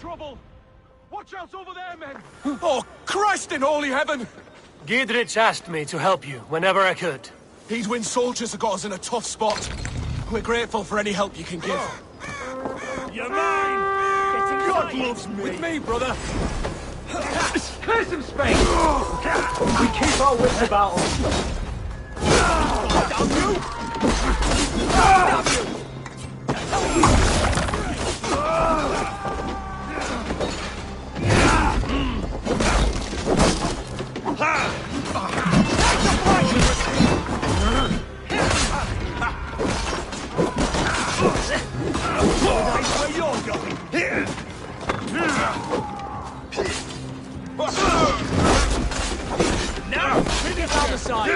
trouble! Watch out over there, men! Oh, Christ in holy heaven! Giedrich asked me to help you whenever I could. These Wind soldiers have got us in a tough spot. We're grateful for any help you can give. You're mine! God loves me! With me, brother! Clear some space! We keep our wits about us. Damn you! Damn you! Now, finish on the side.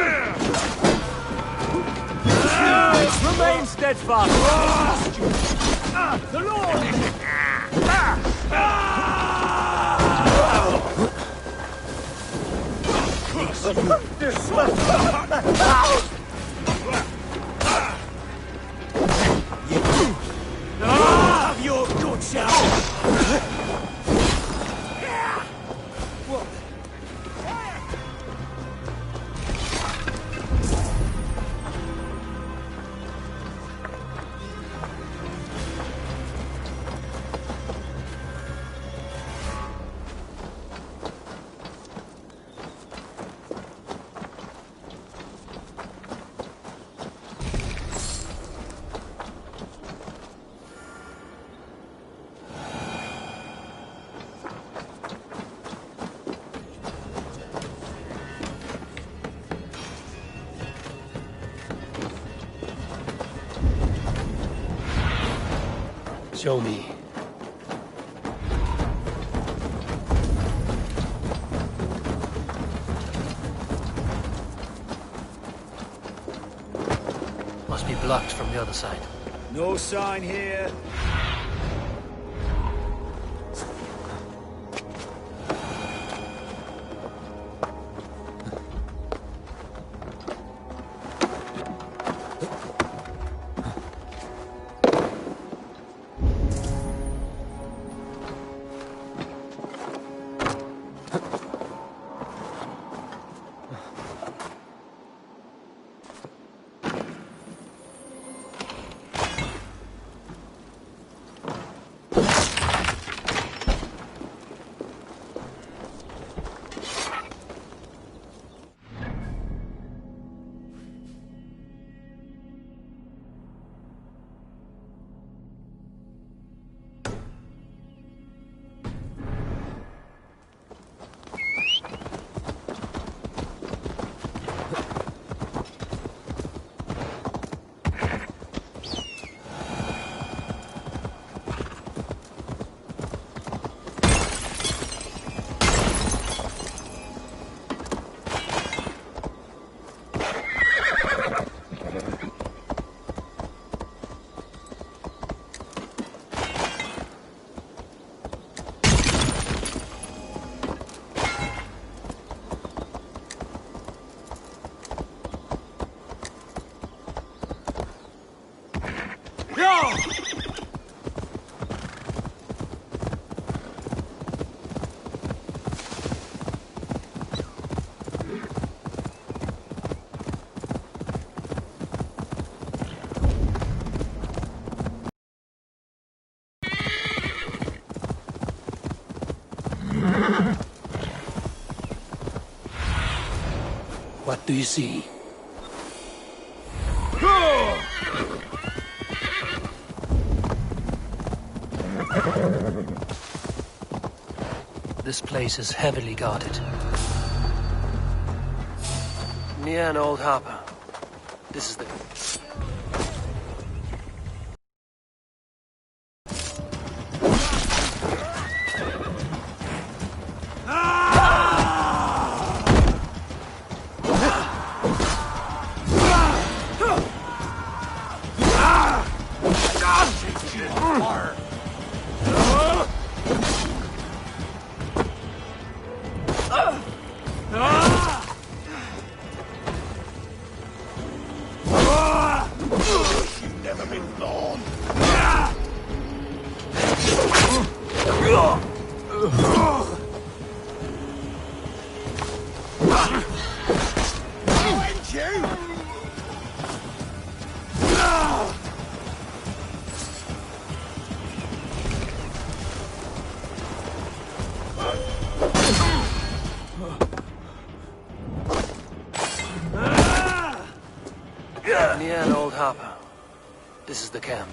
Remain steadfast. The Lord! Have your good shot! Show me. Must be blocked from the other side. No sign here. What do you see? This place is heavily guarded. Near an old harbor. This is the... Ah! Me and old Harper. This is the camp.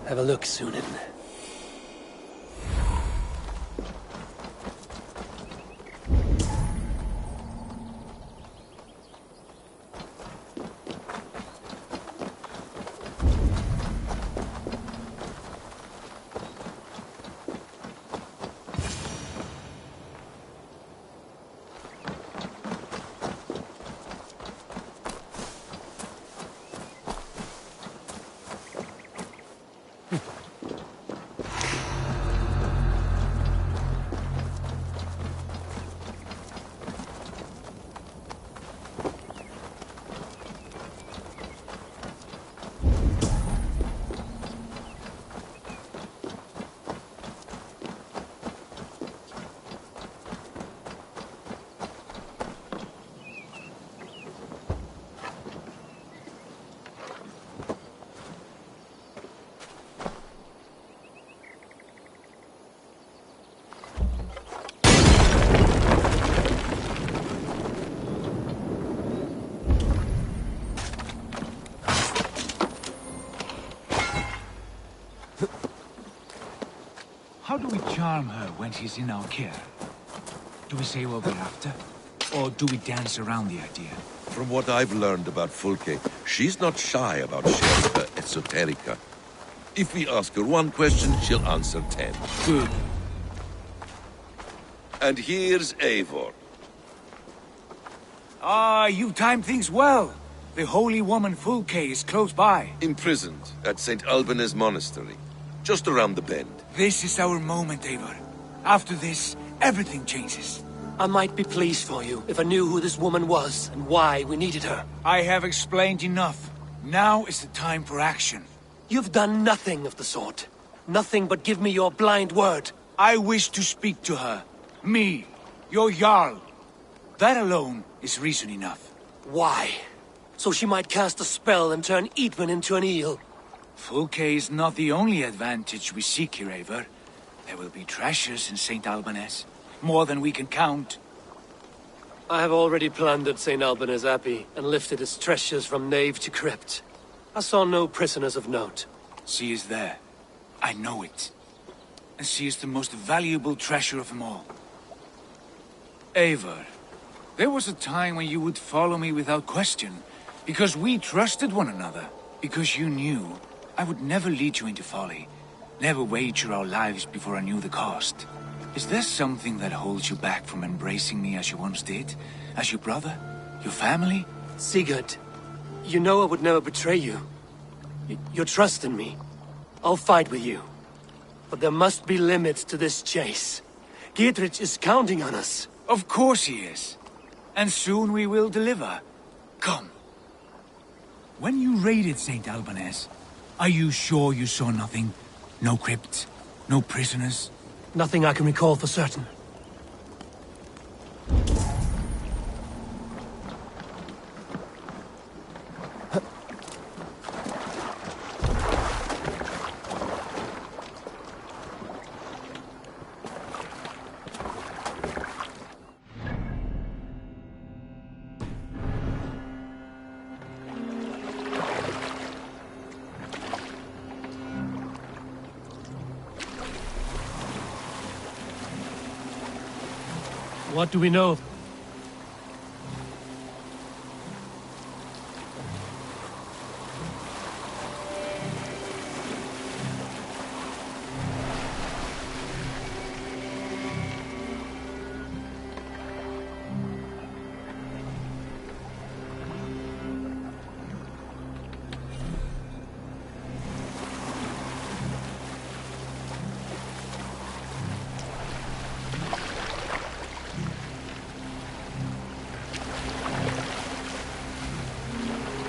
Have a look, Sunan. How do we charm her when she's in our care? Do we say what we're after? Or do we dance around the idea? From what I've learned about Fulke, she's not shy about sharing her esoterica. If we ask her one question, she'll answer 10. Good. And here's Eivor. Ah, you timed things well. The holy woman Fulke is close by. Imprisoned at St. Alban's Monastery, just around the bend. This is our moment, Eivor. After this, everything changes. I might be pleased for you if I knew who this woman was and why we needed her. I have explained enough. Now is the time for action. You've done nothing of the sort. Nothing but give me your blind word. I wish to speak to her. Me, your Jarl. That alone is reason enough. Why? So she might cast a spell and turn Eatman into an eel. Fulke is not the only advantage we seek here, Eivor. There will be treasures in St. Alban's. More than we can count. I have already plundered St. Alban's Abbey and lifted its treasures from nave to crypt. I saw no prisoners of note. She is there. I know it. And she is the most valuable treasure of them all. Eivor, there was a time when you would follow me without question, because we trusted one another, because you knew I would never lead you into folly, never wager our lives before I knew the cost. Is there something that holds you back from embracing me as you once did? As your brother? Your family? Sigurd, you know I would never betray you. Your trust in me. I'll fight with you. But there must be limits to this chase. Dietrich is counting on us. Of course he is. And soon we will deliver. Come. When you raided St. Alban's, are you sure you saw nothing? No crypts? No prisoners? Nothing I can recall for certain. What do we know?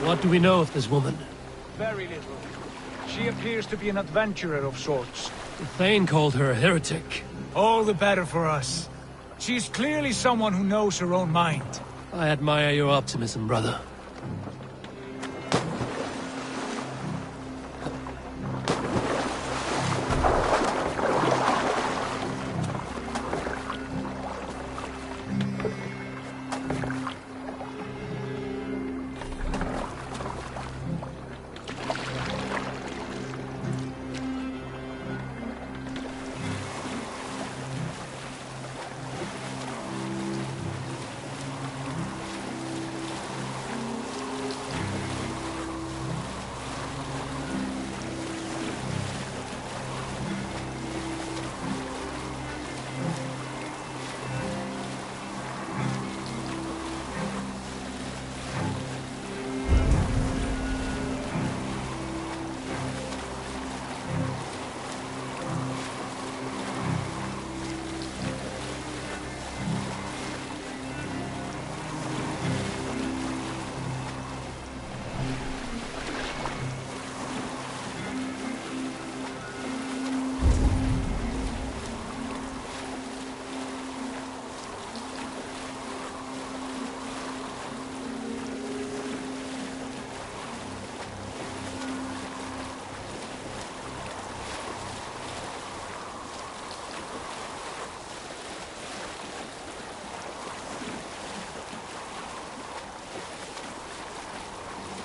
What do we know of this woman? very little. She appears to be an adventurer of sorts. The Thane called her a heretic. All the better for us. She's clearly someone who knows her own mind. I admire your optimism, brother.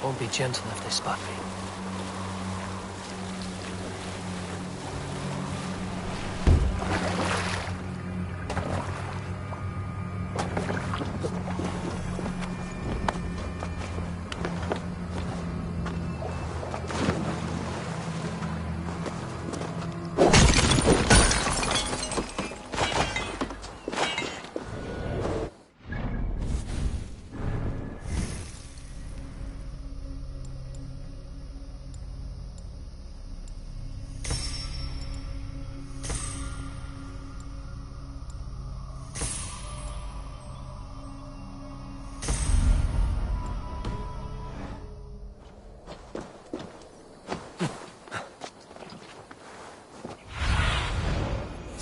Won't be gentle if they spot me.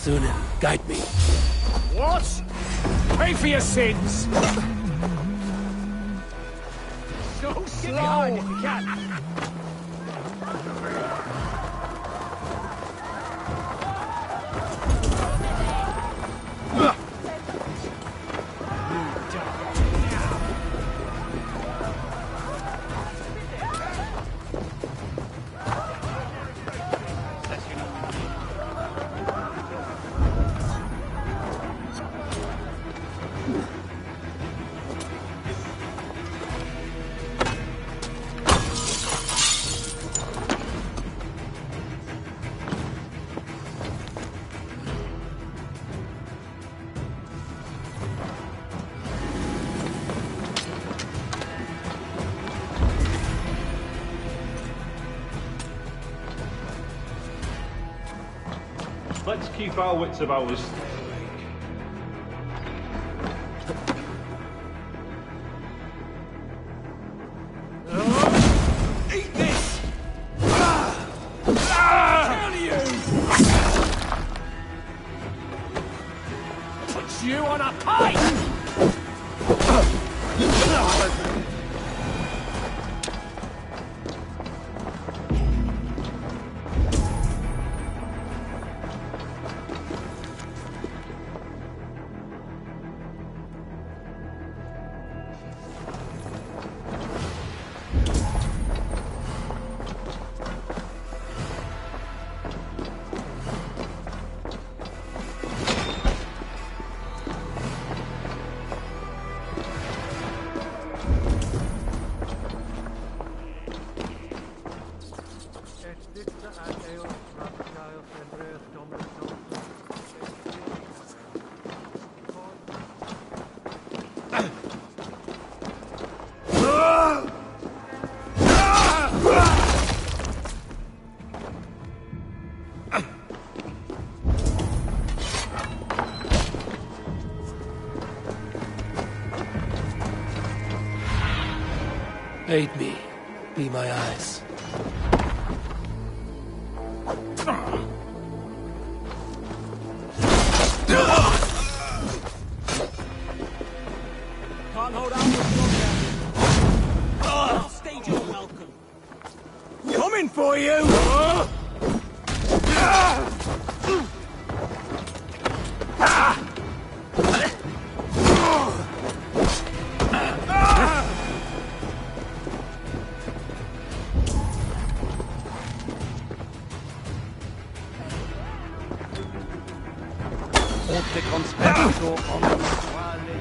Sunan, guide me. What? Pay for your sins! So slow! If you can. Let's keep our wits about us. Eat this! Kill you! Put you on a pike! Aid me. Be my eyes. Can't hold out much longer. Stage your welcome. Coming for you!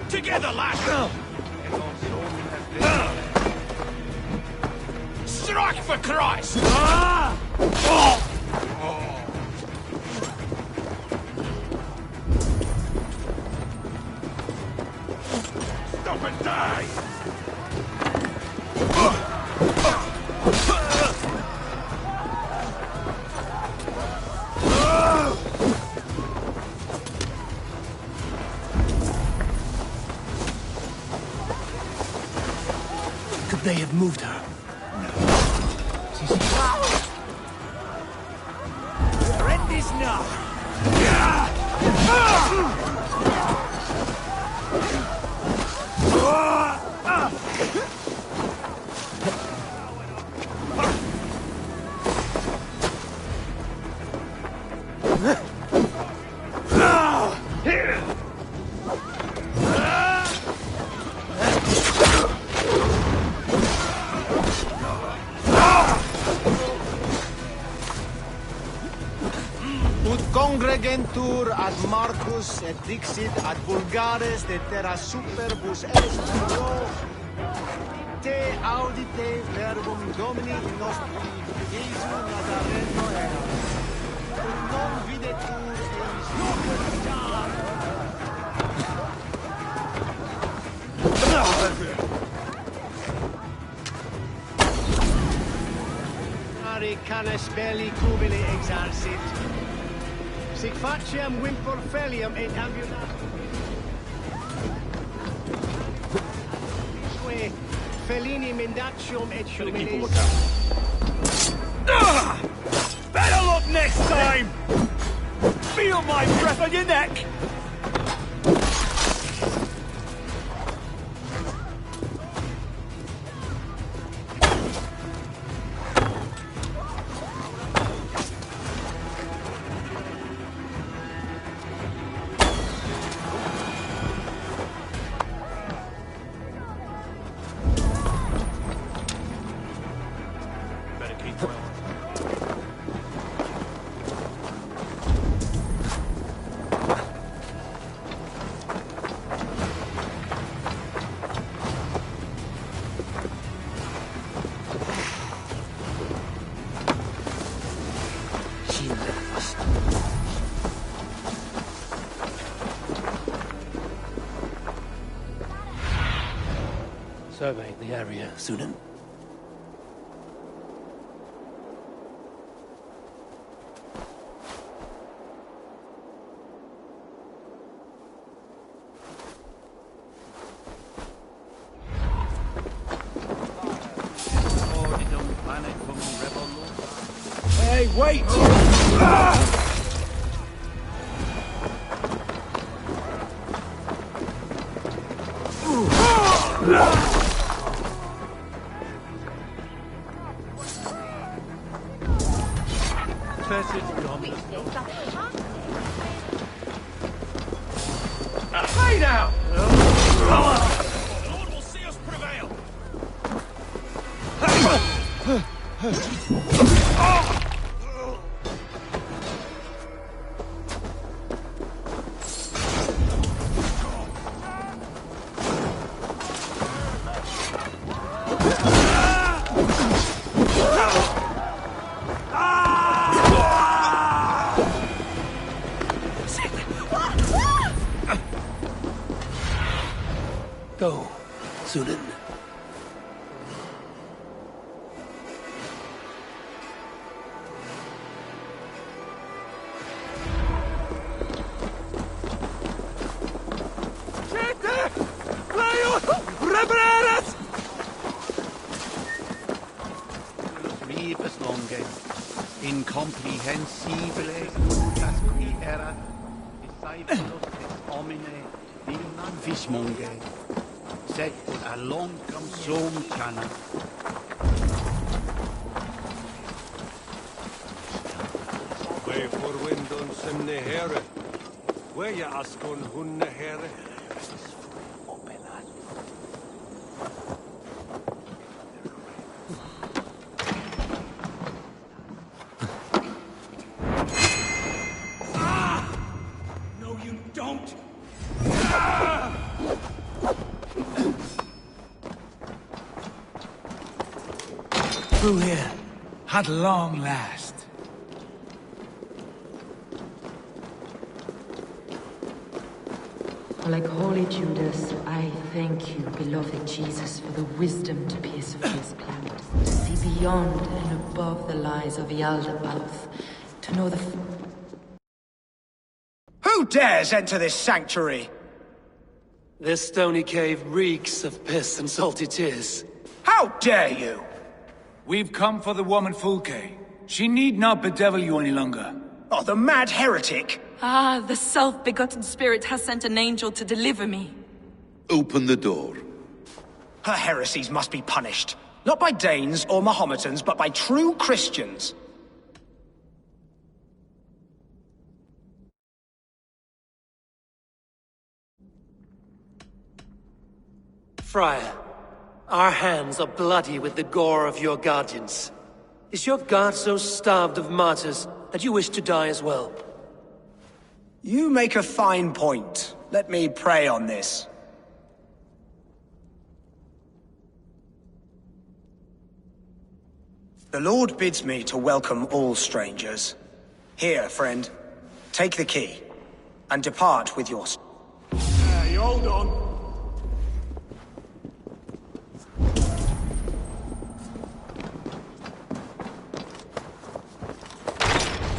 Together, lad! Strike for Christ! Stop and die! Could they have moved her? End is now! Congregentur ad Marcus et dixit ad vulgares de terra superbus est pro te audite verbum Domini nostri Iesu Nazareno erat. Ut non videtur Ari canes belli cubili exarsit. Sic faciam vimpor felium et ambulatum. Felini mendacium et humilis. Better luck next time! Feel my breath on your neck! Surveying the area, Sunan. Hey, wait! Hey now! The Lord will see us prevail! Go, Sunan. incomprehensibile mutas qui erat, disciplos ex homine villan vismonge, sed alloncam sum cana. We forwindon semne here. Where ya askon hunne here? No, you don't! Through here. At long last. Like holy Judas, I thank you, beloved Jesus, for the wisdom to pierce fear's cloud, to see beyond and above the lies of Yaldabaoth, to know the... Who dares enter this sanctuary? This stony cave reeks of piss and salty tears. How dare you? We've come for the woman Fulke. She need not bedevil you any longer. Oh, the mad heretic! Ah, the self-begotten spirit has sent an angel to deliver me. Open the door. Her heresies must be punished. Not by Danes or Mahometans, but by true Christians. Friar, our hands are bloody with the gore of your guardians. Is your God so starved of martyrs that you wish to die as well? You make a fine point. Let me pray on this. The Lord bids me to welcome all strangers. Here, friend, take the key, and depart with your... Hey, hold on.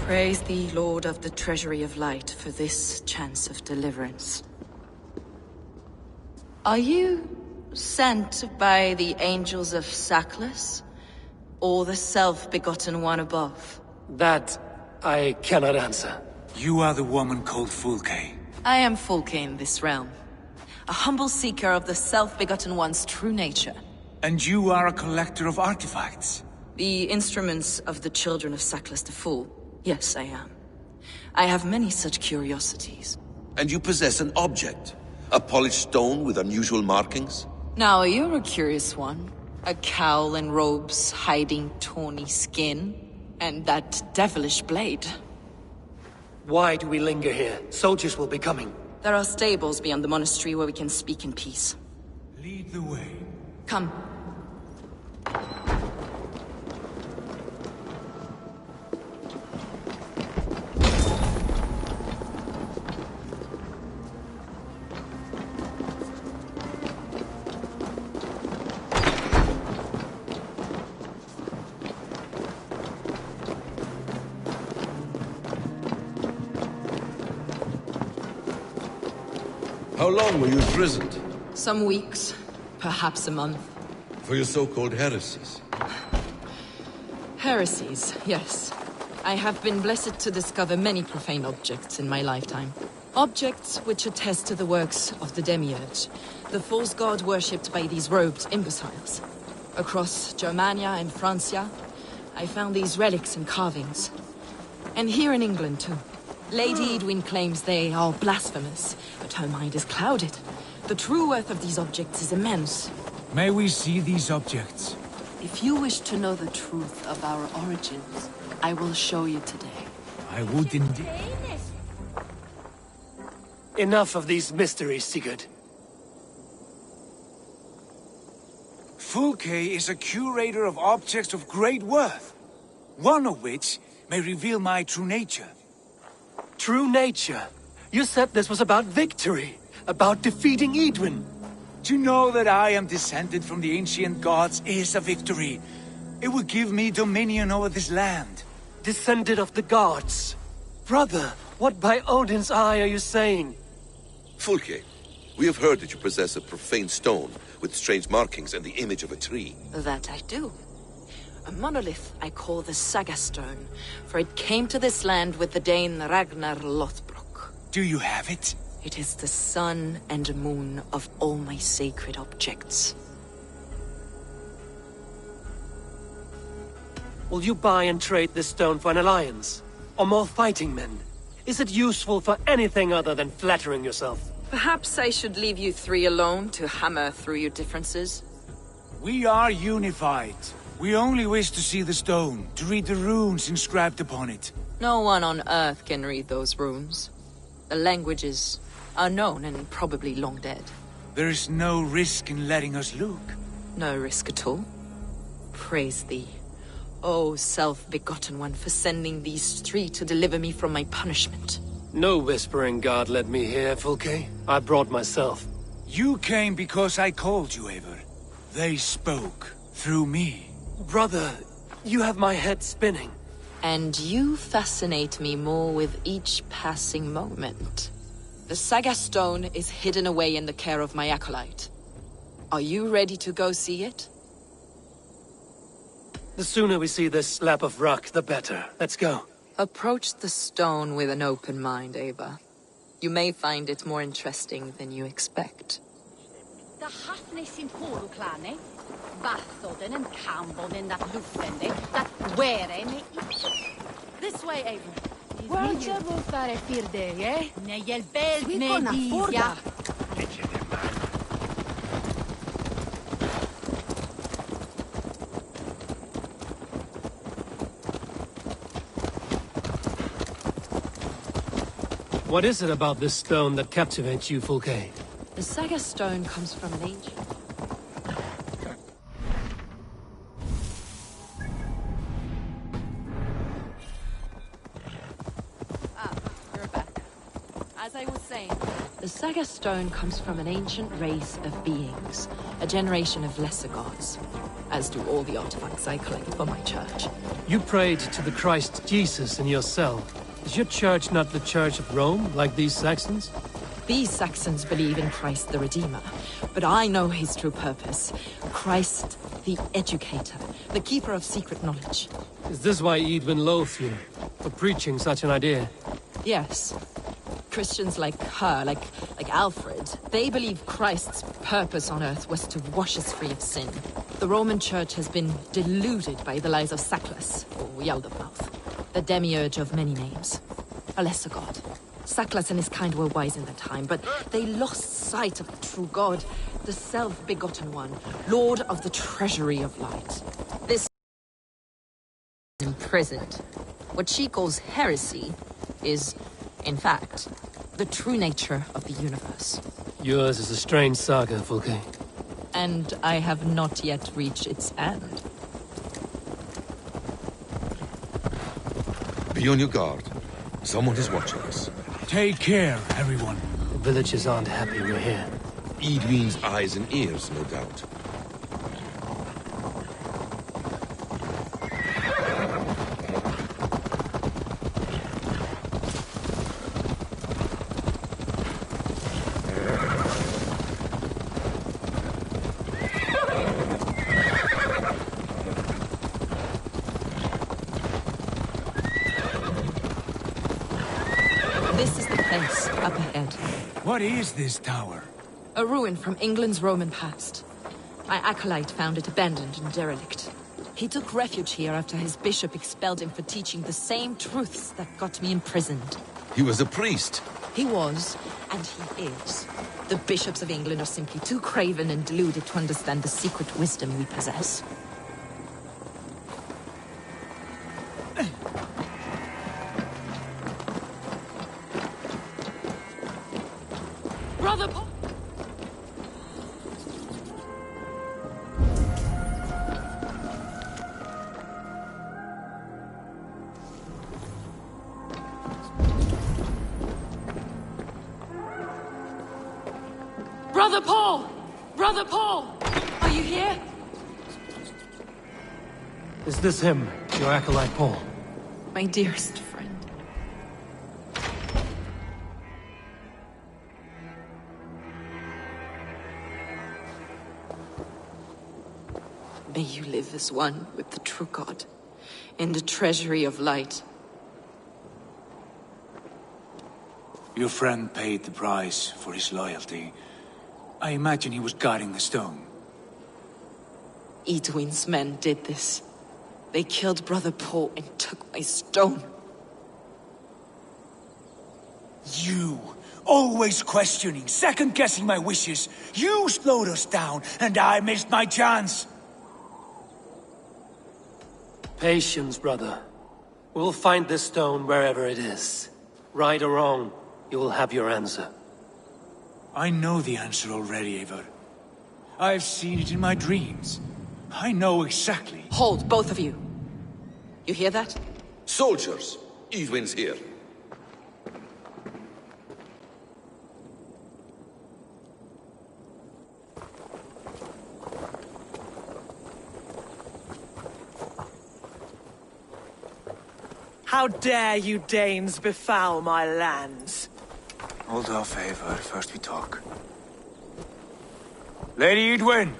Praise thee, Lord of the Treasury of Light, for this chance of deliverance. Are you sent by the angels of Saklas, or the self-begotten one above? That I cannot answer. You are the woman called Fulke. I am Fulke in this realm, a humble seeker of the self-begotten one's true nature. And you are a collector of artifacts. The instruments of the children of Saklas the Fool. Yes, I am. I have many such curiosities. And you possess an object. A polished stone with unusual markings? Now, you're a curious one. A cowl and robes hiding tawny skin. And that devilish blade. Why do we linger here? Soldiers will be coming. There are stables beyond the monastery where we can speak in peace. Lead the way. Come. How long were you imprisoned? Some weeks, perhaps a month. For your so-called heresies? Heresies, yes. I have been blessed to discover many profane objects in my lifetime. Objects which attest to the works of the Demiurge, the false god worshipped by these robed imbeciles. Across Germania and Francia, I found these relics and carvings. And here in England, too. Lady Edwin claims they are blasphemous, but her mind is clouded. The true worth of these objects is immense. May we see these objects? If you wish to know the truth of our origins, I will show you today. I would indeed. Enough of these mysteries, Sigurd. Fulke is a curator of objects of great worth, one of which may reveal my true nature. True nature? You said this was about victory, about defeating Edwin. To know that I am descended from the ancient gods is a victory. It will give me dominion over this land. Descended of the gods? Brother, what by Odin's eye are you saying? Fulke, we have heard that you possess a profane stone with strange markings and the image of a tree. That I do. A monolith I call the Saga Stone, for it came to this land with the Dane Ragnar Lothbrok. Do you have it? It is the sun and moon of all my sacred objects. Will you buy and trade this stone for an alliance? Or more fighting men? Is it useful for anything other than flattering yourself? Perhaps I should leave you three alone to hammer through your differences? We are unified. We only wish to see the stone, to read the runes inscribed upon it. No one on Earth can read those runes. The languages are known and probably long dead. There is no risk in letting us look. No risk at all. Praise thee, O self-begotten one, for sending these three to deliver me from my punishment. No whispering god led me here, Fulke. I brought myself. You came because I called you, Eivor. They spoke through me. Brother, you have my head spinning. And you fascinate me more with each passing moment. The Saga Stone is hidden away in the care of my acolyte. Are you ready to go see it? The sooner we see this slab of rock, the better. Let's go. Approach the stone with an open mind, Ava. You may find it more interesting than you expect. The Hafnes in Poruklanne, Vathoden and Camboden that Lufende, that Werene. This way, Ava. Guarda vuol fare firde, eh? Negli el bel nedia. What is it about this stone that captivates you, Fulke? The Saga Stone comes from an ancient... You're back. As I was saying, the Saga Stone comes from an ancient race of beings, a generation of lesser gods, as do all the artifacts I collect for my church. You prayed to the Christ Jesus in your cell. Is your church not the Church of Rome, like these Saxons? These Saxons believe in Christ the Redeemer, but I know his true purpose. Christ the Educator, the keeper of secret knowledge. Is this why Edwin loathed you, for preaching such an idea? Yes. Christians like her, like Alfred, they believe Christ's purpose on earth was to wash us free of sin. The Roman Church has been deluded by the lies of Saklas, or Yaldabaoth, the demiurge of many names. A lesser god. Saklas and his kind were wise in their time, but they lost sight of the true god, the self-begotten one, lord of the treasury of light. This is imprisoned. What she calls heresy is, in fact, the true nature of the universe. Yours is a strange saga, Fulke. And I have not yet reached its end. Be on your guard. Someone is watching us. Take care, everyone. The villagers aren't happy we're here. Edwin's eyes and ears, no doubt. This is the place, up ahead. What is this tower? A ruin from England's Roman past. My acolyte found it abandoned and derelict. He took refuge here after his bishop expelled him for teaching the same truths that got me imprisoned. He was a priest. He was, and he is. The bishops of England are simply too craven and deluded to understand the secret wisdom we possess. Brother Paul! Brother Paul! Brother Paul! Are you here? Is this him, your acolyte Paul? My dearest friend. May you live as one with the true God, in the treasury of light. Your friend paid the price for his loyalty. I imagine he was guarding the stone. Edwin's men did this. They killed Brother Paul and took my stone. You, always questioning, second-guessing my wishes. You slowed us down, and I missed my chance. Patience, brother. We'll find this stone wherever it is. Right or wrong, you will have your answer. I know the answer already, Eivor. I've seen it in my dreams. I know exactly. Hold, both of you. You hear that? Soldiers, Edwin's here. How dare you Danes befoul my lands? Hold off, Eivor. First we talk. Lady Edwin!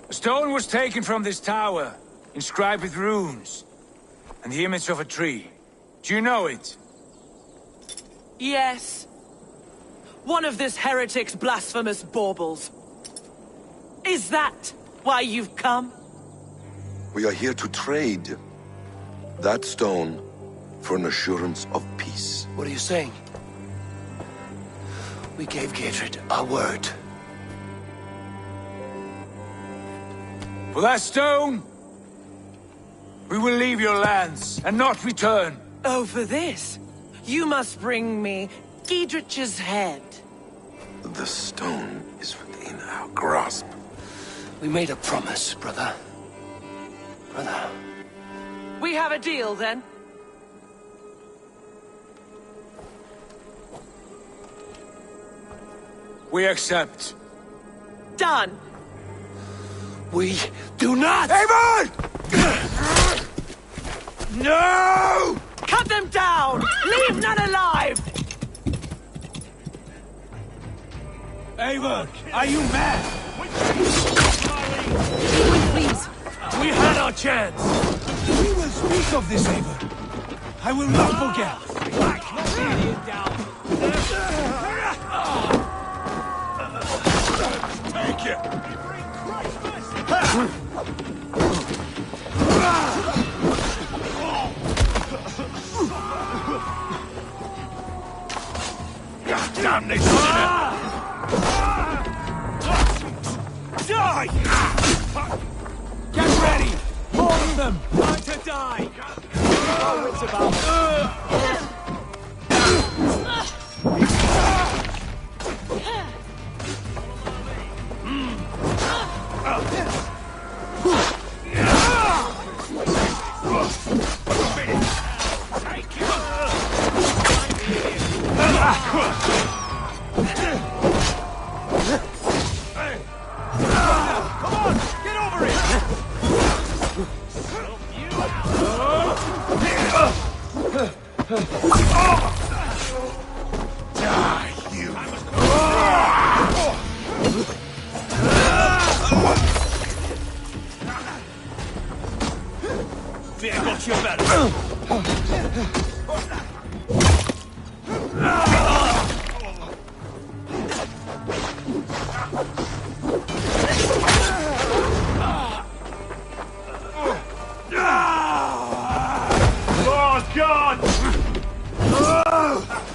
A stone was taken from this tower, inscribed with runes, and the image of a tree. Do you know it? Yes. One of this heretic's blasphemous baubles. Is that why you've come? We are here to trade that stone for an assurance of peace. What are you saying? We gave Gatred our word. For that stone, we will leave your lands and not return. Oh, for this? You must bring me Giedrich's head. The stone is within our grasp. We made a promise, brother. Brother. We have a deal, then? We accept. Done. We do not! Eivor! No! Cut them down! Leave none alive! Eivor, are you mad? Edwin, please. We had our chance! We will speak of this, Eivor. I will not forget. Take it! Damn this sinner! Die! Get ready! All of them! Time to die! Oh, it's about...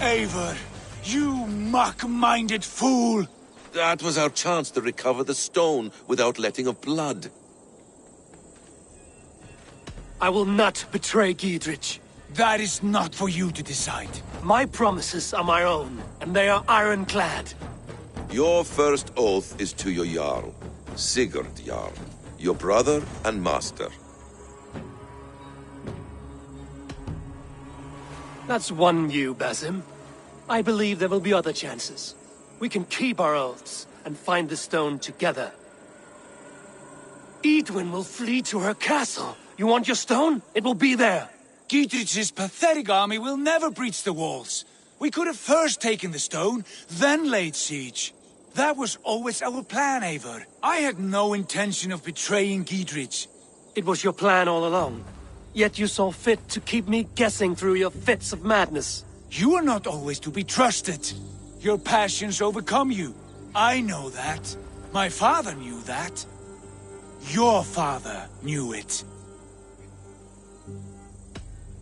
Eivor, you mock-minded fool! That was our chance to recover the stone without letting of blood. I will not betray Giedrich. That is not for you to decide. My promises are my own, and they are ironclad. Your first oath is to your Jarl, Sigurd Jarl, your brother and master. That's one you, Basim. I believe there will be other chances. We can keep our oaths and find the stone together. Edwin will flee to her castle. You want your stone? It will be there. Giedrich's pathetic army will never breach the walls. We could have first taken the stone, then laid siege. That was always our plan, Eivor. I had no intention of betraying Giedrich. It was your plan all along. Yet you saw fit to keep me guessing through your fits of madness. You are not always to be trusted. Your passions overcome you. I know that. My father knew that. Your father knew it.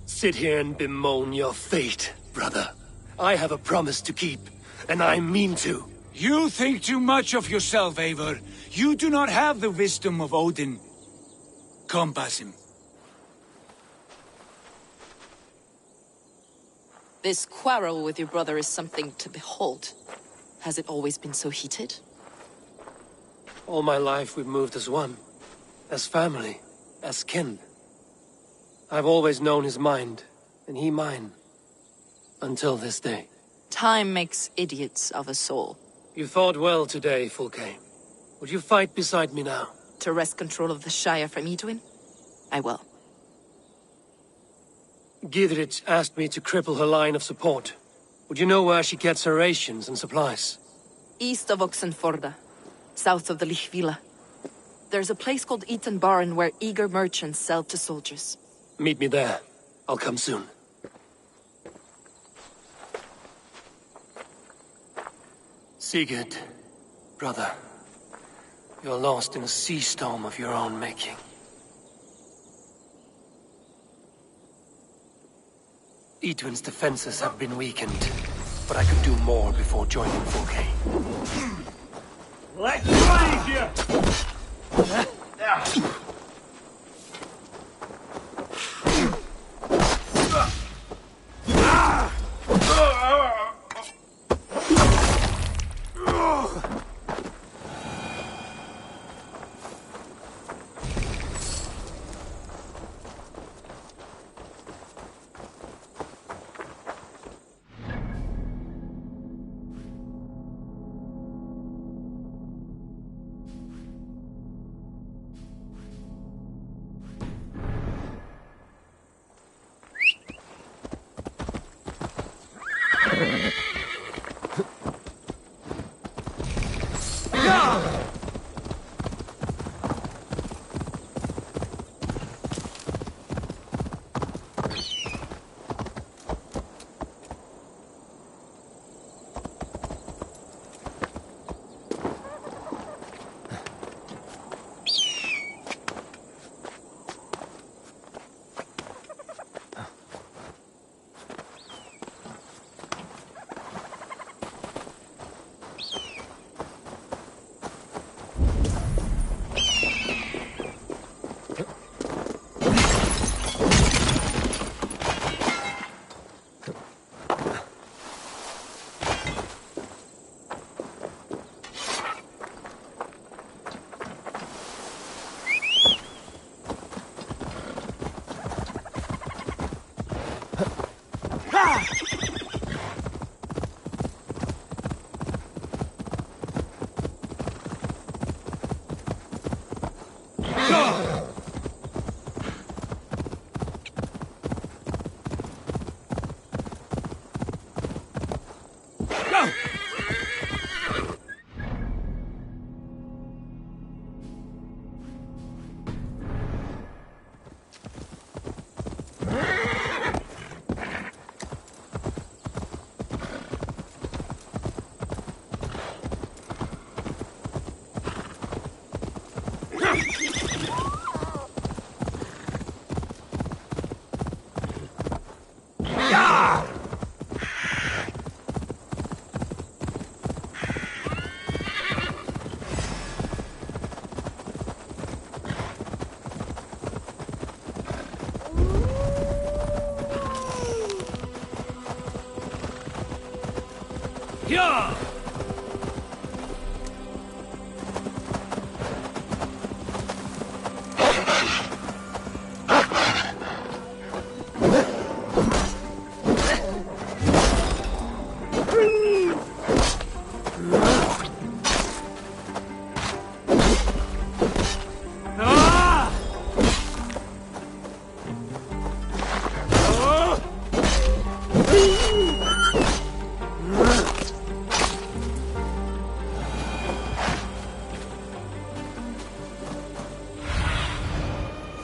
Sit here and bemoan your fate, brother. I have a promise to keep, and I mean to. You think too much of yourself, Eivor. You do not have the wisdom of Odin. Come, Basim. This quarrel with your brother is something to behold. Has it always been so heated? All my life we've moved as one. As family. As kin. I've always known his mind, and he mine. Until this day. Time makes idiots of us all. You fought well today, Fulke. Would you fight beside me now? To wrest control of the Shire from Edwin? I will. Giedrich asked me to cripple her line of support. Would you know where she gets her rations and supplies? East of Oxenforda, south of the Lichvila. There's a place called Eaton Barn where eager merchants sell to soldiers. Meet me there. I'll come soon. Sigurd, brother, you're lost in a sea storm of your own making. Edwin's defenses have been weakened, but I could do more before joining Fulke. Let's raise you! Yeah!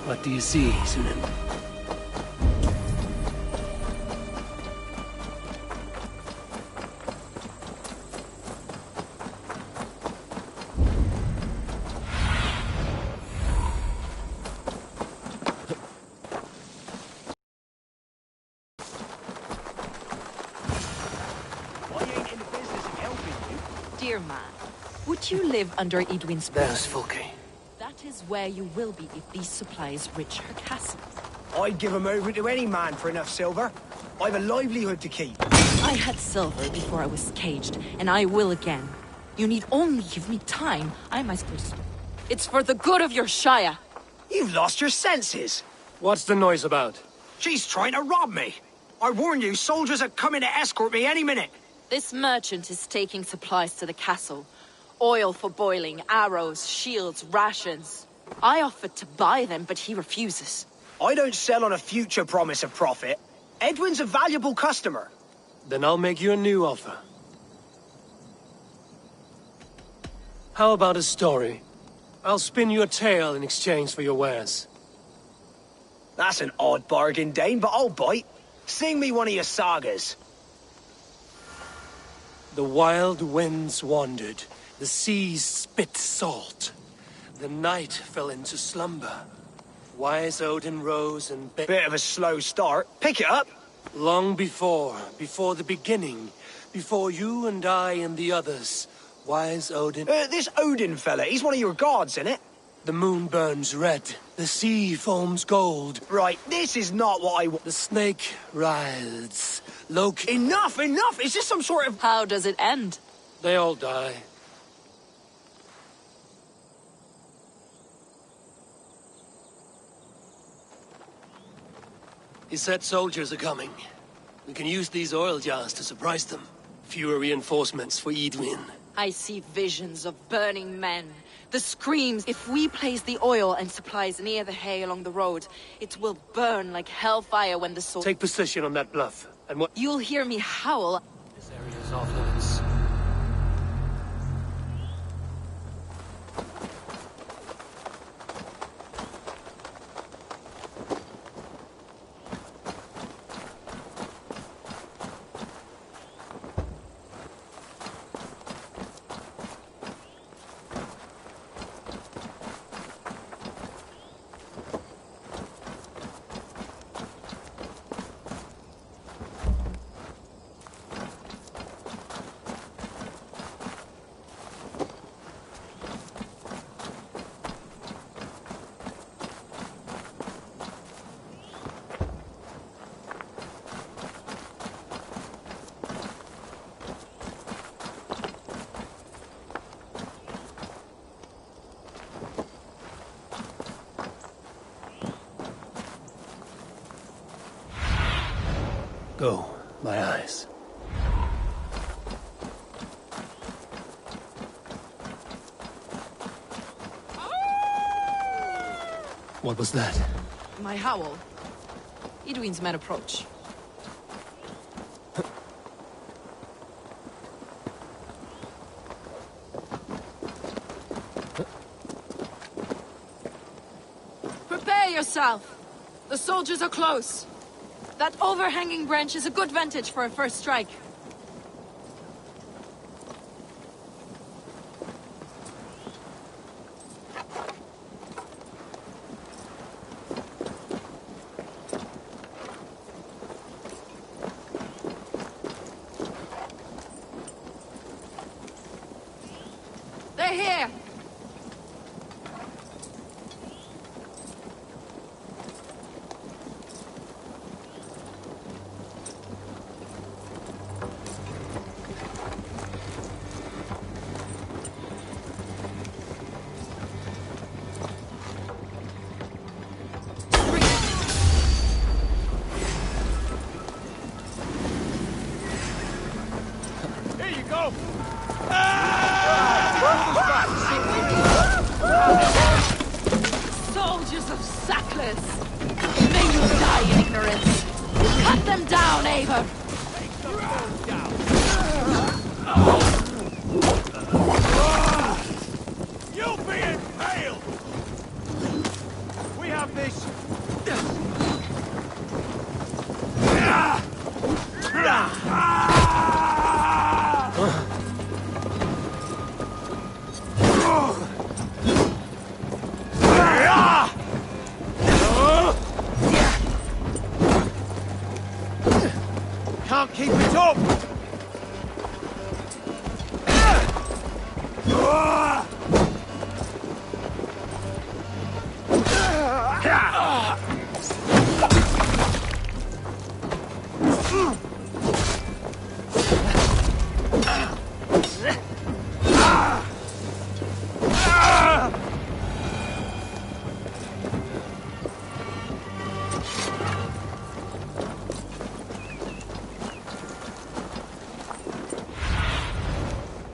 What do you see, Sunan? Dear man, would you live under Edwin's There's Fulke. That is where you will be if these supplies reach her castle. I'd give 'em over to any man for enough silver. I've a livelihood to keep. I had silver before I was caged, and I will again. You need only give me time. I might supposed to. It's for the good of your Shire. You've lost your senses. What's the noise about? She's trying to rob me. I warn you, soldiers are coming to escort me any minute. This merchant is taking supplies to the castle. Oil for boiling, arrows, shields, rations. I offered to buy them, but he refuses. I don't sell on a future promise of profit. Edwin's a valuable customer. Then I'll make you a new offer. How about a story? I'll spin you a tale in exchange for your wares. That's an odd bargain, Dane, but I'll bite. Sing me one of your sagas. The wild winds wandered, the seas spit salt. The night fell into slumber. Wise Odin rose and Bit of a slow start. Pick it up. Long before the beginning, before you and I and the others, wise Odin... This Odin fella, he's one of your gods, isn't it? The moon burns red, the sea foams gold. Right, this is not what I want. The snake writhes. Loki... Enough, enough! Is this some sort of... How does it end? They all die. He said soldiers are coming. We can use these oil jars to surprise them. Fewer reinforcements for Edwin. I see visions of burning men. The screams. If we place the oil and supplies near the hay along the road, it will burn like hellfire when the sword... Take position on that bluff, and what... You'll hear me howl. This area is off limits. Go, my eyes. What was that? My howl. Edwin's men approach. Prepare yourself. The soldiers are close. That overhanging branch is a good vantage for a first strike. They're here! Soldiers of Sacklers! May you die in ignorance! Cut them down, Eivor! You'll be impaled! We have this up!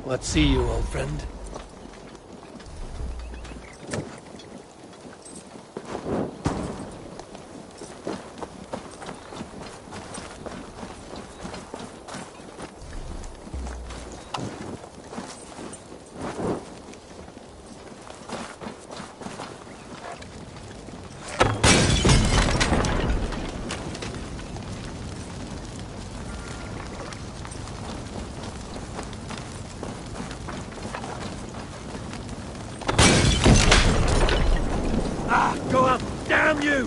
What see you, old friend? Go up! Damn you!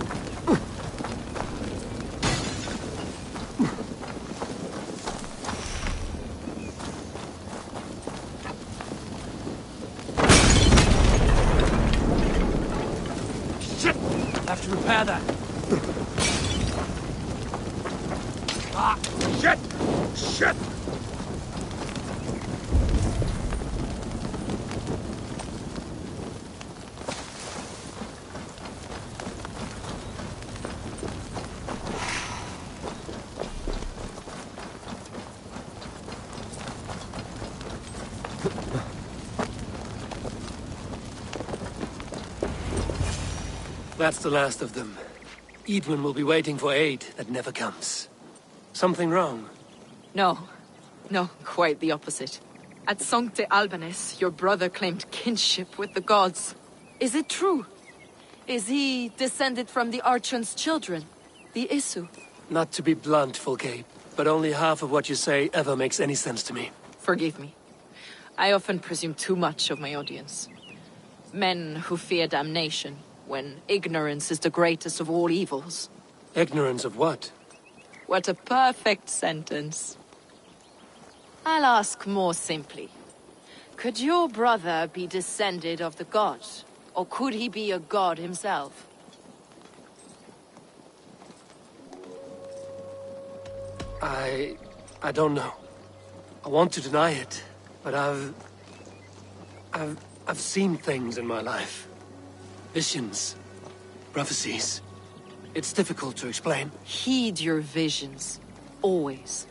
Shit! Have to repair that. Ah! Shit! Shit! That's the last of them. Edwin will be waiting for aid that never comes. Something wrong? No. No, quite the opposite. At Sancte Albanus, your brother claimed kinship with the gods. Is it true? Is he descended from the Archon's children, the Isu? Not to be blunt, Fulke, but only half of what you say ever makes any sense to me. Forgive me. I often presume too much of my audience. Men who fear damnation, when ignorance is the greatest of all evils. Ignorance of what? What a perfect sentence. I'll ask more simply. Could your brother be descended of the gods? Or could he be a god himself? I don't know. I want to deny it, but I've seen things in my life. Visions, prophecies. It's difficult to explain. Heed your visions. Always.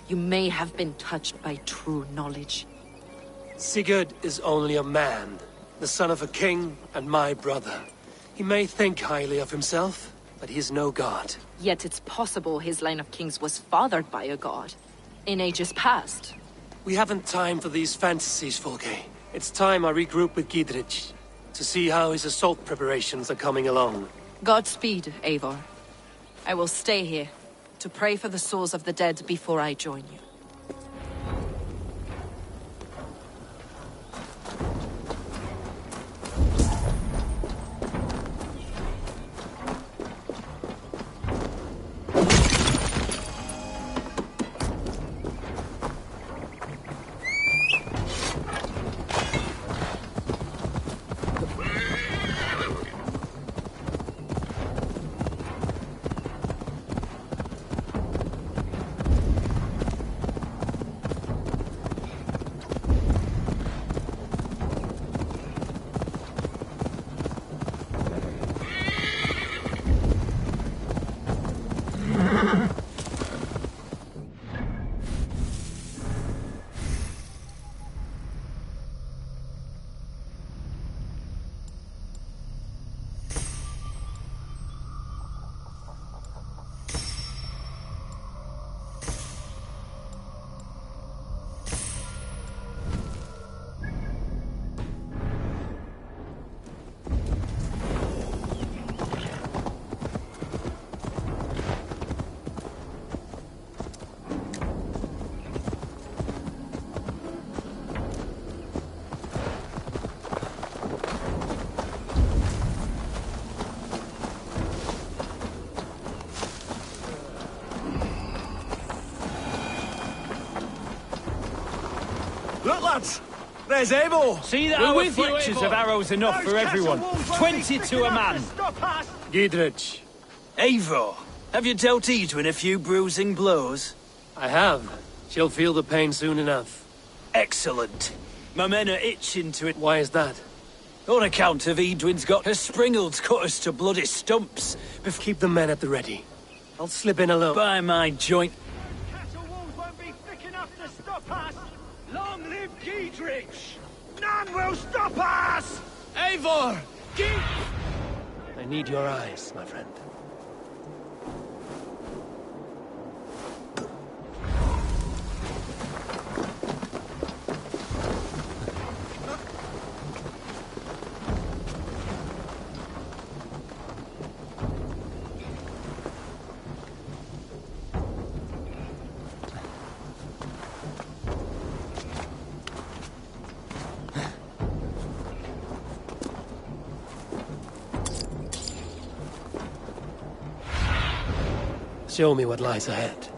You may have been touched by true knowledge. Sigurd is only a man, the son of a king and my brother. He may think highly of himself, but he is no god. Yet it's possible his line of kings was fathered by a god. In ages past. We haven't time for these fantasies, Fulke. It's time I regroup with Gidrich to see how his assault preparations are coming along. Godspeed, Eivor. I will stay here to pray for the souls of the dead before I join you. lads! There's Eivor! See that We're our with you, fletchers Eivor. of arrows enough for everyone. 22 a man. Gidrich. Eivor, have you dealt Edwin a few bruising blows? I have. She'll feel the pain soon enough. Excellent. My men are itching to it. Why is that? On account of Edwin's got her springald's cut us to bloody stumps. Keep the men at the ready. I'll slip in alone. By my joint. Castle walls won't be thick enough to stop us. Long live Giedrich! None will stop us! Eivor! I need your eyes, my friend. Show me what lies ahead.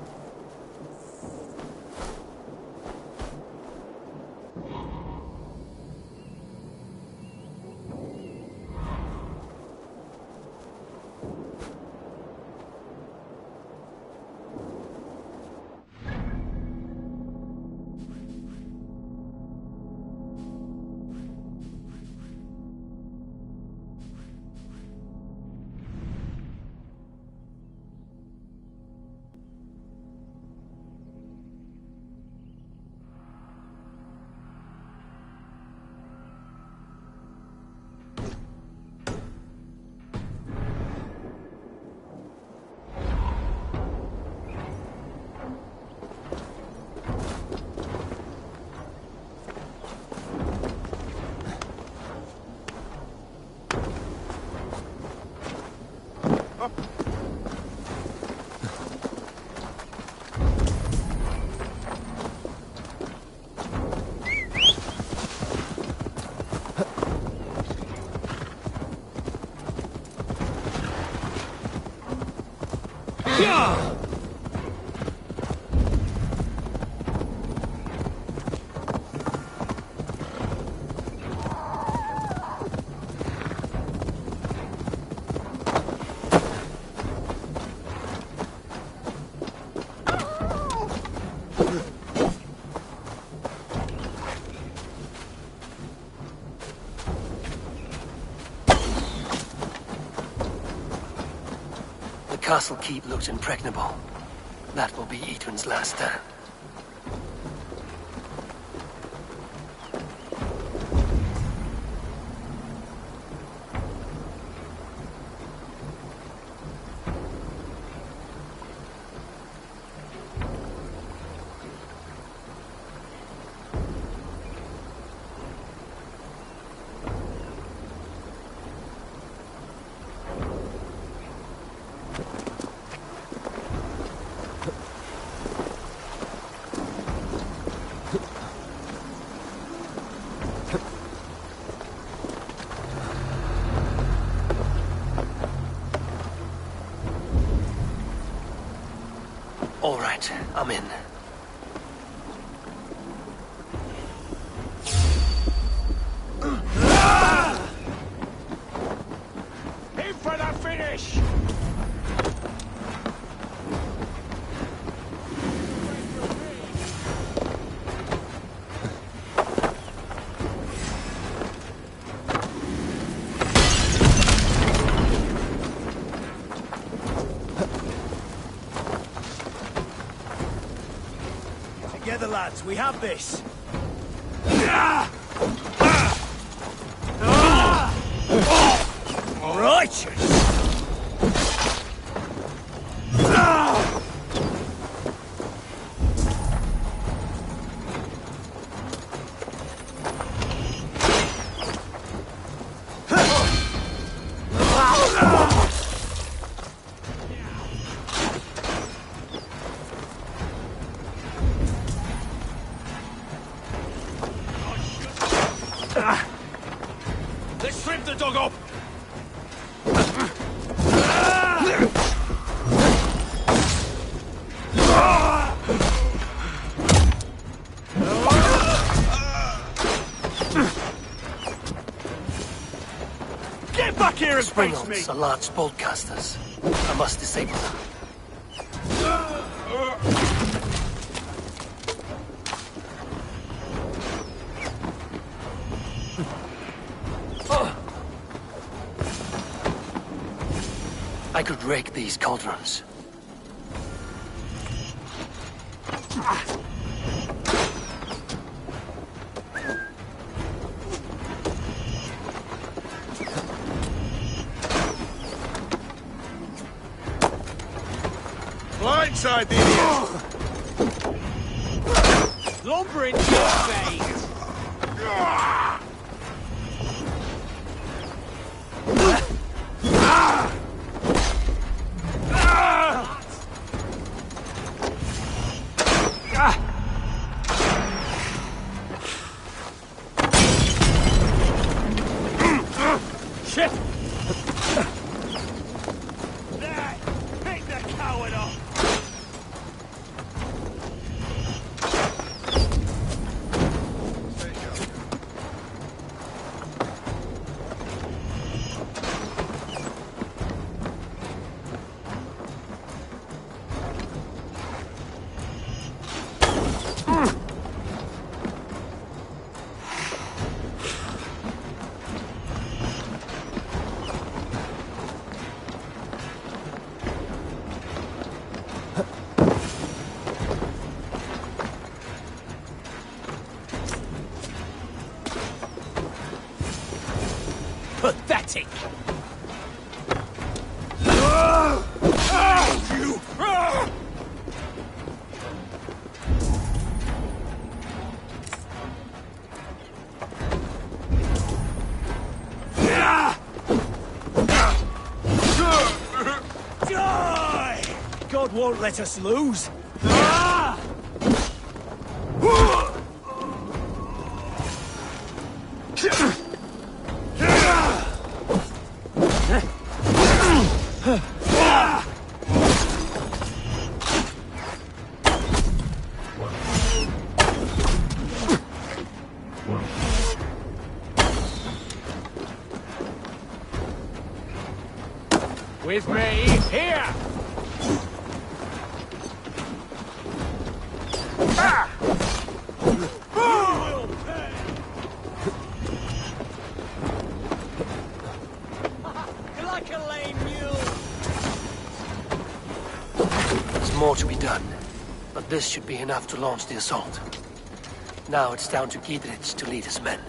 The castle keep looks impregnable. That will be Edwin's last stand. All right, I'm in. In for the finish! Together, lads, we have this. Righteous! Let's strip the dog up! here and face me! Springles are large boltcasters. I must disable them. I could rake these cauldrons. Blindside the idiot! Lumber in your face! Shit! There! Pick the coward off! Pathetic! You! Die! God won't let us lose. With me, here! You're like a lame mule. There's more to be done, but this should be enough to launch the assault. Now it's down to Giedrich to lead his men.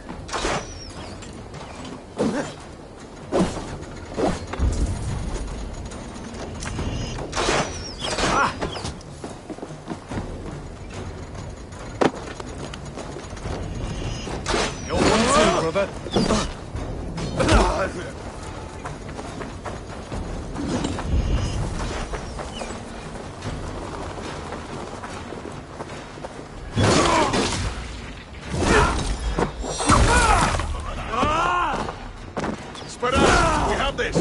You're one too, brother. Spread out! We have this!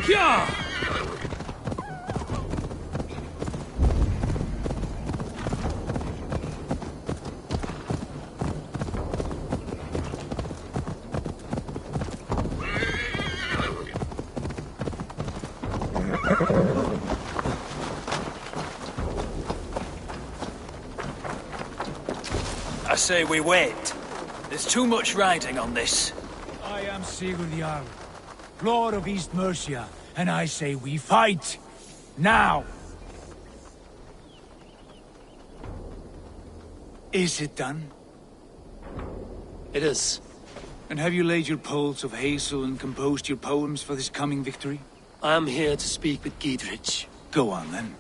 Yeah! I say we wait. There's too much riding on this. I am Sigurd Jarl, Lord of East Mercia, and I say we fight! Now! Is it done? It is. And have you laid your poles of hazel and composed your poems for this coming victory? I am here to speak with Giedrich. Go on then,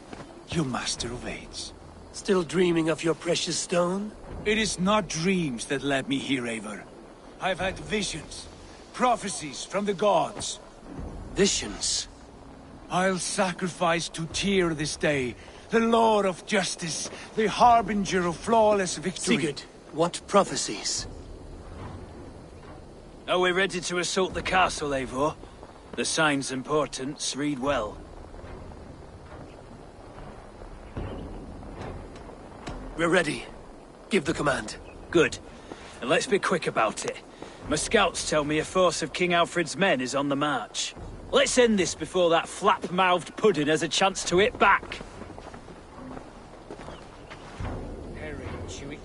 you master of aids. Still dreaming of your precious stone? It is not dreams that led me here, Eivor. I've had visions, prophecies from the gods. Visions? I'll sacrifice to Tyr this day, the Lord of Justice, the harbinger of flawless victory. Sigurd, what prophecies? Are we ready to assault the castle, Eivor? The signs and portents read well. We're ready. Give the command. Good. And let's be quick about it. My scouts tell me a force of King Alfred's men is on the march. Let's end this before that flap-mouthed pudding has a chance to hit back. Harry, Chewie.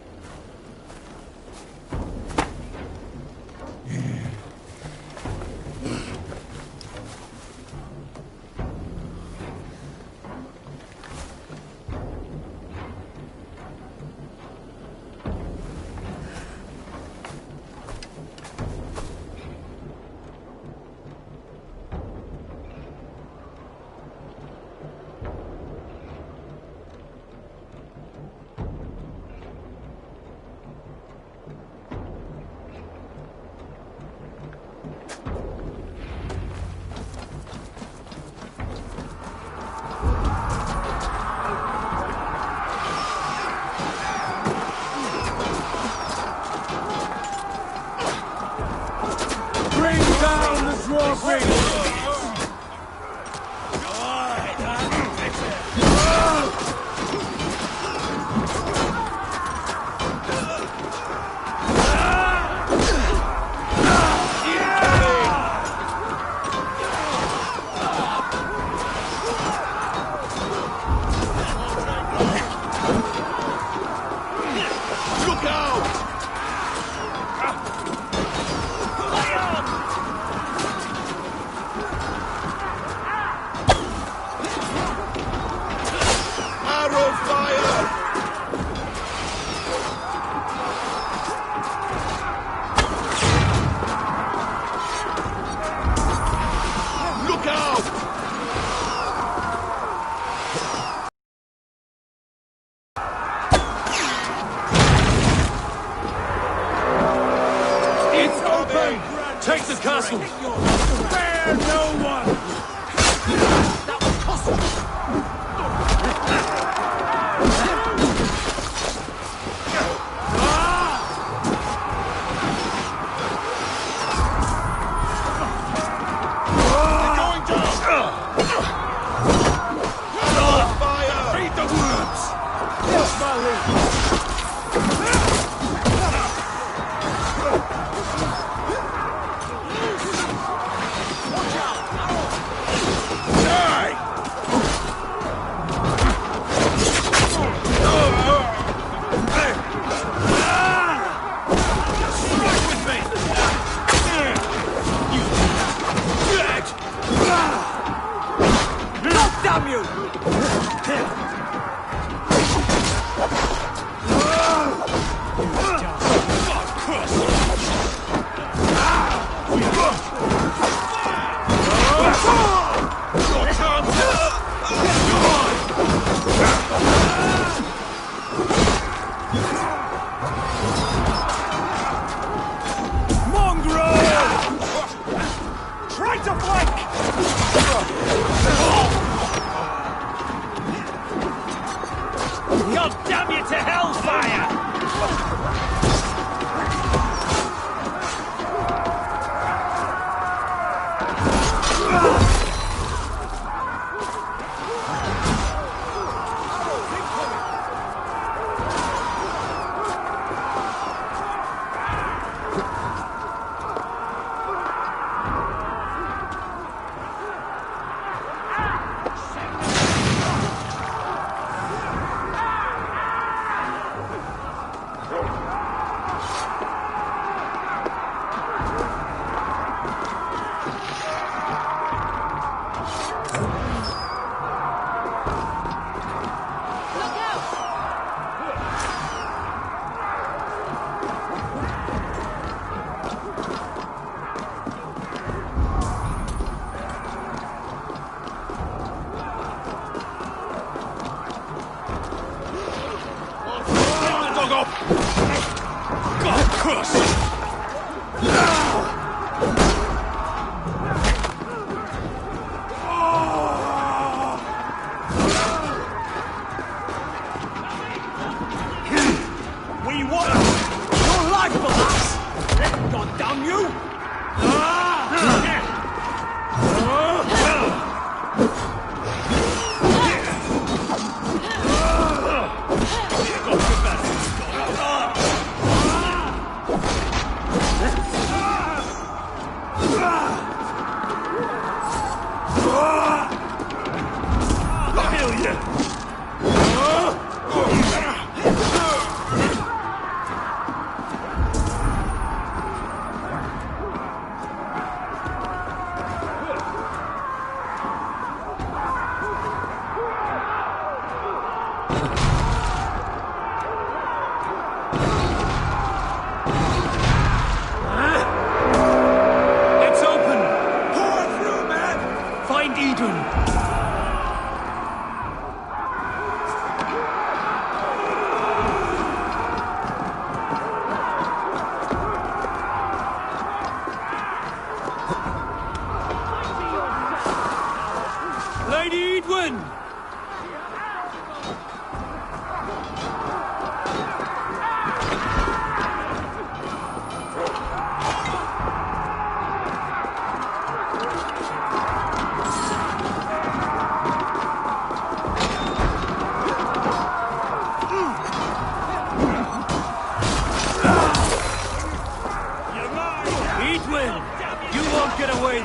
Take the castle! Spare no one! That will cost you! They're going down! Fire! Read the words! Watch my lead! Watch out! God damn you to hellfire!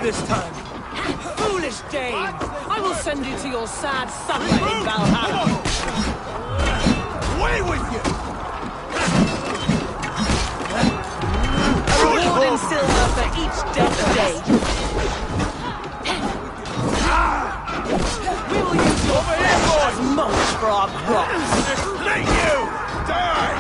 This time. Foolish Dane! I will send you to your sad supper in Valhalla. Away with you! A reward in silver for each death day. We will use your flesh as mulch for our crops. Let you die!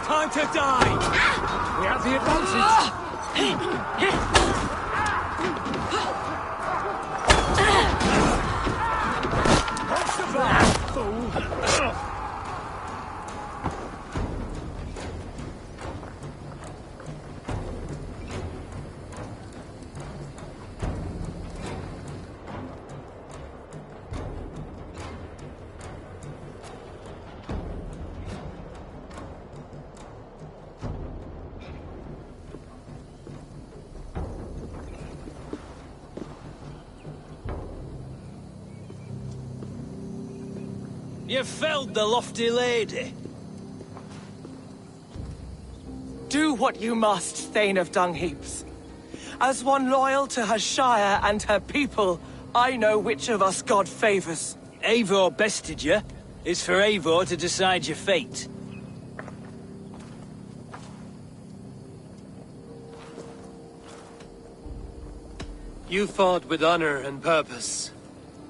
Time to die! We have the advantage! You felled the lofty lady. Do what you must, Thane of Dung Heaps. As one loyal to her shire and her people, I know which of us God favors. Eivor bested you. It's for Eivor to decide your fate. You fought with honor and purpose.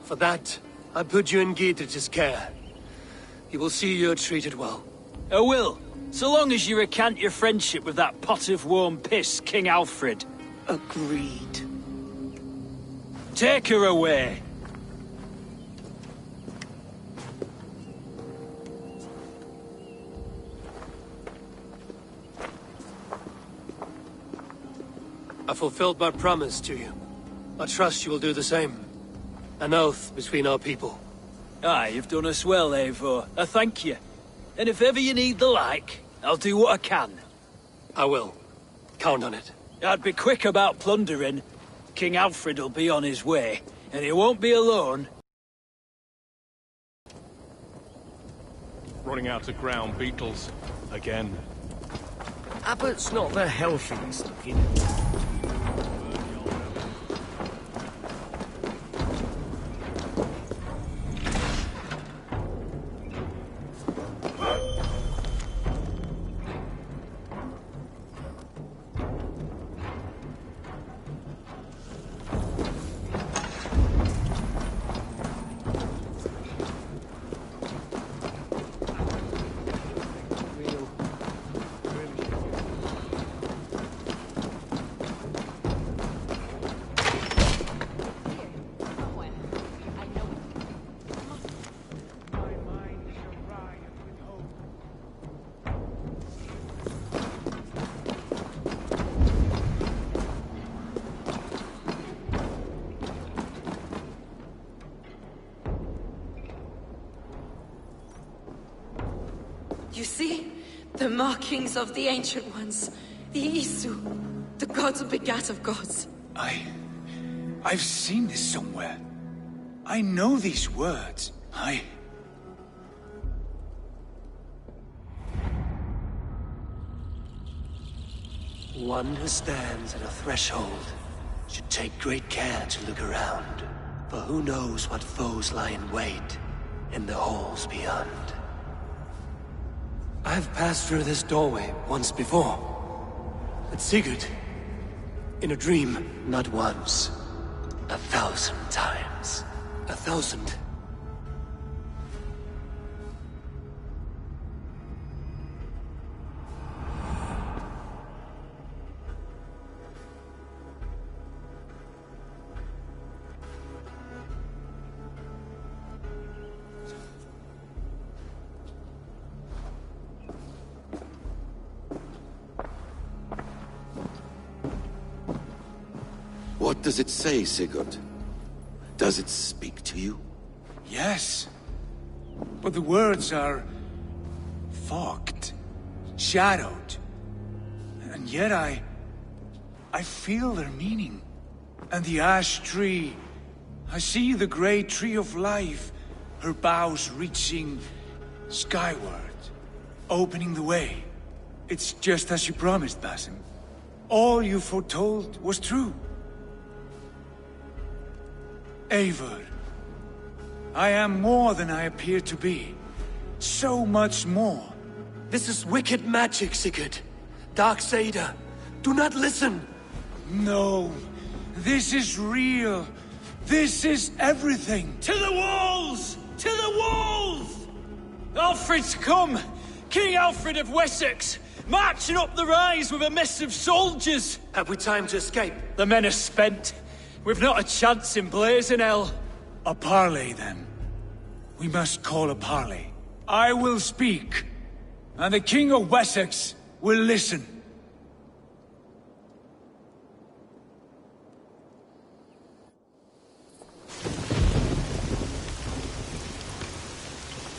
For that, I put you in Geatrich's care. He will see you're treated well. I will, so long as you recant your friendship with that pot of warm piss, King Alfred. Agreed. Take her away. I fulfilled my promise to you. I trust you will do the same. An oath between our people. Aye, you've done us well, Eivor. I thank you. And if ever you need the like, I'll do what I can. I will. Count on it. I'd be quick about plundering. King Alfred will be on his way, and he won't be alone. Running out of ground beetles. Again. Abbott's not the healthiest looking. You see? The markings of the Ancient Ones. The Isu. The gods begat of gods. I've seen this somewhere. I know these words. One who stands at a threshold should take great care to look around. For who knows what foes lie in wait in the halls beyond. I've passed through this doorway once before. With Sigurd. In a dream, not once. 1,000 times. 1,000. What does it say, Sigurd? Does it speak to you? Yes. But the words are fogged, shadowed. And yet I feel their meaning. And the ash tree, I see the great tree of life, her boughs reaching skyward, opening the way. It's just as you promised, Basim. All you foretold was true. Eivor, I am more than I appear to be. So much more. This is wicked magic, Sigurd. Darksader. Do not listen. No. This is real. This is everything. To the walls! To the walls! Alfred's come! King Alfred of Wessex! Marching up the rise with a mess of soldiers! Have we time to escape? The men are spent. We've not a chance in blazing hell. A parley, then. We must call a parley. I will speak, and the King of Wessex will listen.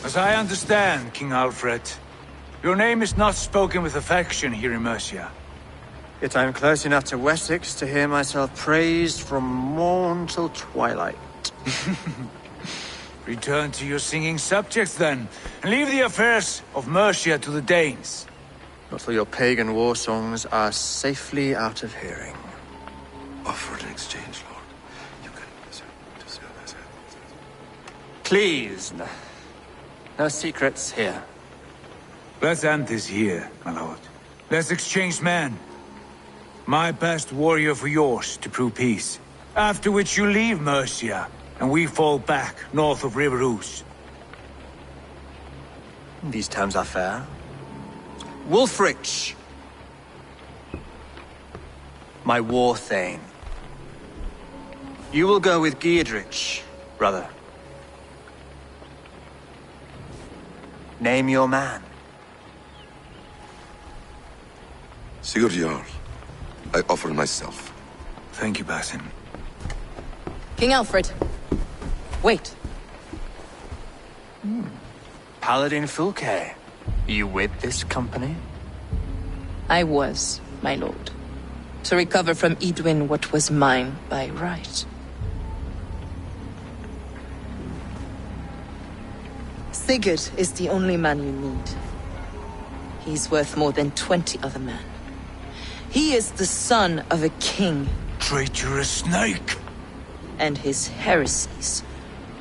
As I understand, King Alfred, your name is not spoken with affection here in Mercia. Yet I am close enough to Wessex to hear myself praised from morn till twilight. Return to your singing subjects, then, and leave the affairs of Mercia to the Danes. Not till your pagan war songs are safely out of hearing. offer in exchange, Lord. You can... Please, no secrets here. Let's end this here, my lord. Let's exchange men. My best warrior for yours to prove peace. After which you leave Mercia, and we fall back north of River Ouse. These terms are fair. Wulfrich! My war thane. You will go with Geodrich, brother. Name your man. Sigurd Jarl, I offer myself. Thank you, Basim. King Alfred. Wait. Paladin Fulke. You with this company? I was, my lord. To recover from Edwin what was mine by right. Sigurd is the only man you need. He's worth more than 20 other men. He is the son of a king. Traitorous snake! And his heresies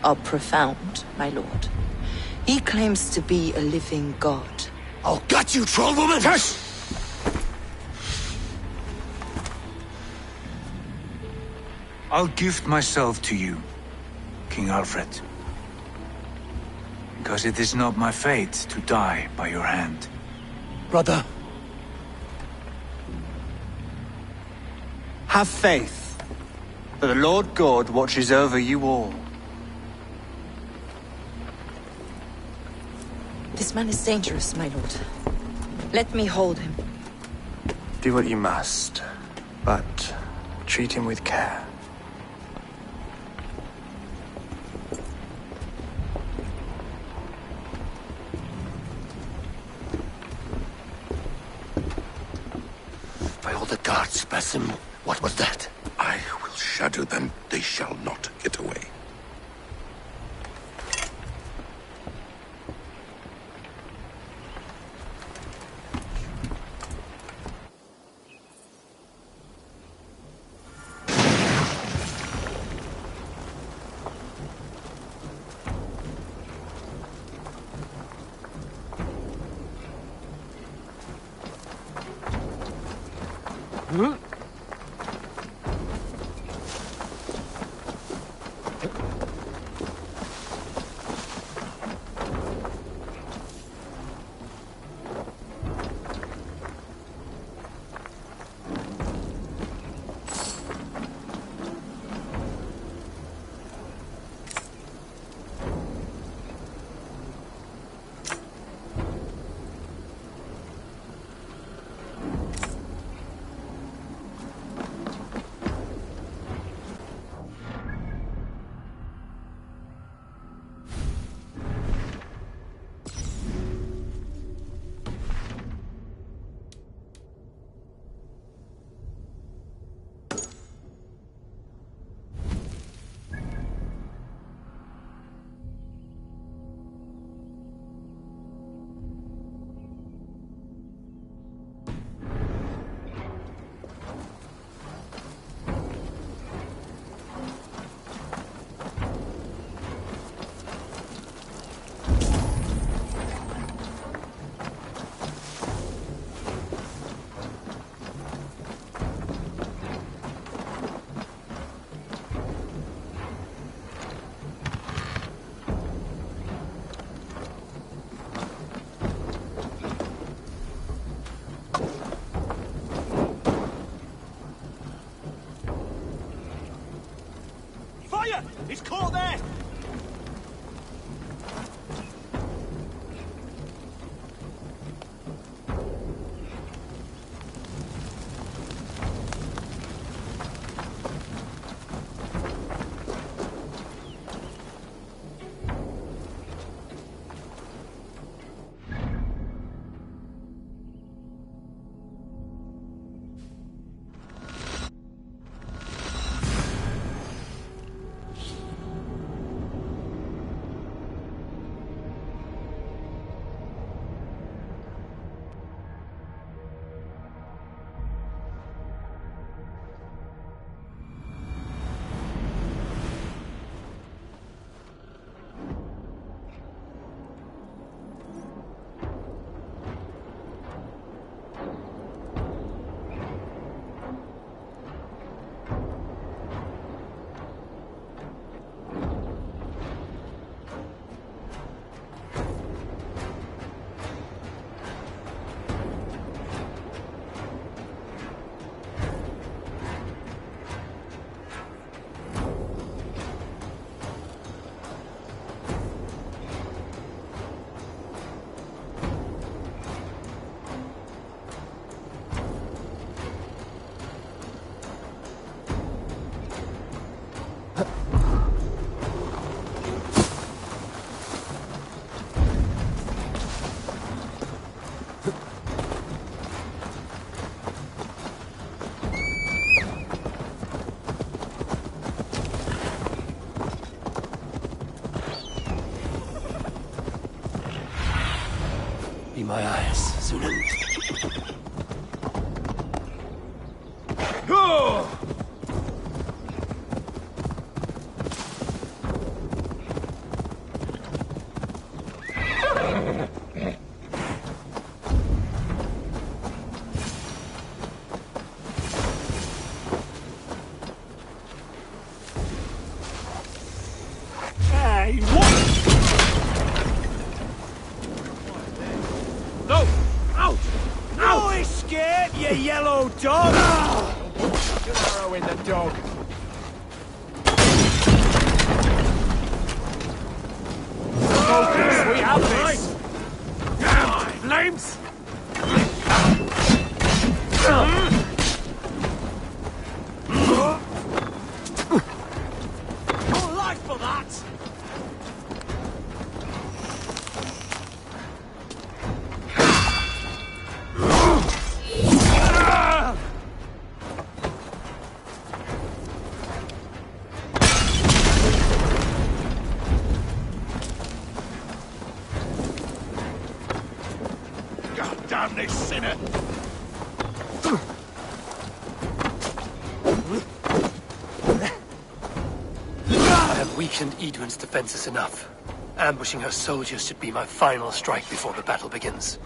are profound, my lord. He claims to be a living god. I'll gut you, troll woman! Hush! I'll gift myself to you, King Alfred. Because it is not my fate to die by your hand. Brother. Have faith, for the Lord God watches over you all. This man is dangerous, my lord. Let me hold him. Do what you must, but treat him with care. By all the gods, Basim, what was that? I will shatter them. They shall not get away. Fire! It's caught there! Be my eyes, Zunan. Hey, what? No! Out! No escape, you yellow dog! Good arrow in the dog. Focus, we have this! Flames! More life for that! God damn this sinner! I have weakened Edwin's defenses enough. Ambushing her soldiers should be my final strike before the battle begins.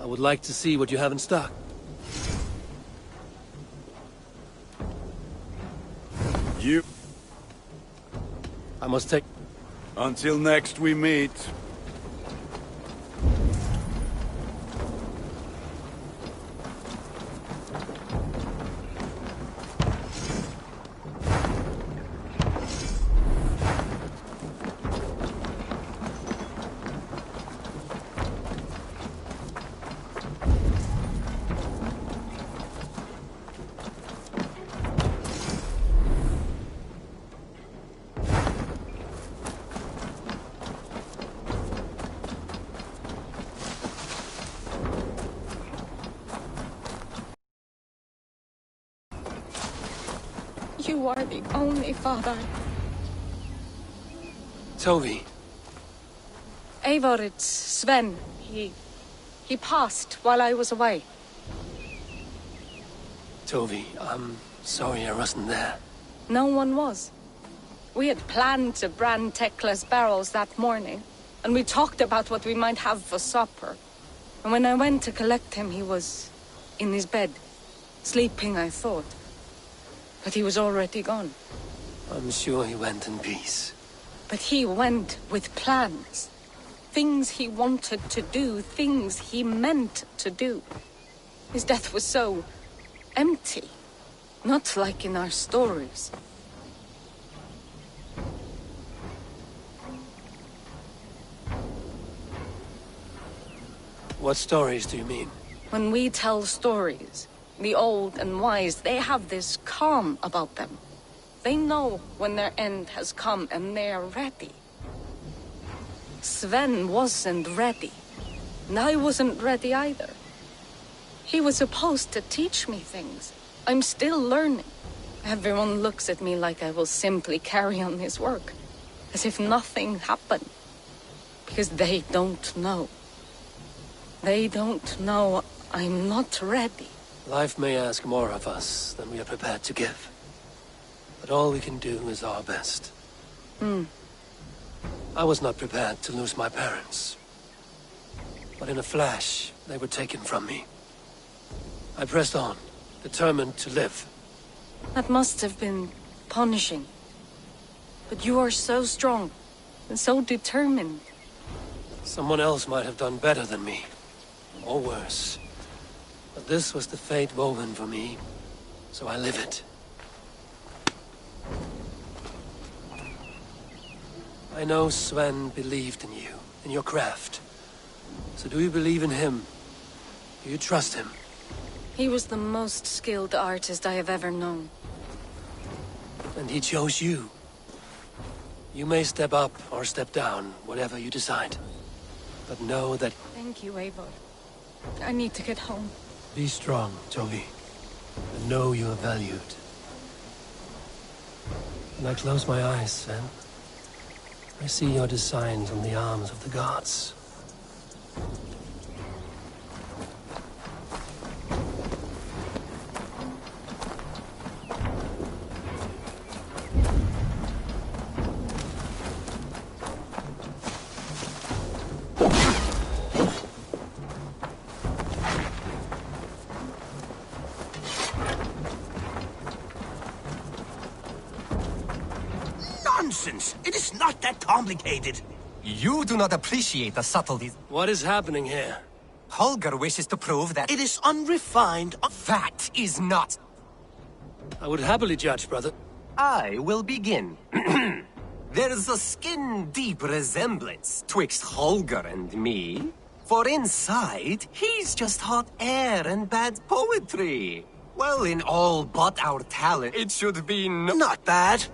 I would like to see what you have in stock. You... I must take... Until next we meet. You are the only father. Tovi. Eivor, it's Sven. He passed while I was away. Tovi, I'm sorry I wasn't there. No one was. We had planned to brand Tekla's barrels that morning, and we talked about what we might have for supper. And when I went to collect him, he was in his bed, sleeping, I thought. But he was already gone. I'm sure he went in peace. But he went with plans. Things he wanted to do, things he meant to do. His death was so empty. Not like in our stories. What stories do you mean? When we tell stories, the old and wise, they have this calm about them. They know when their end has come and they are ready. Sven wasn't ready. And I wasn't ready either. He was supposed to teach me things. I'm still learning. Everyone looks at me like I will simply carry on his work. As if nothing happened. Because they don't know. They don't know I'm not ready. Life may ask more of us than we are prepared to give. But all we can do is our best. I was not prepared to lose my parents. But in a flash, they were taken from me. I pressed on, determined to live. That must have been punishing. But you are so strong, and so determined. Someone else might have done better than me. Or worse. But this was the fate woven for me, so I live it. I know Sven believed in you, in your craft. So do you believe in him? Do you trust him? He was the most skilled artist I have ever known. And he chose you. You may step up or step down, whatever you decide. But know that... Thank you, Eivor. I need to get home. Be strong, Toby. And know you are valued. When I close my eyes, Sven, I see your designs on the arms of the gods. Nonsense! It is not that complicated. You do not appreciate the subtleties. What is happening here? Holger wishes to prove that It is unrefined. that is not. I would happily judge, brother. I will begin. There's a skin-deep resemblance twixt Holger and me. For inside, he's just hot air and bad poetry. Well, in all but our talent, it should be Not bad.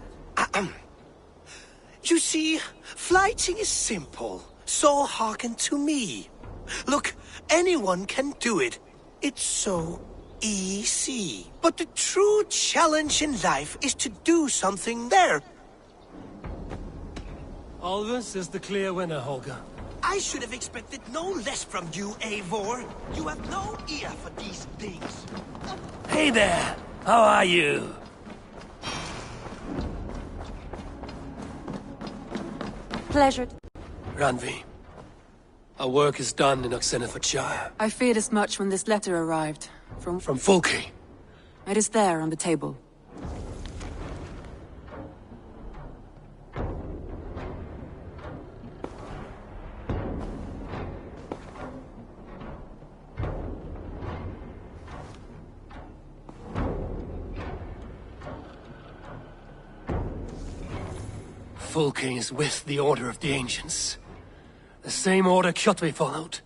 You see, flighting is simple, so hearken to me. Look, anyone can do it. It's so easy. But the true challenge in life is to do something there. Alvis is the clear winner, Holger. I should have expected no less from you, Eivor. You have no ear for these things. Hey there! How are you? Pleasure. Ranvi, our work is done in Oxenfordshire. I feared as much when this letter arrived. From Fulke. It is there on the table. Fulke is with the Order of the Ancients. The same order Kjotve followed.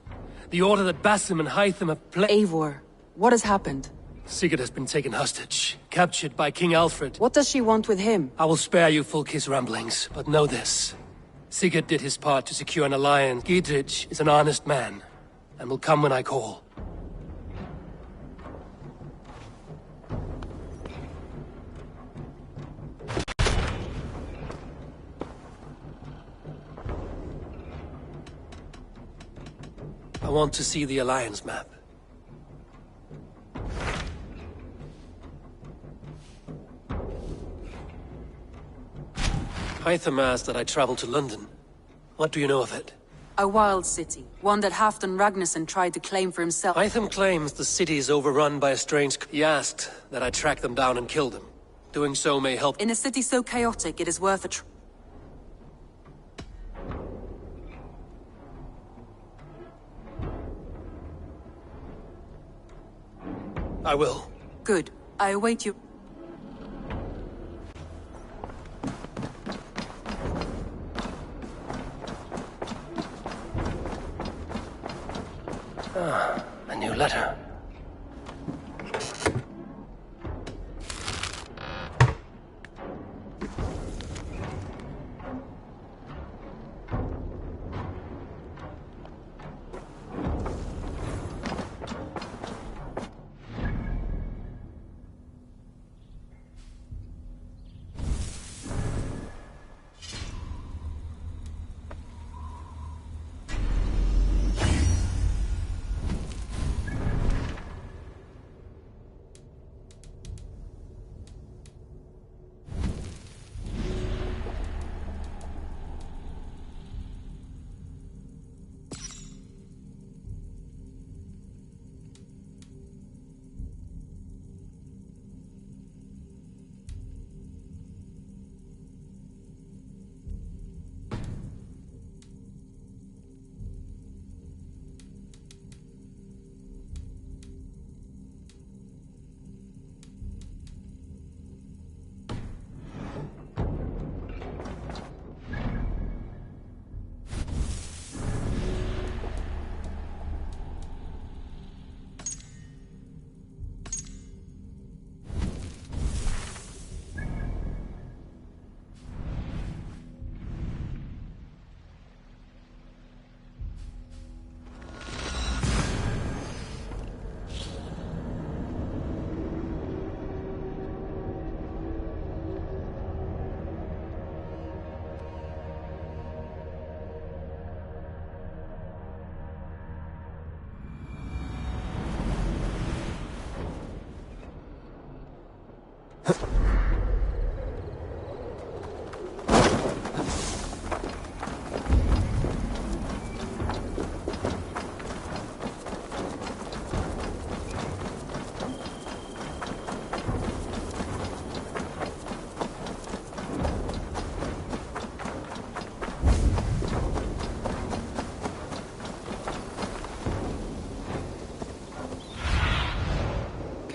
The order that Basim and Hytham have Eivor, what has happened? Sigurd has been taken hostage, captured by King Alfred. What does she want with him? I will spare you Fulke's ramblings, but know this. Sigurd did his part to secure an alliance. Gidrich is an honest man, and will come when I call. I want to see the Alliance map. Hytham asked that I travel to London. What do you know of it? A wild city, one that Halfdan Ragnarsson tried to claim for himself. Hytham claims the city is overrun by a strange... He asked that I track them down and kill them. Doing so may help... In a city so chaotic, it is worth a I will. Good. I await you. Ah, a new letter.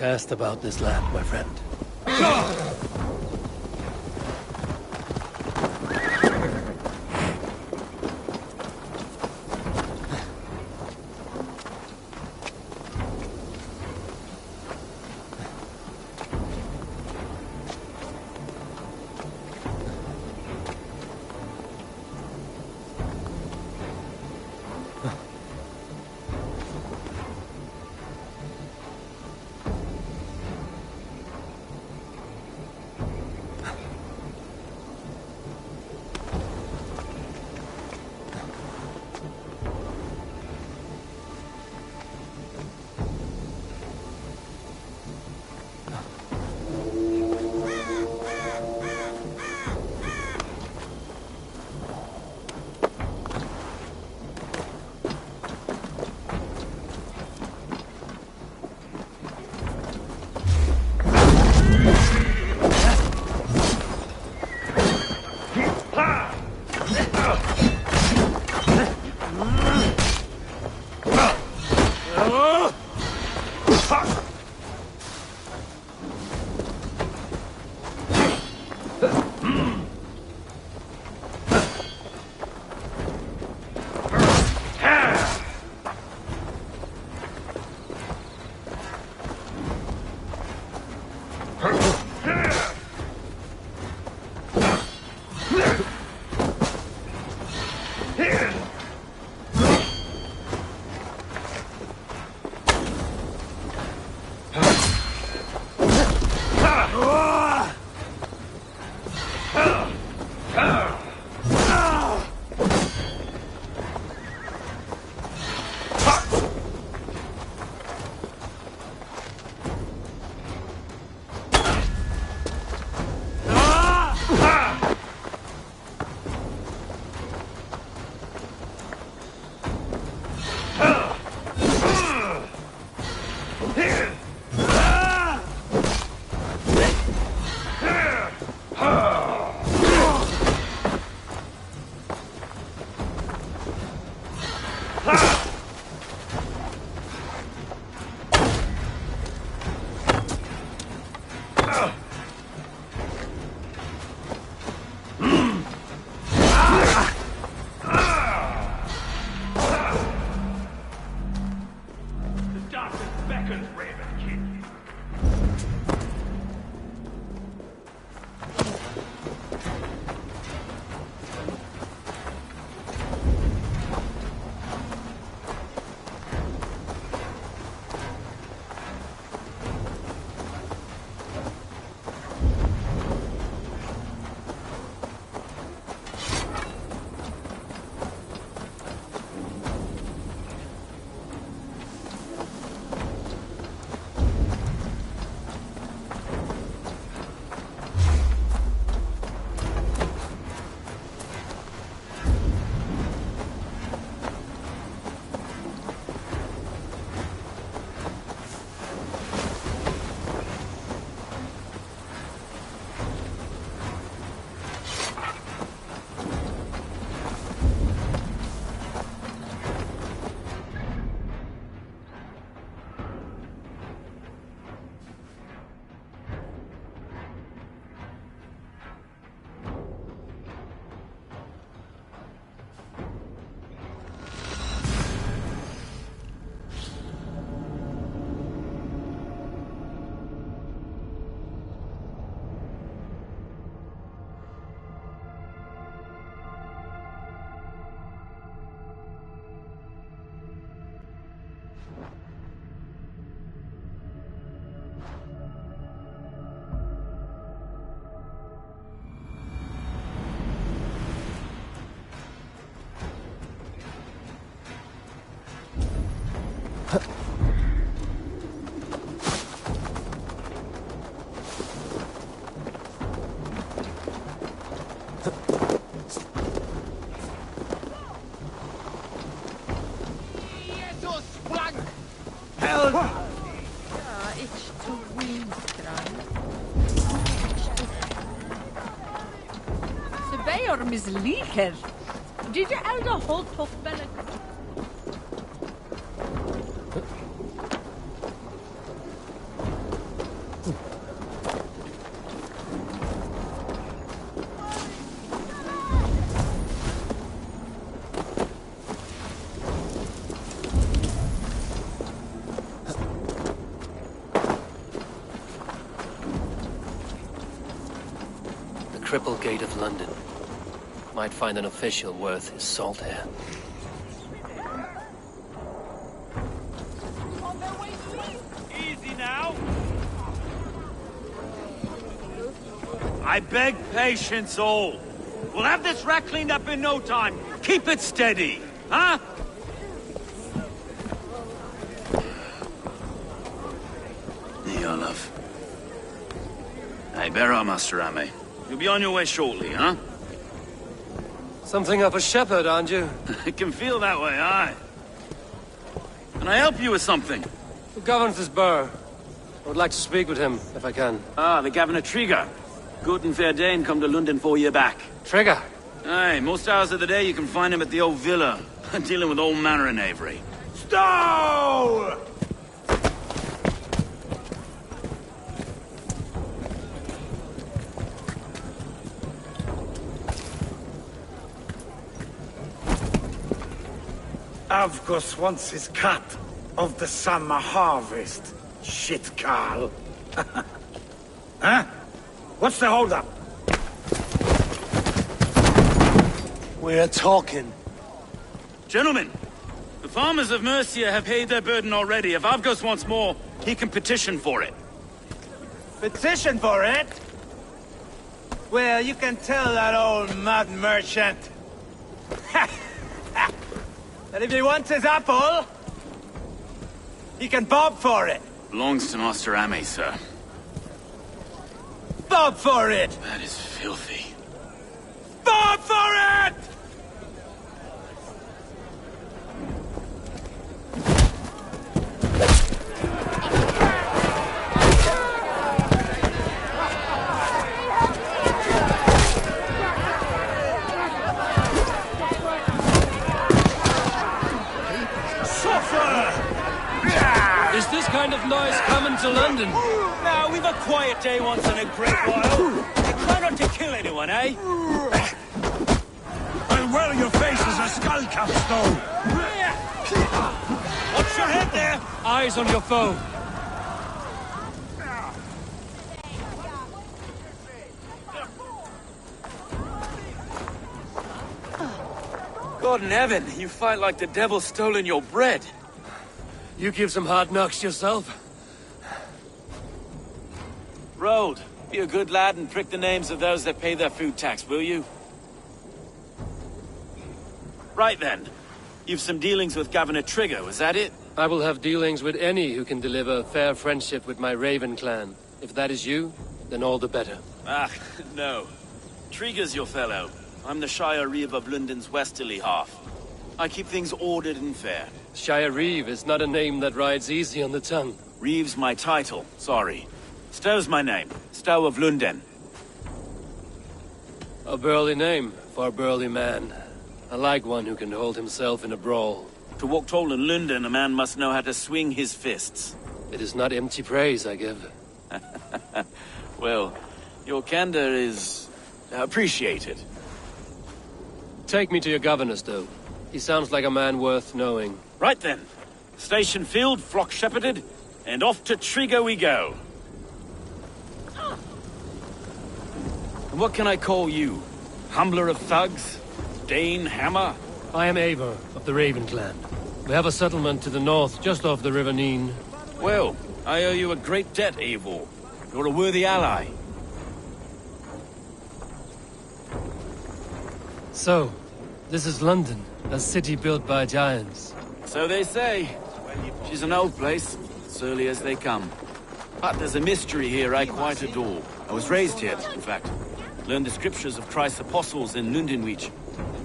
Cast about this land, my friend. Beor misliker. Did you elder hold top belly? The Cripple Gate of London. Might find an official worth his salt here. Easy now. I beg patience, all. We'll have this wreck cleaned up in no time. Keep it steady, huh? Here you are, love. Hey, bear up, Master Ame. You'll be on your way shortly, huh? Something of a shepherd, aren't you? It can feel that way, aye. Can I help you with something? Who governs this burgh? I would like to speak with him, if I can. Ah, the Governor Trigger. Good and fair Dane come to London 4 year back. Trigger? Aye, most hours of the day you can find him at the old villa, dealing with all manner in Avery. Stow! Avgos wants his cut of the summer harvest. Shit, Carl. Huh? What's the holdup? We're talking. Gentlemen, the farmers of Mercia have paid their burden already. If Avgos wants more, he can petition for it. Petition for it? Well, you can tell that old mud merchant that if he wants his apple, he can bob for it. Belongs to Master Ame, sir. Bob for it! That is filthy. Bob for it! Is this kind of noise coming to London? Now, we've a quiet day once in a great while. Try not to kill anyone, eh? I'll wear your face as a skull capstone. Watch your head there! Eyes on your foe. God in heaven, you fight like the devil's stolen your bread. You give some hard knocks yourself. Road, be a good lad and prick the names of those that pay their food tax, will you? Right then. You've some dealings with Governor Trigger, was that it? I will have dealings with any who can deliver fair friendship with my Raven clan. If that is you, then all the better. Ah, no. Trigger's your fellow. I'm the Shire Reeve of London's westerly half. I keep things ordered and fair. Shire Reeve is not a name that rides easy on the tongue. Reeve's my title, sorry. Stow's my name. Stow of London. A burly name for a burly man. I like one who can hold himself in a brawl. To walk tall in London, a man must know how to swing his fists. It is not empty praise I give. Well, your candor is appreciated. Take me to your governor, Stow. He sounds like a man worth knowing. Right then. Station filled, flock shepherded, and off to Trigger we go. And what can I call you? Humbler of thugs? Dane Hammer? I am Eivor of the Raven clan. We have a settlement to the north, just off the River Neen. Well, I owe you a great debt, Eivor. You're a worthy ally. So, this is London, a city built by giants. So they say. She's an old place, surly as they come. But there's a mystery here I quite adore. I was raised here, in fact. Learned the scriptures of Christ's apostles in Lundenwich.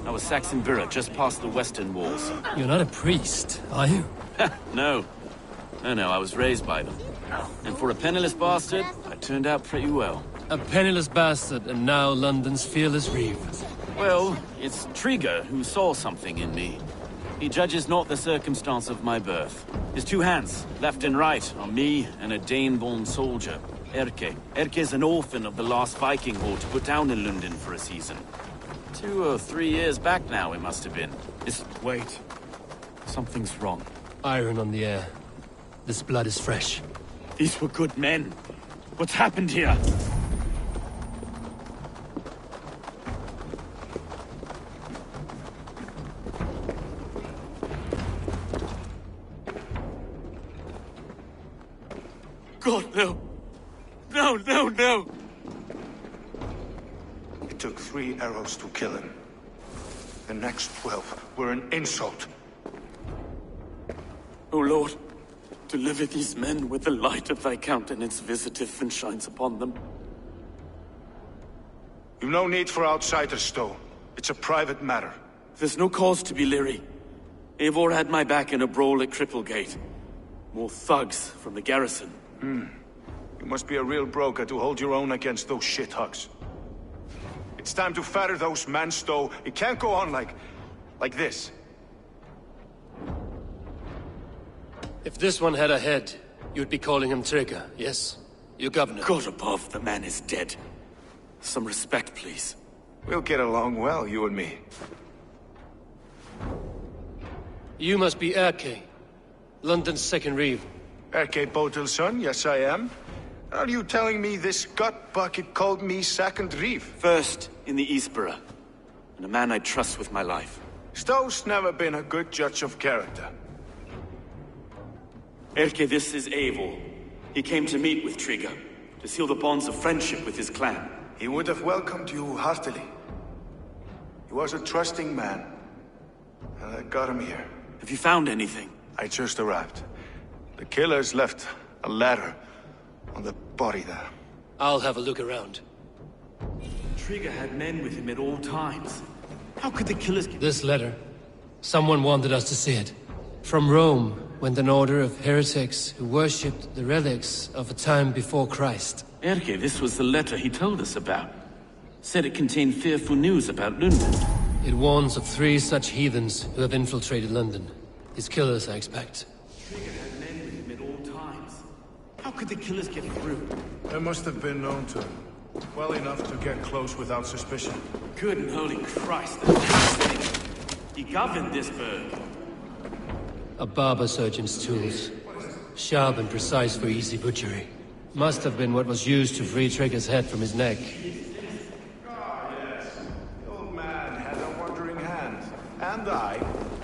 I was Saxon Borough, just past the western walls. You're not a priest, are you? No. No, I was raised by them. And for a penniless bastard, I turned out pretty well. A penniless bastard, and now London's fearless reeve. Well, it's Trigger who saw something in me. He judges not the circumstance of my birth. His two hands, left and right, are me and a Dane-born soldier, Erke. Erke's an orphan of the last Viking horde put down in London for a season. 2 or 3 years back now, it must have been. Wait. Something's wrong. Iron on the air. This blood is fresh. These were good men. What's happened here? God, no! No, no, no! It took 3 arrows to kill him. The next 12 were an insult. O Lord, deliver these men with the light of thy countenance visiteth and shines upon them. You've no need for outsiders, though. It's a private matter. There's no cause to be leery. Eivor had my back in a brawl at Cripplegate. More thugs from the garrison. You must be a real broker to hold your own against those shithugs. It's time to fetter those men, Stowe. It can't go on like this. If this one had a head, you'd be calling him Trigger, yes? Your governor. God above, the man is dead. Some respect, please. We'll get along well, you and me. You must be Erke, London's second reeve. Erke Botel's son, yes I am. Are you telling me this gut bucket called me second reeve? First in the Eastborough, and a man I trust with my life. Stowe's never been a good judge of character. Erke, this is Eivor. He came to meet with Trigger, to seal the bonds of friendship with his clan. He would have welcomed you heartily. He was a trusting man, and I got him here. Have you found anything? I just arrived. The killers left a letter on the body there. I'll have a look around. Trigger had men with him at all times. How could the killers get... This letter. Someone wanted us to see it. From Rome went an order of heretics who worshipped the relics of a time before Christ. Erke, this was the letter he told us about. Said it contained fearful news about London. It warns of 3 such heathens who have infiltrated London. His killers, I expect. Trigger had men with him at all times. How could the killers get through? They must have been known to him. Well enough to get close without suspicion. Good and holy Christ, that's fascinating. He governed this burg. A barber surgeon's tools. Sharp and precise for easy butchery. Must have been what was used to free Trigger's head from his neck. Ah, yes. The old man had a wandering hand. And I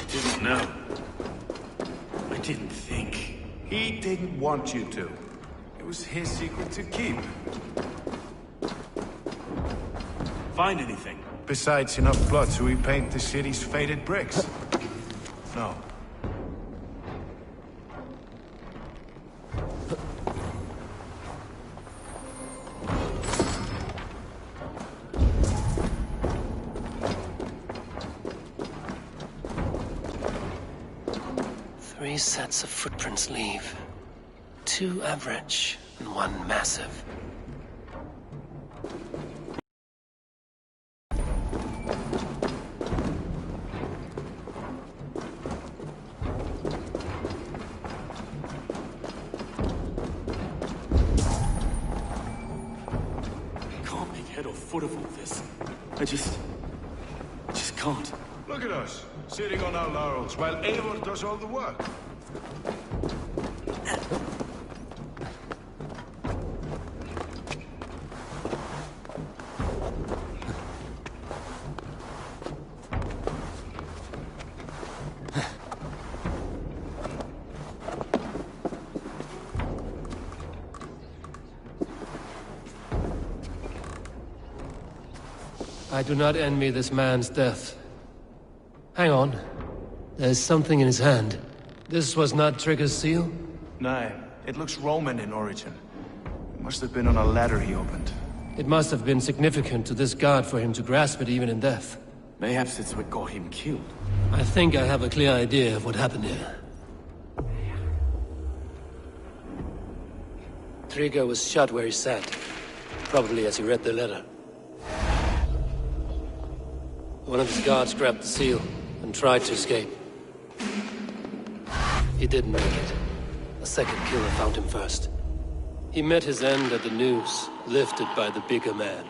didn't know. I didn't think. He didn't want you to. It was his secret to keep. Find anything? Besides enough blood to repaint the city's faded bricks. No. Three sets of footprints leave. 2 average and 1 massive. Can't make head or foot of all this. I just can't. Look at us, sitting on our laurels while Eivor does all the work. I do not envy this man's death. Hang on. There's something in his hand. This was not Trigger's seal? No, it looks Roman in origin. It must have been on a ladder he opened. It must have been significant to this god for him to grasp it even in death. Mayhaps it's what got him killed. I think I have a clear idea of what happened here. Trigger was shot where he sat, probably as he read the letter. One of his guards grabbed the seal and tried to escape. He didn't make it. A second killer found him first. He met his end at the noose, lifted by the bigger man.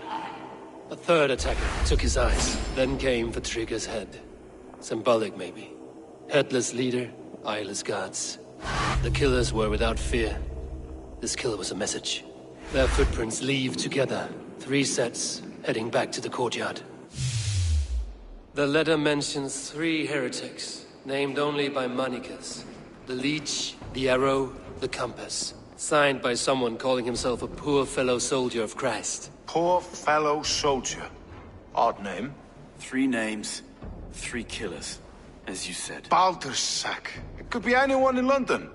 A third attacker took his eyes, then came for Trigger's head. Symbolic, maybe. Headless leader, eyeless guards. The killers were without fear. This kill was a message. Their footprints leave together. 3 sets, heading back to the courtyard. The letter mentions 3 heretics, named only by monikers. The Leech, the Arrow, the Compass. Signed by someone calling himself a poor fellow soldier of Christ. Poor fellow soldier. Odd name. 3 names, 3 killers, as you said. Baldersack. It could be anyone in London.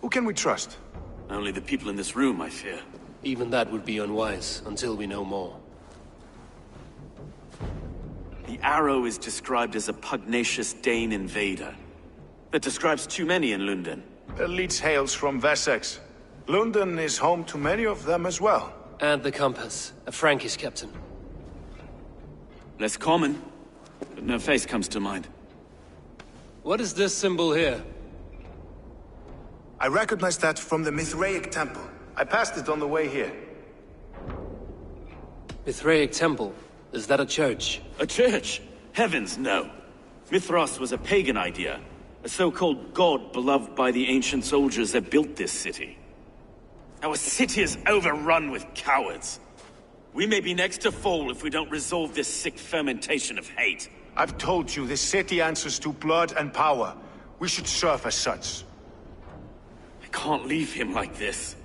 Who can we trust? Only the people in this room, I fear. Even that would be unwise, until we know more. The Arrow is described as a pugnacious Dane invader. That describes too many in London. The Leech hails from Wessex. London is home to many of them as well. And the Compass, a Frankish captain. Less common, but no face comes to mind. What is this symbol here? I recognize that from the Mithraic Temple. I passed it on the way here. Mithraic Temple? Is that a church? A church? Heavens, no. Mithras was a pagan idea. A so-called god beloved by the ancient soldiers that built this city. Our city is overrun with cowards. We may be next to fall if we don't resolve this sick fermentation of hate. I've told you, this city answers to blood and power. We should serve as such. I can't leave him like this.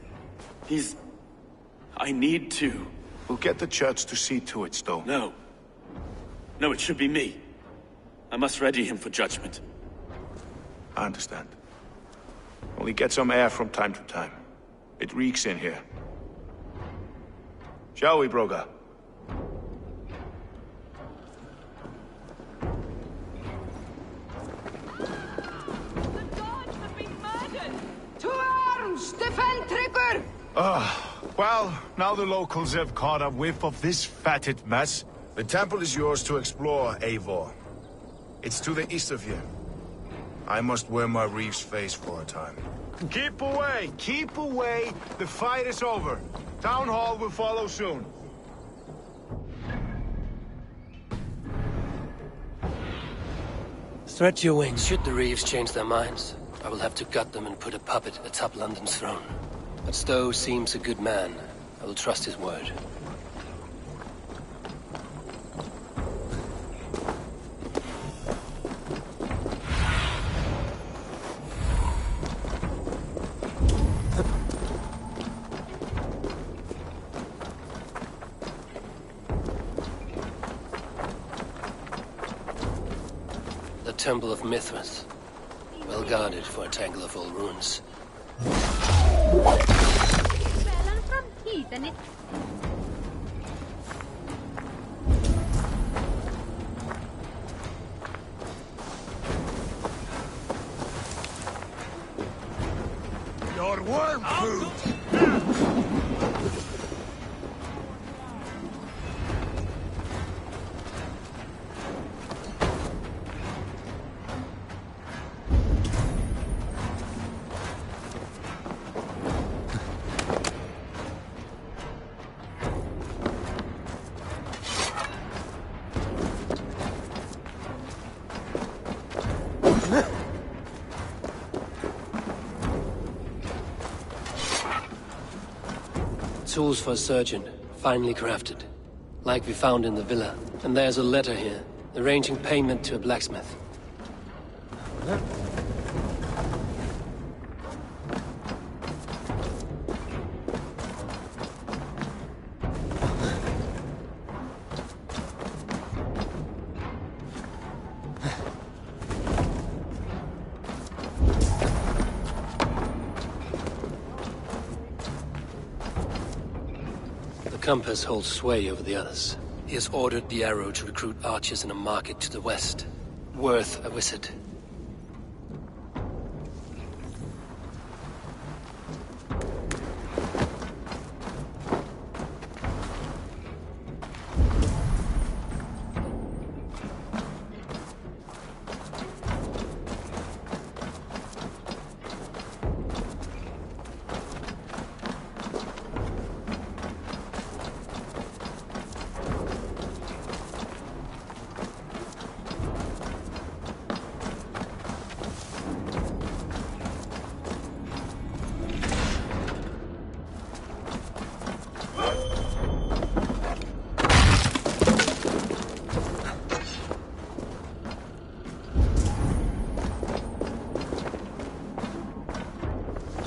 I need to. We'll get the church to see to it, Stowe. No. No, it should be me. I must ready him for judgment. I understand. Only get some air from time to time. It reeks in here. Shall we, Broga? To arms! Defend Trigger! Well, now the locals have caught a whiff of this fatted mess. The temple is yours to explore, Eivor. It's to the east of here. I must wear my Reeve's face for a time. Keep away! Keep away! The fight is over. Town Hall will follow soon. Stretch your wings. Should the Reeves change their minds, I will have to gut them and put a puppet atop London's throne. But Stowe seems a good man. I will trust his word. The Temple of Mithras. Well guarded for a tangle of old ruins. Your worm food! Tools for a surgeon, finely crafted. Like we found in the villa. And there's a letter here, arranging payment to a blacksmith. compass holds sway over the others. He has ordered the arrow to recruit archers in a market to the west, worth a visit.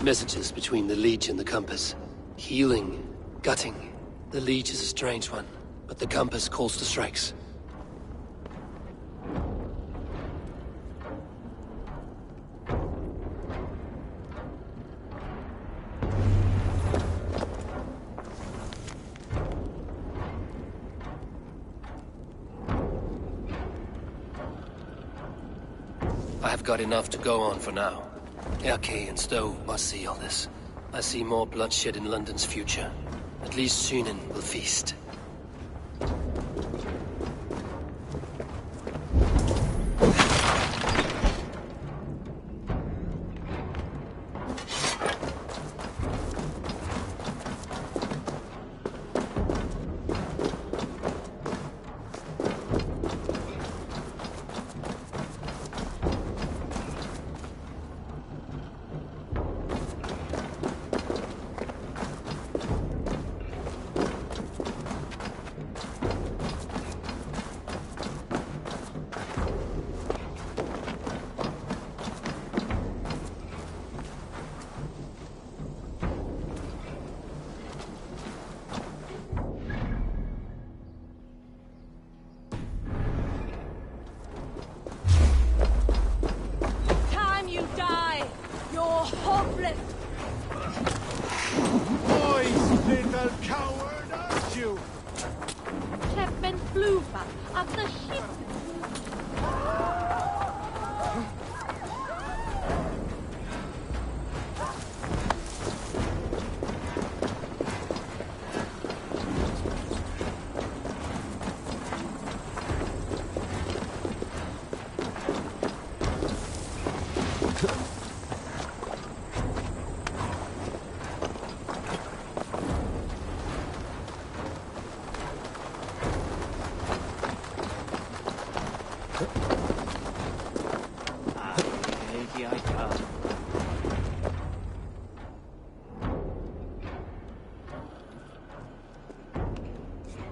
Messages between the Leech and the compass. Healing, gutting. The Leech is a strange one, but the compass calls to strikes. I have got enough to go on for now. Erke and Stowe must see all this. I see more bloodshed in London's future. At least Sunan will feast.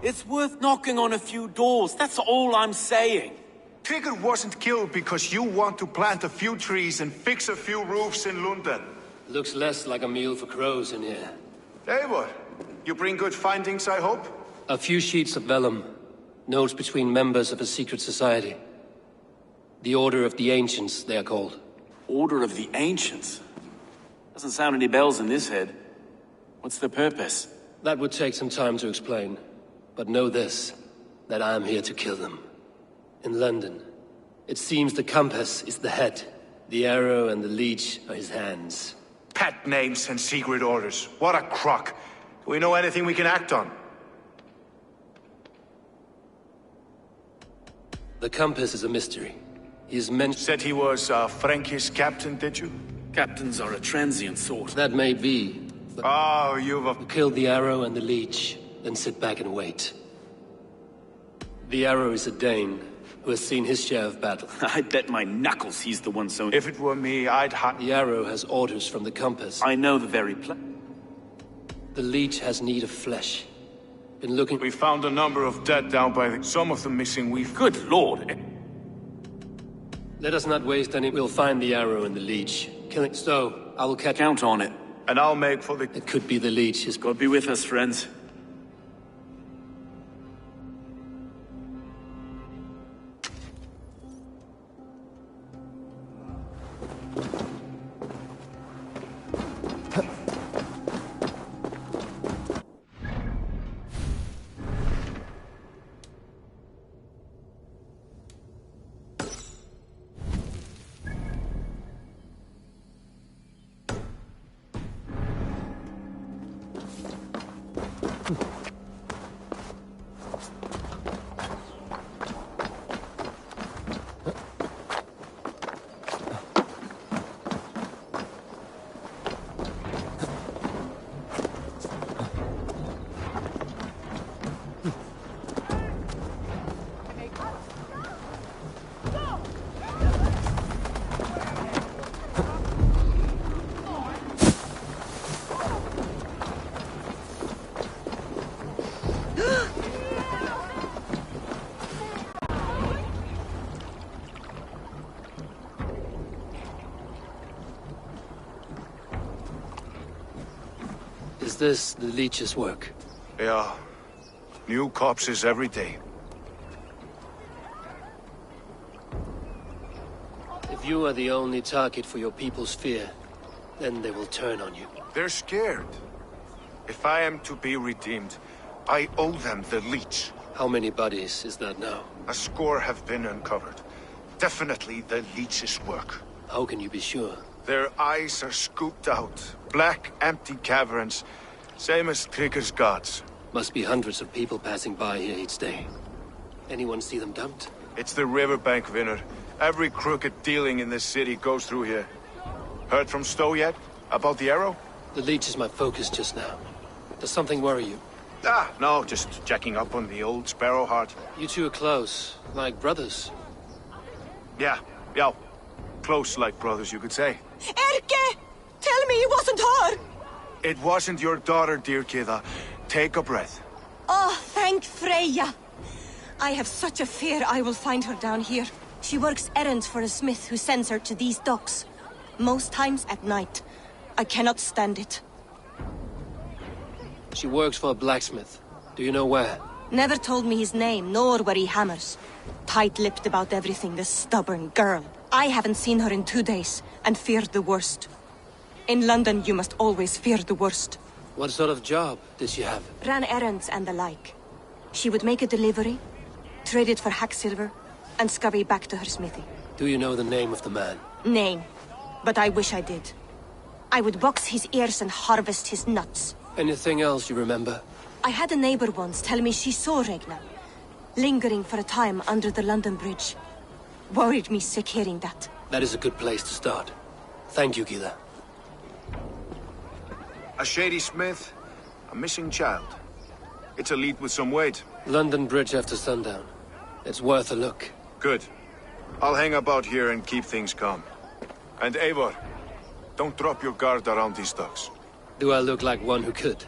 It's worth knocking on a few doors, that's all I'm saying. Tigger wasn't killed because you want to plant a few trees and fix a few roofs in London. Looks less like a meal for crows in here. Eivor, you bring good findings, I hope? A few sheets of vellum. Notes between members of a secret society. The Order of the Ancients, they are called. Order of the Ancients? Doesn't sound any bells in this head. What's the purpose? That would take some time to explain. But know this, that I am here to kill them. In London, it seems the compass is the head. The arrow and the leech are his hands. Pet names and secret orders. What a crock. Do we know anything we can act on? The compass is a mystery. He is meant... Said he was a Frankish captain, did you? Captains are a transient sort. That may be, but... Oh, you've... Kill the arrow and the leech, then sit back and wait. The arrow is a Dane, who has seen his share of battle. I'd bet my knuckles he's the one so... If it were me, I'd The arrow has orders from the compass. I know the very place. The leech has need of flesh. Been looking... We found a number of dead down by the... Some of them missing, we've... Good lord! Let us not waste any... We'll find the arrow and the leech. Killing Stowe, I will catch... Count on it. And I'll make for the... It could be the leech. God be with us, friends. Is this the leech's work? Yeah. New corpses every day. If you are the only target for your people's fear, then they will turn on you. They're scared. If I am to be redeemed, I owe them the leech. How many bodies is that now? A score have been uncovered. Definitely the leech's work. How can you be sure? Their eyes are scooped out. Black, empty caverns. Same as Trigger's gods. Must be hundreds of people passing by here each day. Anyone see them dumped? It's the riverbank, Vinner. Every crooked dealing in this city goes through here. Heard from Stowe yet? About the arrow? The leech is my focus just now. Does something worry you? Ah, no, just checking up on the old Sparrowheart. You two are close, like brothers. Yeah. Close like brothers, you could say. Erke! Tell me it wasn't her! It wasn't your daughter, dear Kida. Take a breath. Oh, thank Freya. I have such a fear I will find her down here. She works errands for a smith who sends her to these docks. Most times at night. I cannot stand it. She works for a blacksmith. Do you know where? Never told me his name, nor where he hammers. Tight-lipped about everything, this stubborn girl. I haven't seen her in 2 days, and feared the worst. In London, you must always fear the worst. What sort of job did she have? Ran errands and the like. She would make a delivery, trade it for hack silver, and scurry back to her smithy. Do you know the name of the man? Name. But I wish I did. I would box his ears and harvest his nuts. Anything else you remember? I had a neighbor once tell me she saw Regna, lingering for a time under the London Bridge. Worried me sick hearing that. That is a good place to start. Thank you, Gila. A shady smith, a missing child. It's a lead with some weight. London Bridge after sundown. It's worth a look. Good. I'll hang about here and keep things calm. And Eivor, don't drop your guard around these docks. Do I look like one who could?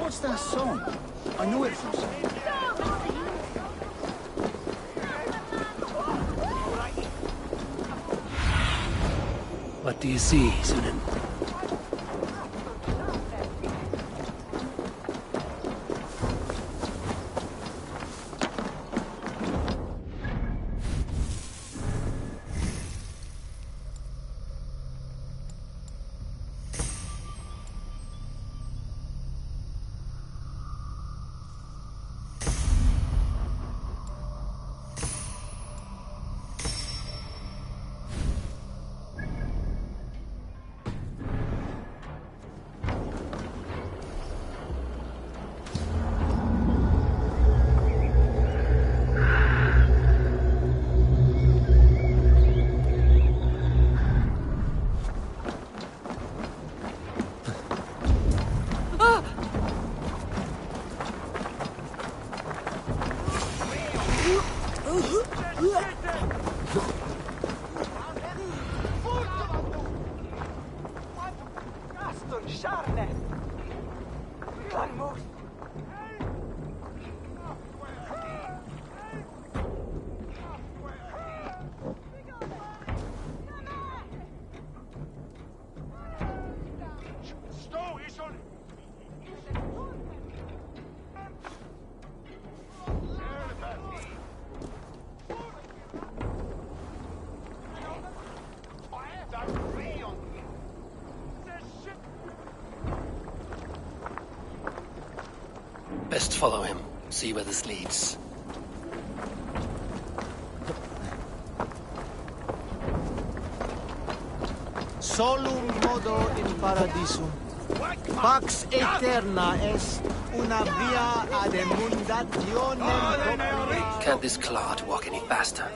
What's that song? I know it from somewhere. What do you see, Sunan? Best follow him. See where this leads. Solum modo in paradisum. Pax eterna est una via ad emundationem. Can't this clod walk any faster?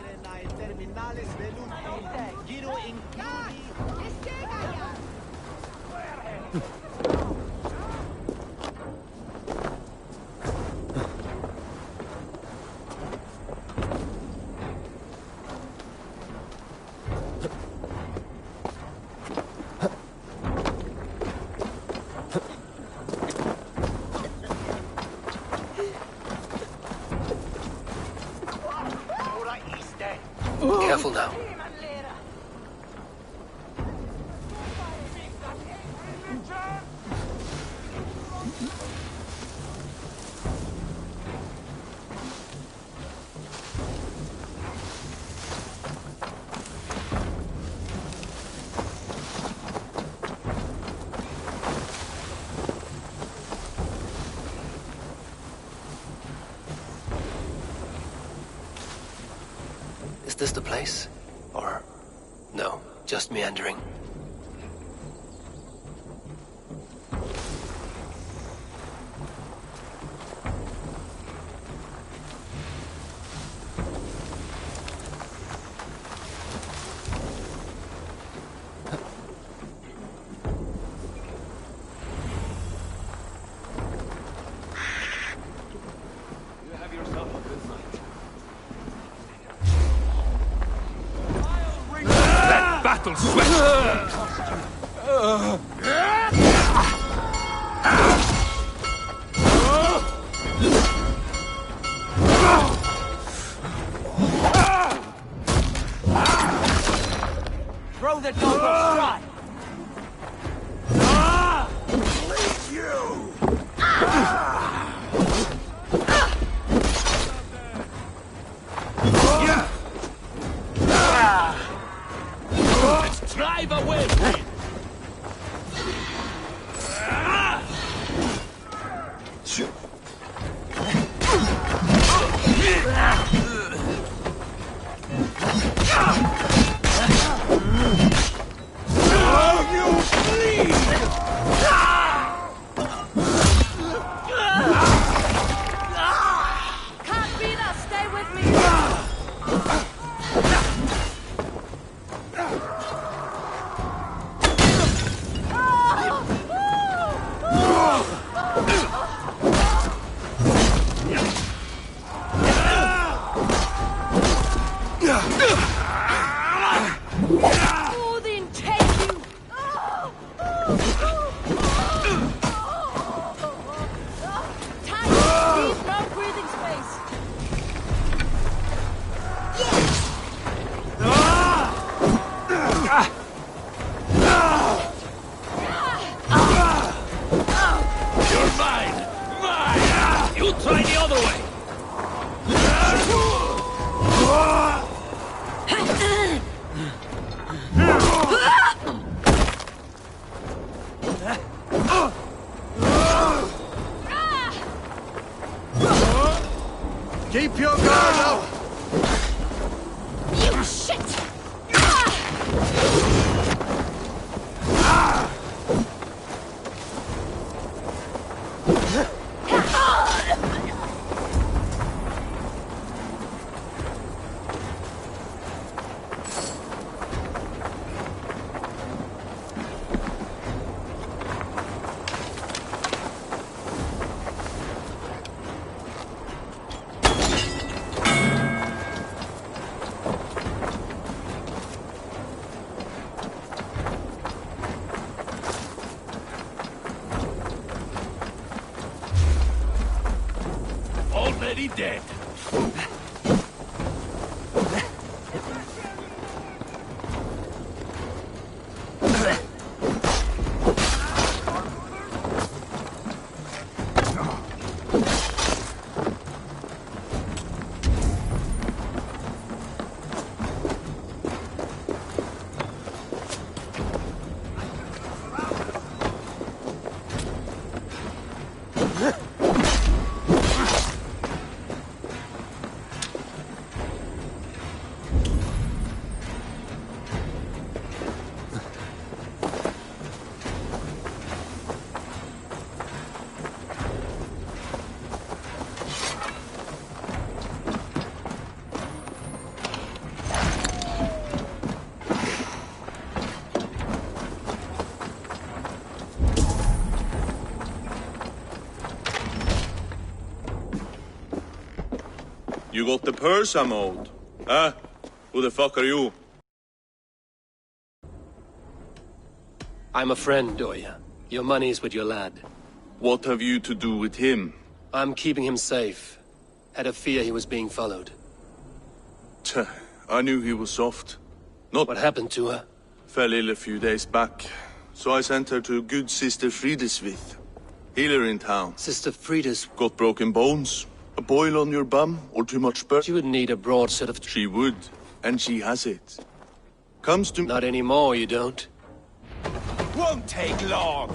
Careful now. this the place? Or... no, just meandering? Battle sweat! Throw the dog or strike! Drive away! Can't beat us, stay with me! Odin, take you! Time, leave no breathing space. You're mine! Mine! You try the other way! Keep your guard up! You shit! Already dead. You got the purse I'm owed? Huh? Who the fuck are you? I'm a friend, Doya. Your money's with your lad. What have you to do with him? I'm keeping him safe. Had a fear he was being followed. Tch, I knew he was soft. Not What happened to her? Fell ill a few days back. So I sent her to good Sister Frideswith. Healer in town. Sister Frida's... Got broken bones? A boil on your bum? Or too much burn? She would need a broad set of... She would. And she has it. Comes to... Not anymore, you don't. Won't take long.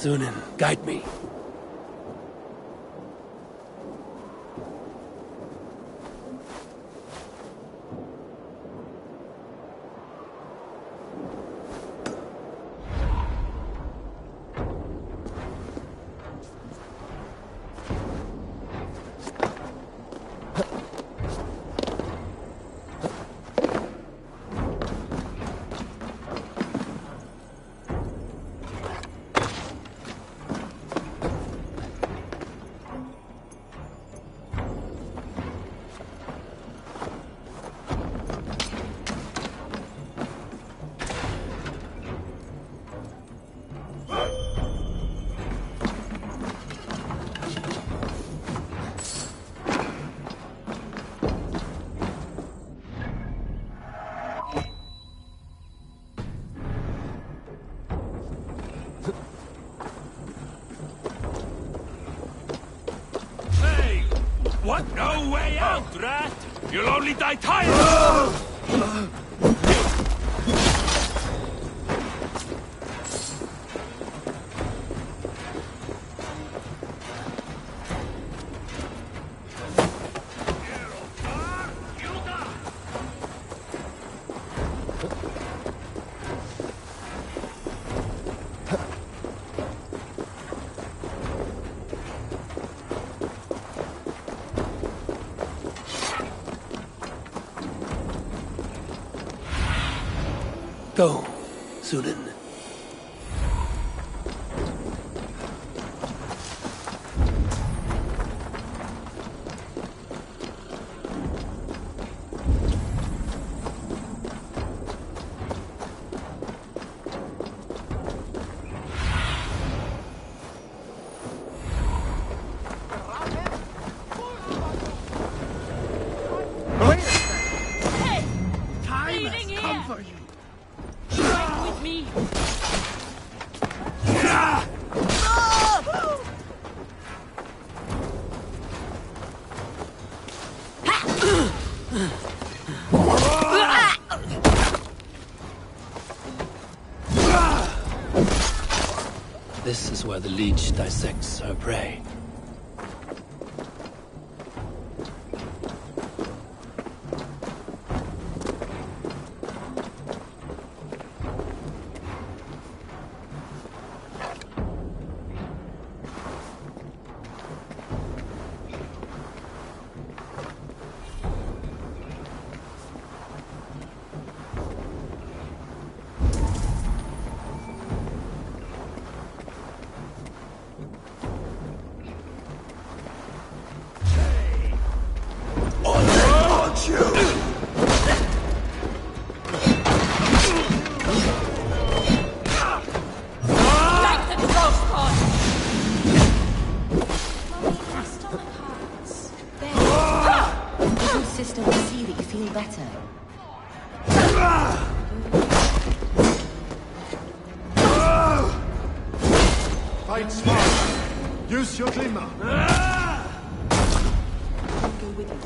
Sunan, guide me. What? No way out, rat! You'll only die tired! Go, Sunan. This is where the leech dissects her prey. Fight smart. Use your glimmer. Go with you.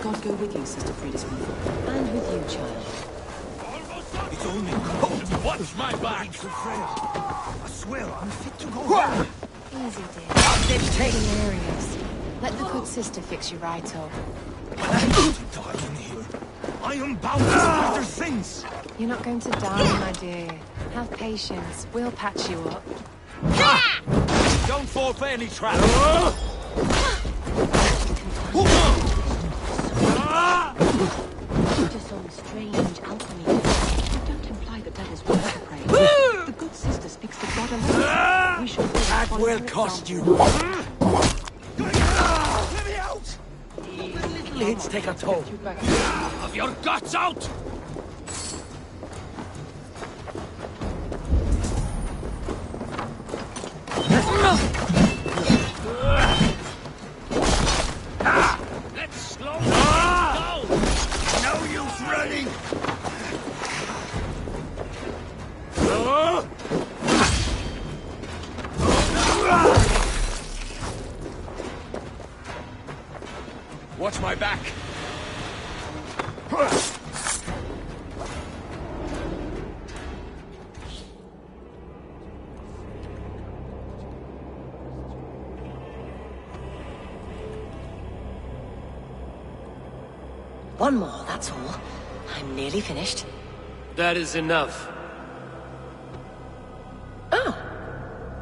God go with you, Sister Friedesmith. And with you, child. It's only cold. Watch my back. I swear I'm fit to go. Easy, dear. Taking areas. Let the good sister fix you right up. I don't die in here. I am bound to better things. You're not going to die, my dear. Have patience. We'll patch you up. Don't fall for any trap. Just some strange alchemy. Don't imply that that is what to pray. The good sister speaks to God alone. We should will cost you. Let me out! Little hits take a toll. Of your guts out! Let's slow down! No use running! Watch my back! One more, that's all. I'm nearly finished. That is enough. Oh,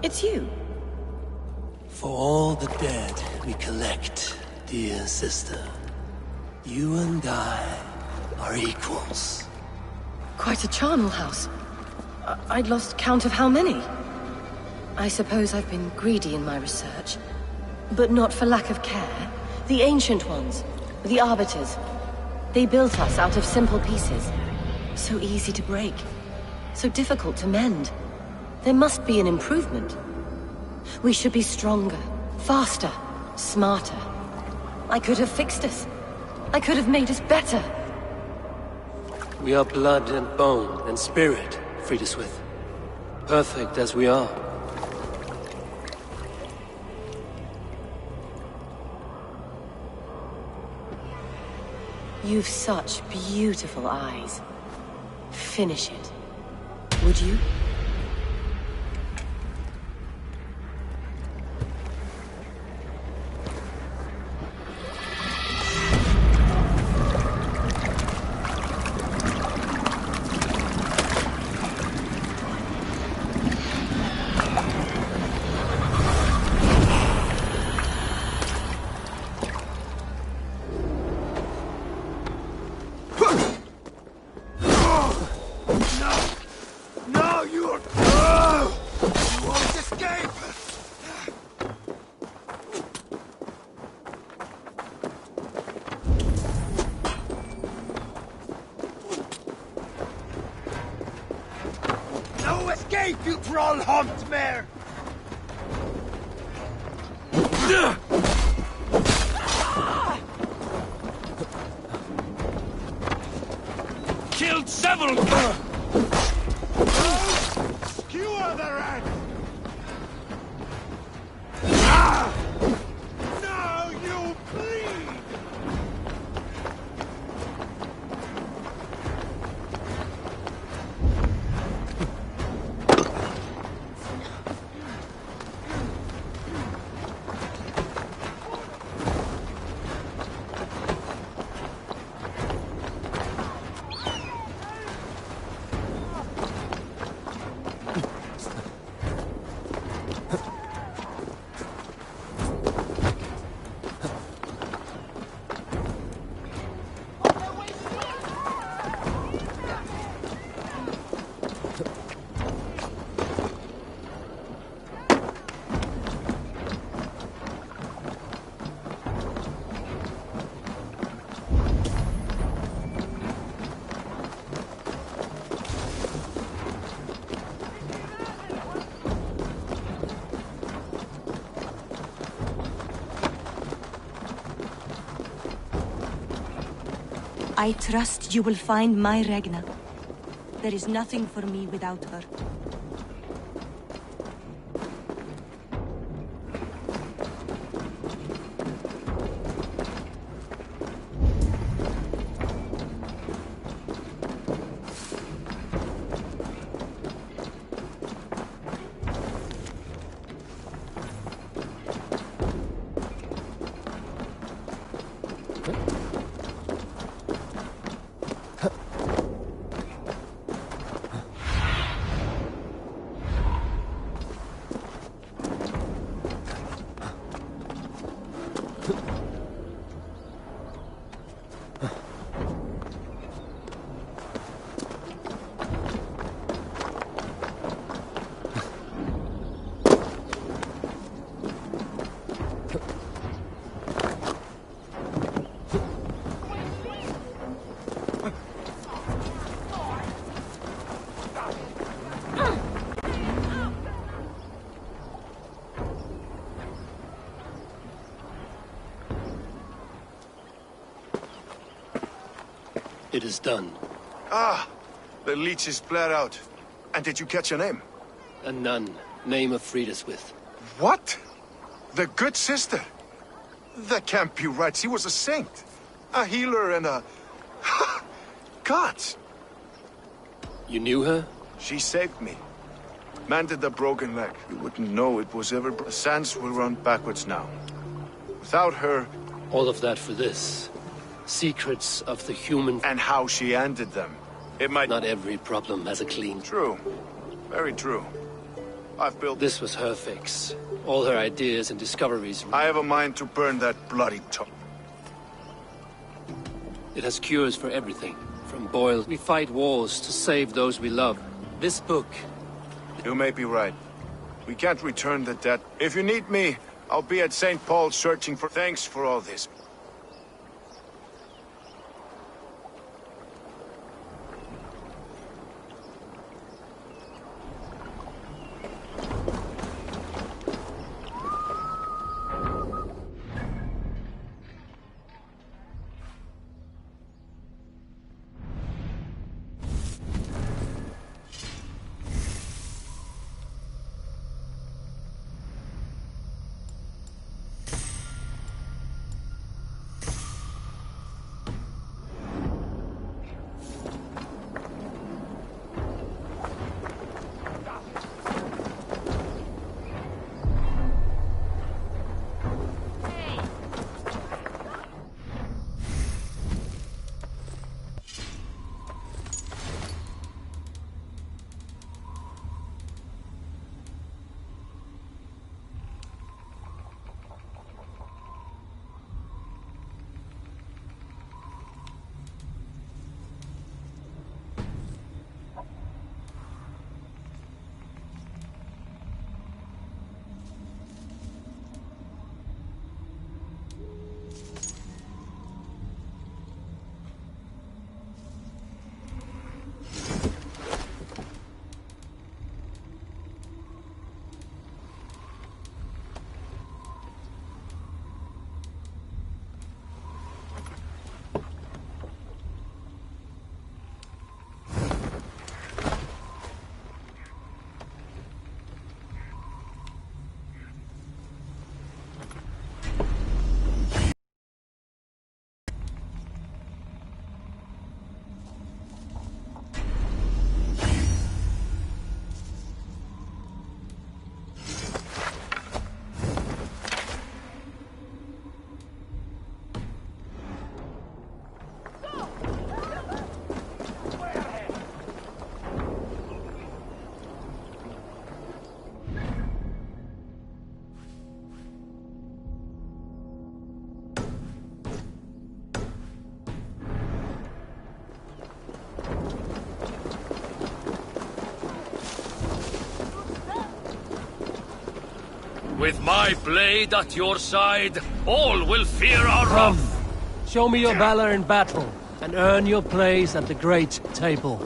it's you. For all the dead we collect, dear sister, you and I are equals. Quite a charnel house. I'd lost count of how many. I suppose I've been greedy in my research. But not for lack of care. The ancient ones, the arbiters, they built us out of simple pieces. So easy to break. So difficult to mend. There must be an improvement. We should be stronger, faster, smarter. I could have fixed us. I could have made us better. We are blood and bone and spirit, Friedeswith. Perfect as we are. You've such beautiful eyes. Finish it. Would you? You troll humped mare! Killed several! Skewer the rat! Now you bleed! I trust you will find my Regna. There is nothing for me without her. It is done. Ah, the leech is flared out. And did you catch a name? A nun, name of Friedeswith. What? The good sister? That can't be right. She was a saint. A healer and a... Gods! You knew her? She saved me. Mended the broken leg. You wouldn't know it was ever... The sands will run backwards now. Without her... All of that for this. Secrets of the human... And how she ended them. It might... Not every problem has a clean... True. Very true. I've built... This was her fix. All her ideas and discoveries... I have a mind to burn that bloody tome. It has cures for everything. From boils, we fight wars to save those we love. This book... You may be right. We can't return the debt. If you need me, I'll be at St. Paul's searching for... Thanks for all this. With my blade at your side, all will fear our Come, wrath. show me your valor in battle, and earn your place at the great table.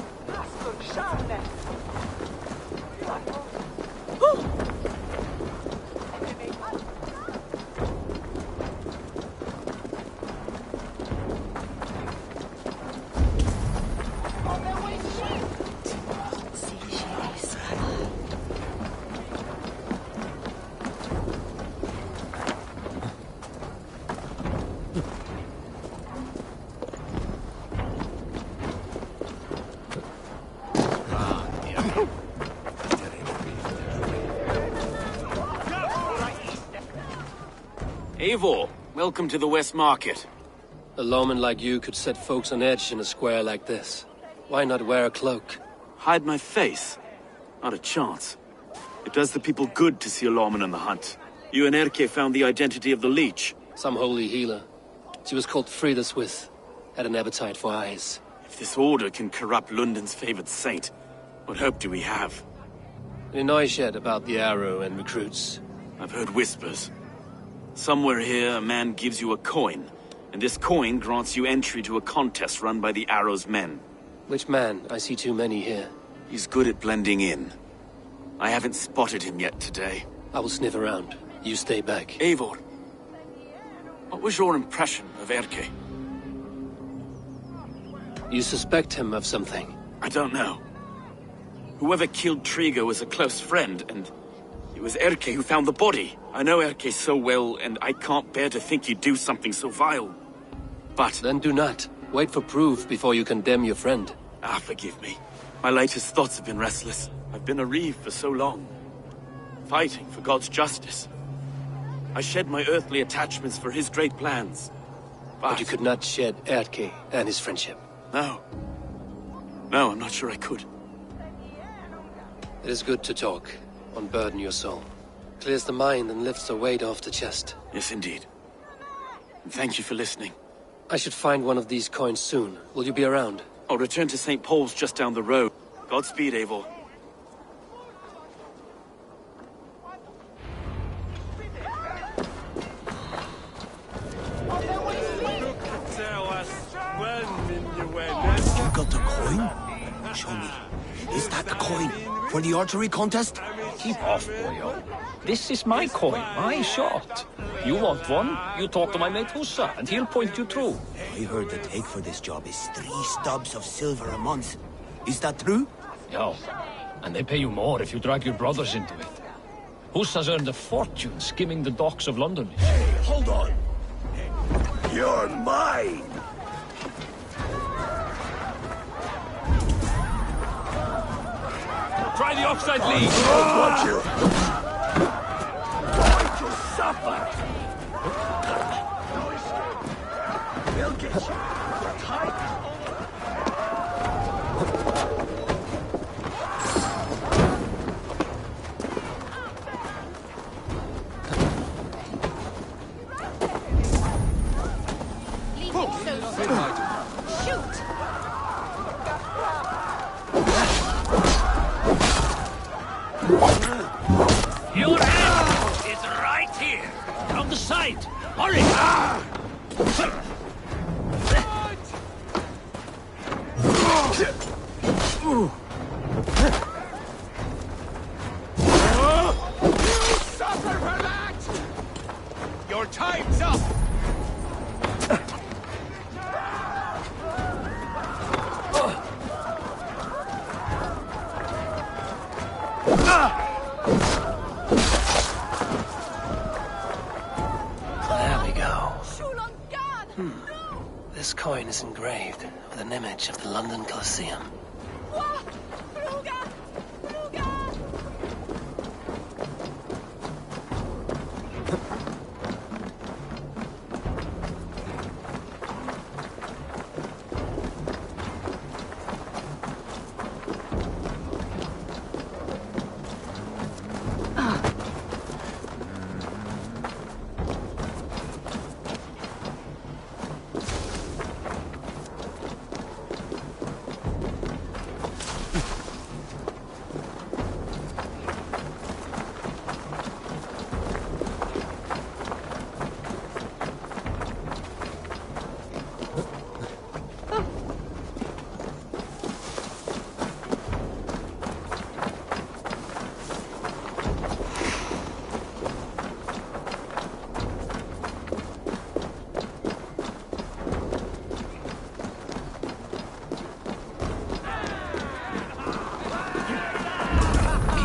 Eivor, welcome to the West Market. A lawman like you could set folks on edge in a square like this. Why not wear a cloak? Hide my face? Not a chance. It does the people good to see a lawman on the hunt. You and Erke found the identity of the leech. Some holy healer. She was called Friedeswith. Had an appetite for eyes. If this order can corrupt London's favored saint, what hope do we have? Any noise yet about the arrow and recruits? I've heard whispers. Somewhere here, a man gives you a coin, and this coin grants you entry to a contest run by the Arrow's men. Which man? I see too many here. He's good at blending in. I haven't spotted him yet today. I will sniff around. You stay back. Eivor, what was your impression of Erke? You suspect him of something? I don't know. Whoever killed Trigo was a close friend, and it was Erke who found the body. I know Erke so well, and I can't bear to think he'd do something so vile. But... Then do not. Wait for proof before you condemn your friend. Ah, forgive me. My latest thoughts have been restless. I've been a reeve for so long, fighting for God's justice. I shed my earthly attachments for his great plans. But you could not shed Erke and his friendship. No. No, I'm not sure I could. It is good to talk. Unburden your soul. Clears the mind and lifts the weight off the chest. Yes, indeed. And thank you for listening. I should find one of these coins soon. Will you be around? I'll return to St. Paul's just down the road. Godspeed, Eivor. You got the coin? Show me. Is that the coin for the archery contest? Keep off, boyo. This is my coin, my shot. You want one? You talk to my mate Hussa, and he'll point you through. I heard the take for this job is 3 stubs of silver a month. Is that true? Yeah, and they pay you more if you drag your brothers into it. Hussa's earned a fortune skimming the docks of London. Hey, hold on. You're mine! Try the offside lead! Watch you! Going to suffer! We'll get you! You're tight! Shoot! Your end is right here! From the side! Hurry! You suffer for that! Your time's up! There we go. This coin is engraved with an image of the London Colosseum.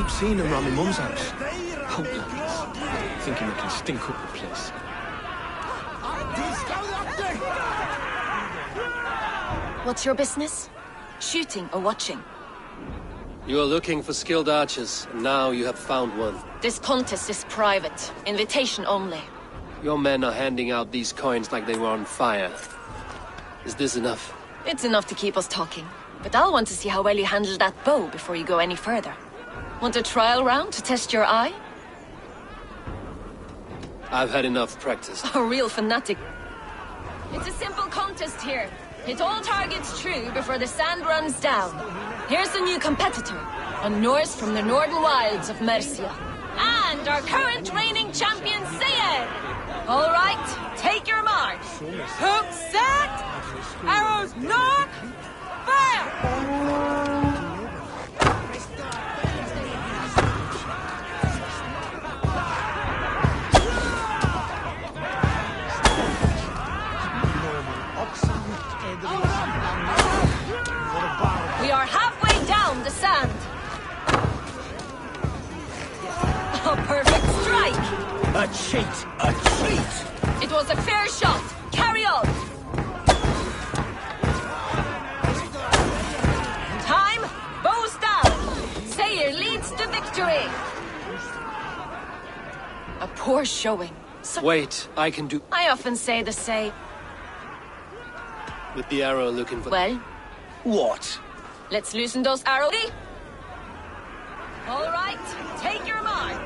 Seen him around my mum's house. Outlanders. Thinking they can stink up the place. What's your business? Shooting or watching? You are looking for skilled archers, and now you have found one. This contest is private. Invitation only. Your men are handing out these coins like they were on fire. Is this enough? It's enough to keep us talking. But I'll want to see how well you handle that bow before you go any further. Want a trial round to test your eye? I've had enough practice. A real fanatic. It's a simple contest here. Hit all targets true before the sand runs down. Here's the new competitor, a Norse from the northern wilds of Mercia. And our current reigning champion, Sayed! All right, take your mark. Hook set! Arrows knock! Fire! A perfect strike! A cheat! A cheat! It was a fair shot! Carry on! Time! Bows down! Sayer leads to victory! A poor showing. Wait, I can do... I often say the same. With the arrow looking for... Well? What? Let's loosen those arrows. All right, take your mark.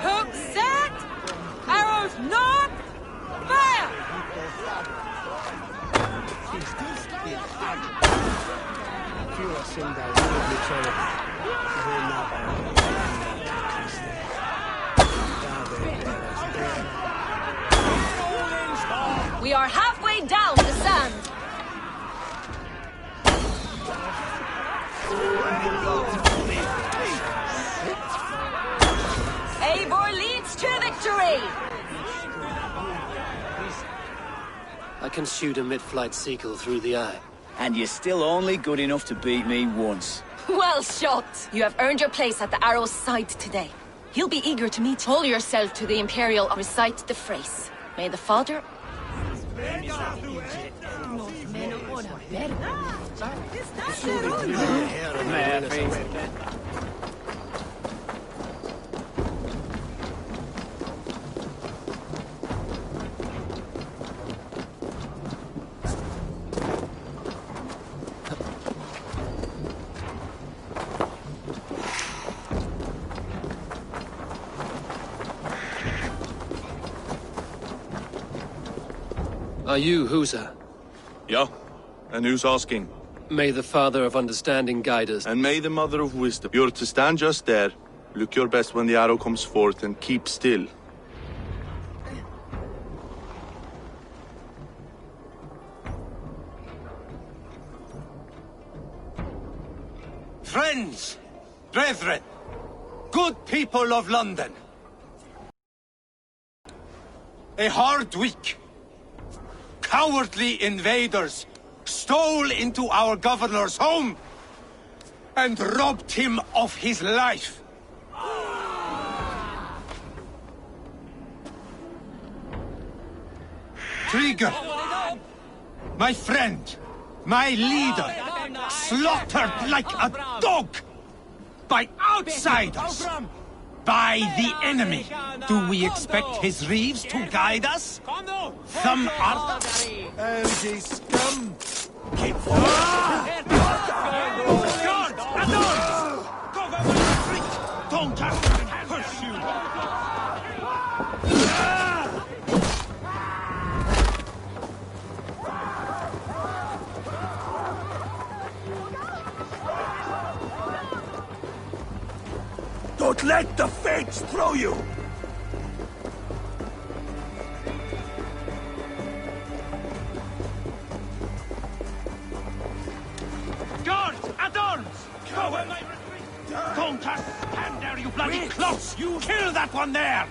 Hook set! Arrows knock! Fire! We are halfway down the sand. Eivor leads to victory! I can shoot a mid-flight seagull through the eye. And you're still only good enough to beat me once. Well shot! You have earned your place at the Arrow's side today. He'll be eager to meet you. Hold yourself to the Imperial and recite the phrase. May the Father... Are you Husa? Yeah? And who's asking? May the Father of Understanding guide us. And may the Mother of Wisdom. You're to stand just there, look your best when the arrow comes forth, and keep still. Friends, brethren, good people of London. A hard week. Cowardly invaders stole into our governor's home and robbed him of his life. Trigger, my friend, my leader, slaughtered like a dog by outsiders, by the enemy. Do we expect his reeves to guide us? Some are... LG scum! Keep forward! Guard! At arms! Cover my street! Don't have to pursue! Don't let the fates throw you! Guards! At arms! Cover my retreat! Don't just stand there, you bloody clots! You kill that one there!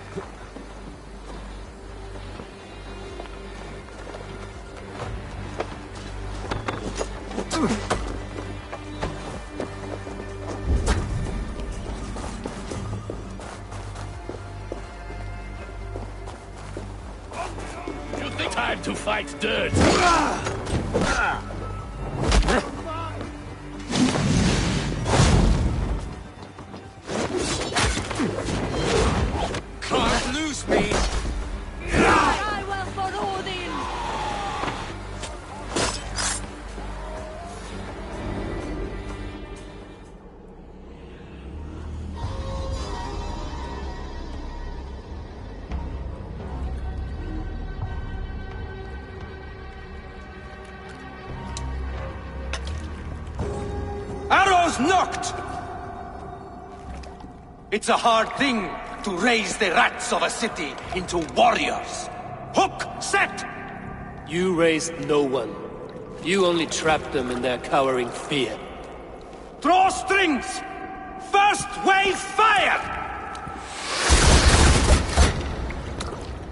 Time to fight dirt! Can't lose me! I will for Odin! Arrows knocked! It's a hard thing to raise the rats of a city into warriors. Hook set! You raised no one. You only trapped them in their cowering fear. Draw strings! First wave fire!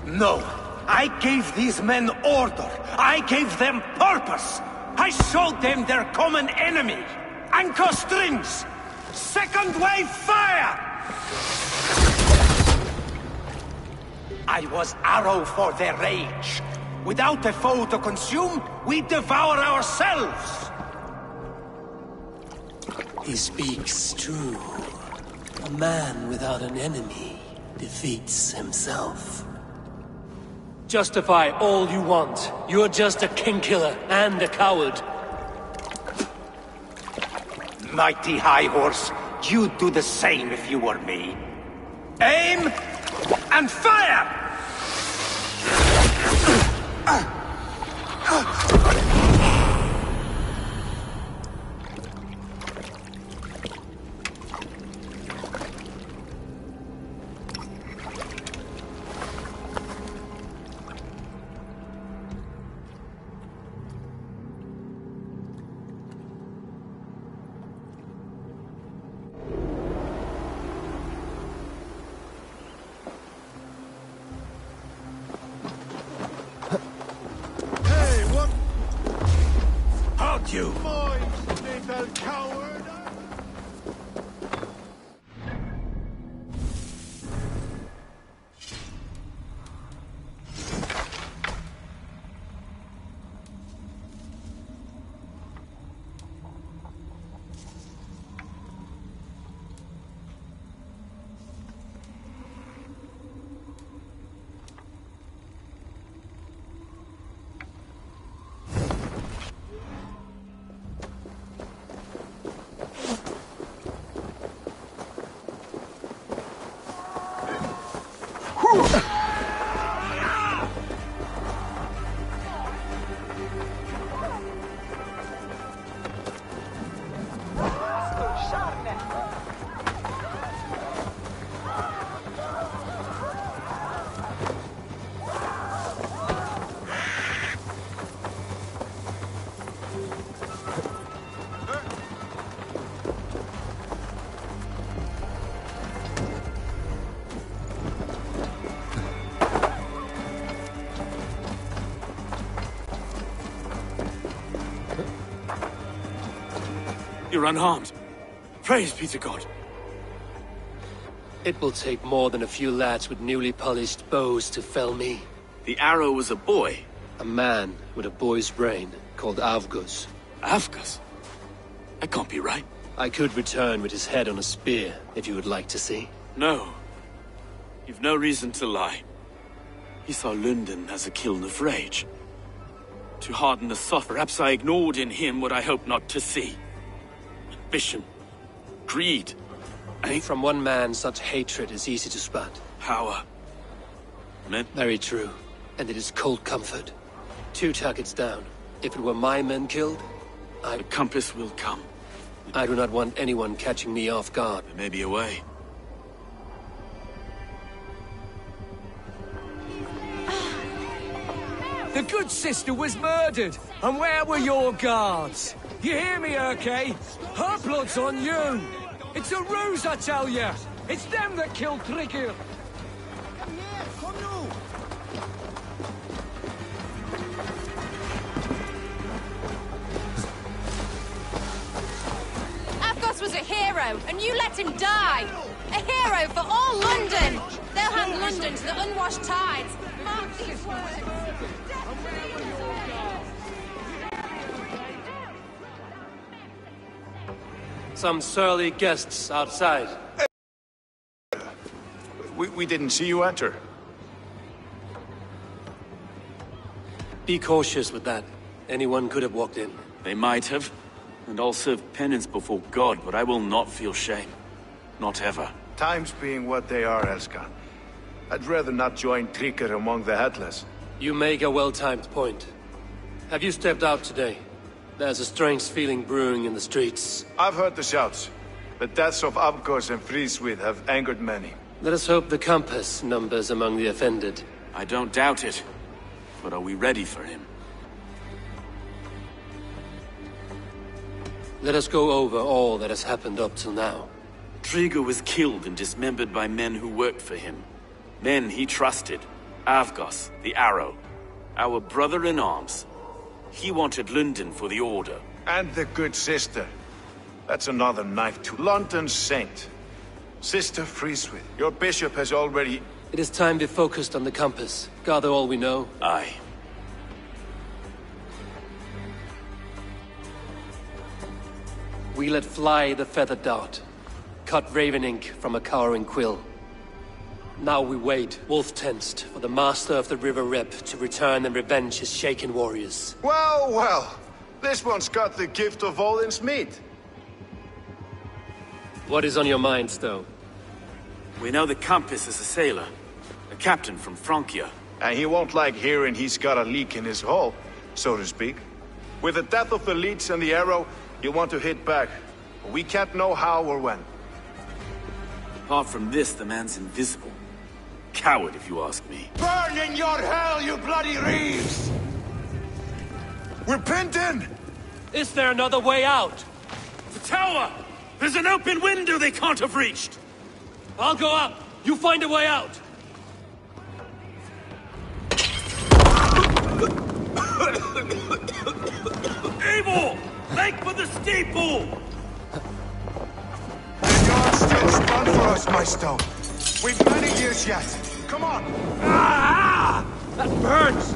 No, I gave these men order. I gave them purpose. I showed them their common enemy. Anchor strings! Second wave fire! I was arrow for their rage. Without a foe to consume, we devour ourselves! He speaks true. A man without an enemy defeats himself. Justify all you want. You're just a king-killer and a coward. Mighty High Horse, you'd do the same if you were me. Aim and fire! You! Boy, little coward! You're unharmed. Praise be to God. It will take more than a few lads with newly polished bows to fell me. The arrow was a boy. A man with a boy's brain, called Avgus. Avgus? That can't be right. I could return with his head on a spear, if you would like to see. No. You've no reason to lie. He saw London as a kiln of rage. To harden the soft, perhaps I ignored in him what I hoped not to see. Ambition. Greed. From one man, such hatred is easy to spot. Power. Men? Very true. And it is cold comfort. 2 targets down. If it were my men killed, The compass will come. I do not want anyone catching me off guard. There may be a way. The good sister was murdered, and where were your guards? You hear me, Urke? Her blood's on you! It's a ruse, I tell you! It's them that killed Trigger! Avgos was a hero, and you let him die! A hero for all London! They'll hand London to the unwashed tides! Mark these words! Some surly guests outside. We didn't see you enter. Be cautious with that. Anyone could have walked in. They might have. And I'll serve penance before God, but I will not feel shame. Not ever. Times being what they are, Elska. I'd rather not join Trigger among the Headless. You make a well-timed point. Have you stepped out today? There's a strange feeling brewing in the streets. I've heard the shouts. The deaths of Avgos and Frieswith have angered many. Let us hope the compass numbers among the offended. I don't doubt it. But are we ready for him? Let us go over all that has happened up till now. Trigger was killed and dismembered by men who worked for him. Men he trusted. Avgos, the Arrow. Our brother-in-arms. He wanted London for the Order. And the good sister. That's another knife to London's saint. Sister Frieswith, your bishop has already... It is time we focused on the compass. Gather all we know. Aye. We let fly the feathered dart. Cut raven ink from a cowering quill. Now we wait, wolf-tensed, for the master of the River Rep to return and revenge his shaken warriors. Well, well. This one's got the gift of Odin's meat. What is on your mind, Stowe? We know the compass is a sailor. A captain from Francia. And he won't like hearing he's got a leak in his hull, so to speak. With the death of the leech and the arrow, he'll want to hit back. But we can't know how or when. Apart from this, the man's invisible. Coward, if you ask me. Burn in your hell, you bloody reeves! We're pinned in! Is there another way out? The tower! There's an open window they can't have reached! I'll go up! You find a way out! Eivor! Make for the steeple! And you're still spun for us, my Stone. We've many years yet. Come on! Ah! That burns!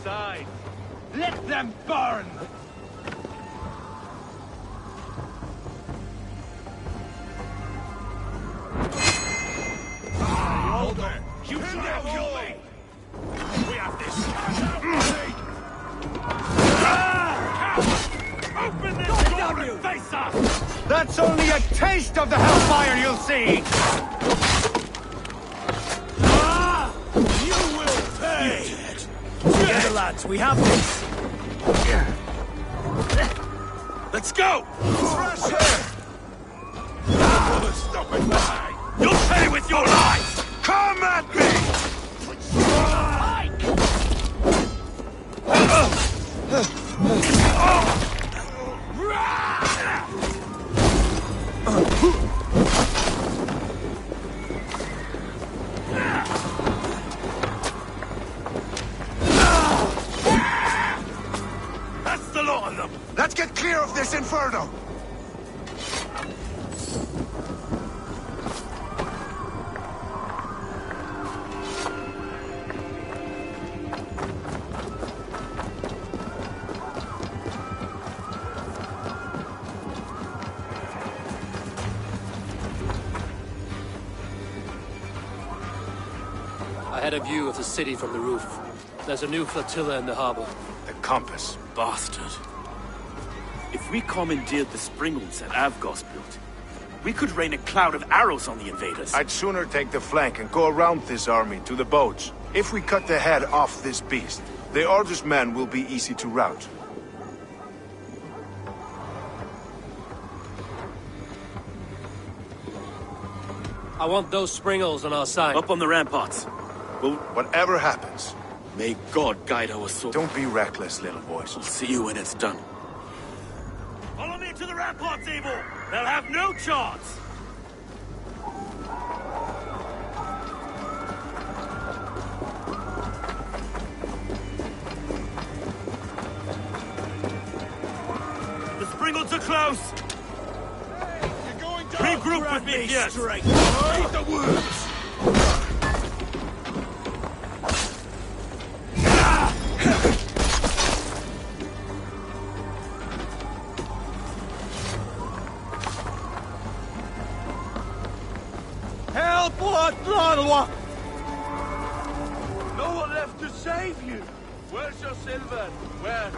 side. Let them burn! Hold there! You now kill me! We have this! Open this door and face us! That's only a taste of the hellfire you'll see! You will pay! Together, lads, we have this! Let's go! Fresh air! Stop it now! You'll pay with your lives! Come at me! That's the lot of them! Let's get clear of this inferno! I had a view of the city from the roof. There's a new flotilla in the harbor. The compass. Bastard. If we commandeered the springles that Avgos built, we could rain a cloud of arrows on the invaders. I'd sooner take the flank and go around this army to the boats. If we cut the head off this beast, the Order's men will be easy to rout. I want those springles on our side. Up on the ramparts. Well, whatever happens, may God guide our souls. Don't be reckless, little boys. We'll see you when it's done. Follow me to the ramparts, Abel! They'll have no chance! The springles are close! Regroup with me here! Straight. Read the words! Help! What? No one left to save you! Where's your silver? Where?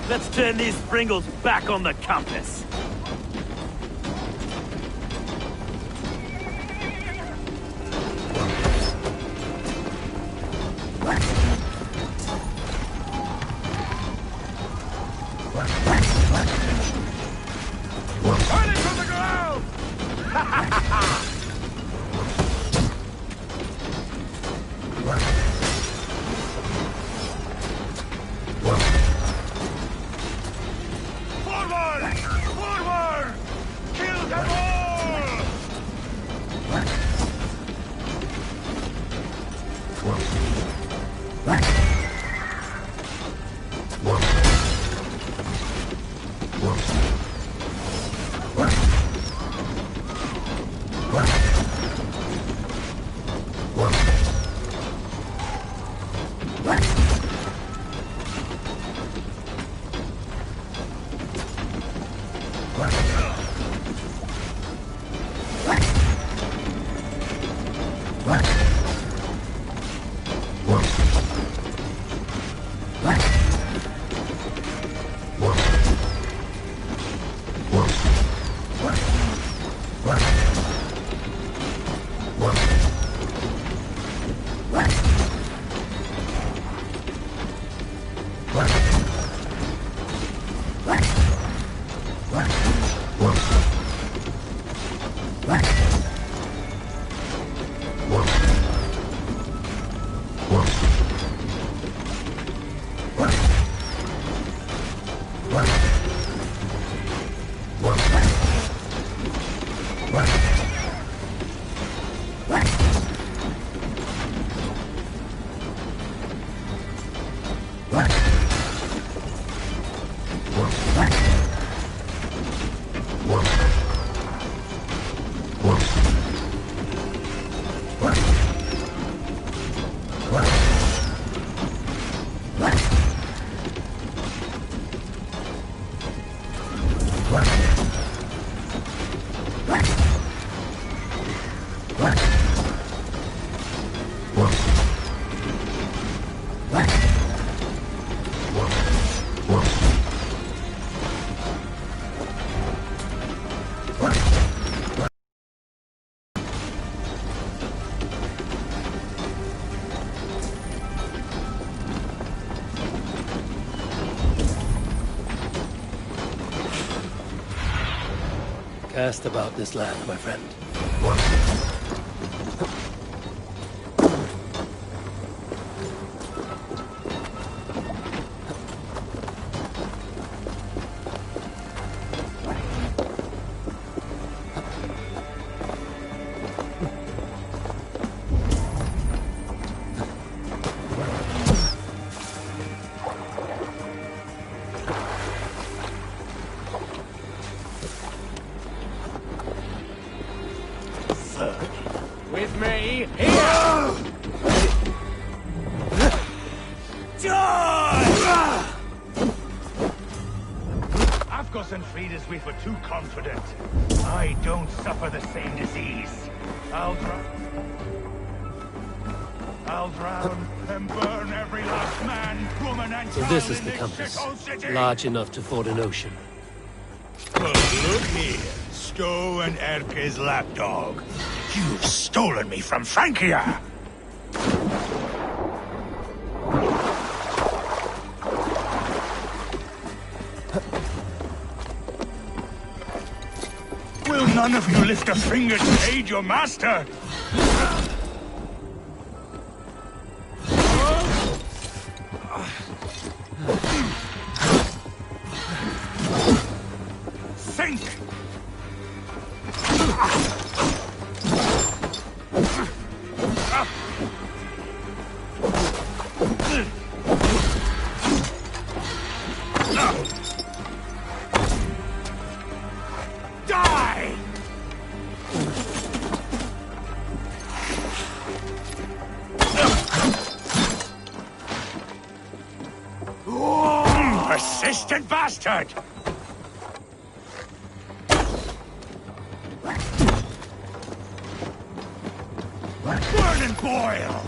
Let's turn these springles back on the compass. Turn it to the ground! Forward! Forward! Kill them all! Cast about this land, my friend. With me, here! Die! Athos-and-Frida's we were too confident. I don't suffer the same disease. I'll drown and burn every last man, woman, and So child this is in the this compass. shithole city. Large enough to ford an ocean. Well, look here, Stowe and Erke's lapdog. You've stolen me from Francia! Will none of you lift a finger to aid your master? Sink! Die! Persistent bastard! Burn and boil!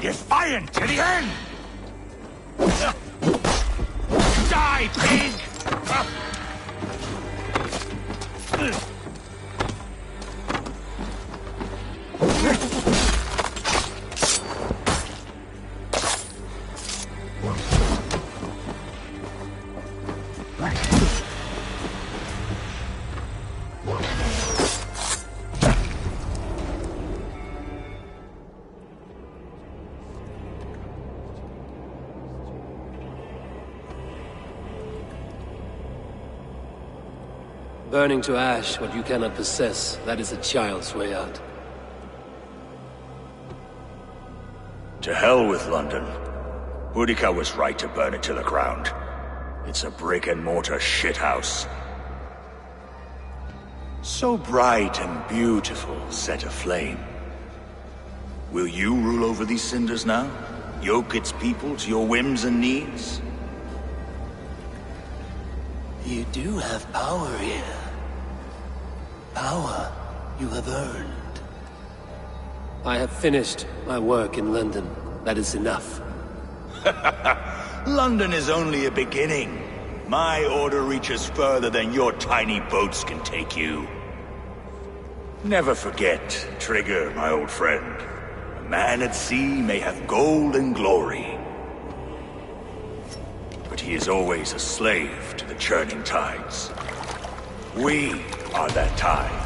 Defiant to the end! Die, pig! Burning to ash what you cannot possess, that is a child's way out. To hell with London. Boudica was right to burn it to the ground. It's a brick-and-mortar shithouse. So bright and beautiful, set aflame. Will you rule over these cinders now? Yoke its people to your whims and needs? You do have power here. Power you have earned. I have finished my work in London. That is enough. London is only a beginning. My order reaches further than your tiny boats can take you. Never forget, Trigger, my old friend. A man at sea may have gold and glory, but he is always a slave to the churning tides. We are that tide.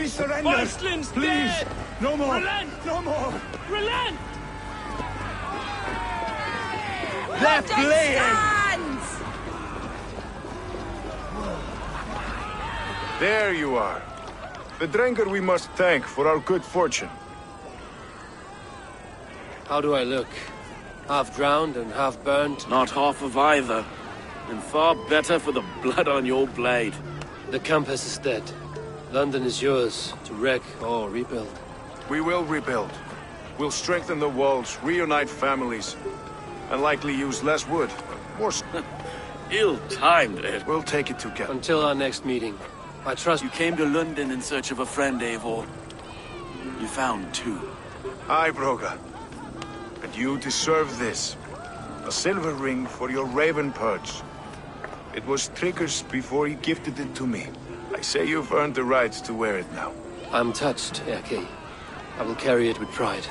Surrender! Iceland's Please! dead! No more! Relent! No more! Relent! They're fleeing! There you are. The drinker we must thank for our good fortune. How do I look? Half drowned and half burnt? Not half of either. And far better for the blood on your blade. The Compass is dead. London is yours, to wreck or rebuild. We will rebuild. We'll strengthen the walls, reunite families, and likely use less wood. More ill-timed, Ed. We'll take it together. Until our next meeting. I trust you came to London in search of a friend, Eivor. You found two. Aye, Broga. And you deserve this. A silver ring for your raven perch. It was Trigger's before he gifted it to me. I say you've earned the right to wear it now. I'm touched, Erke. I will carry it with pride.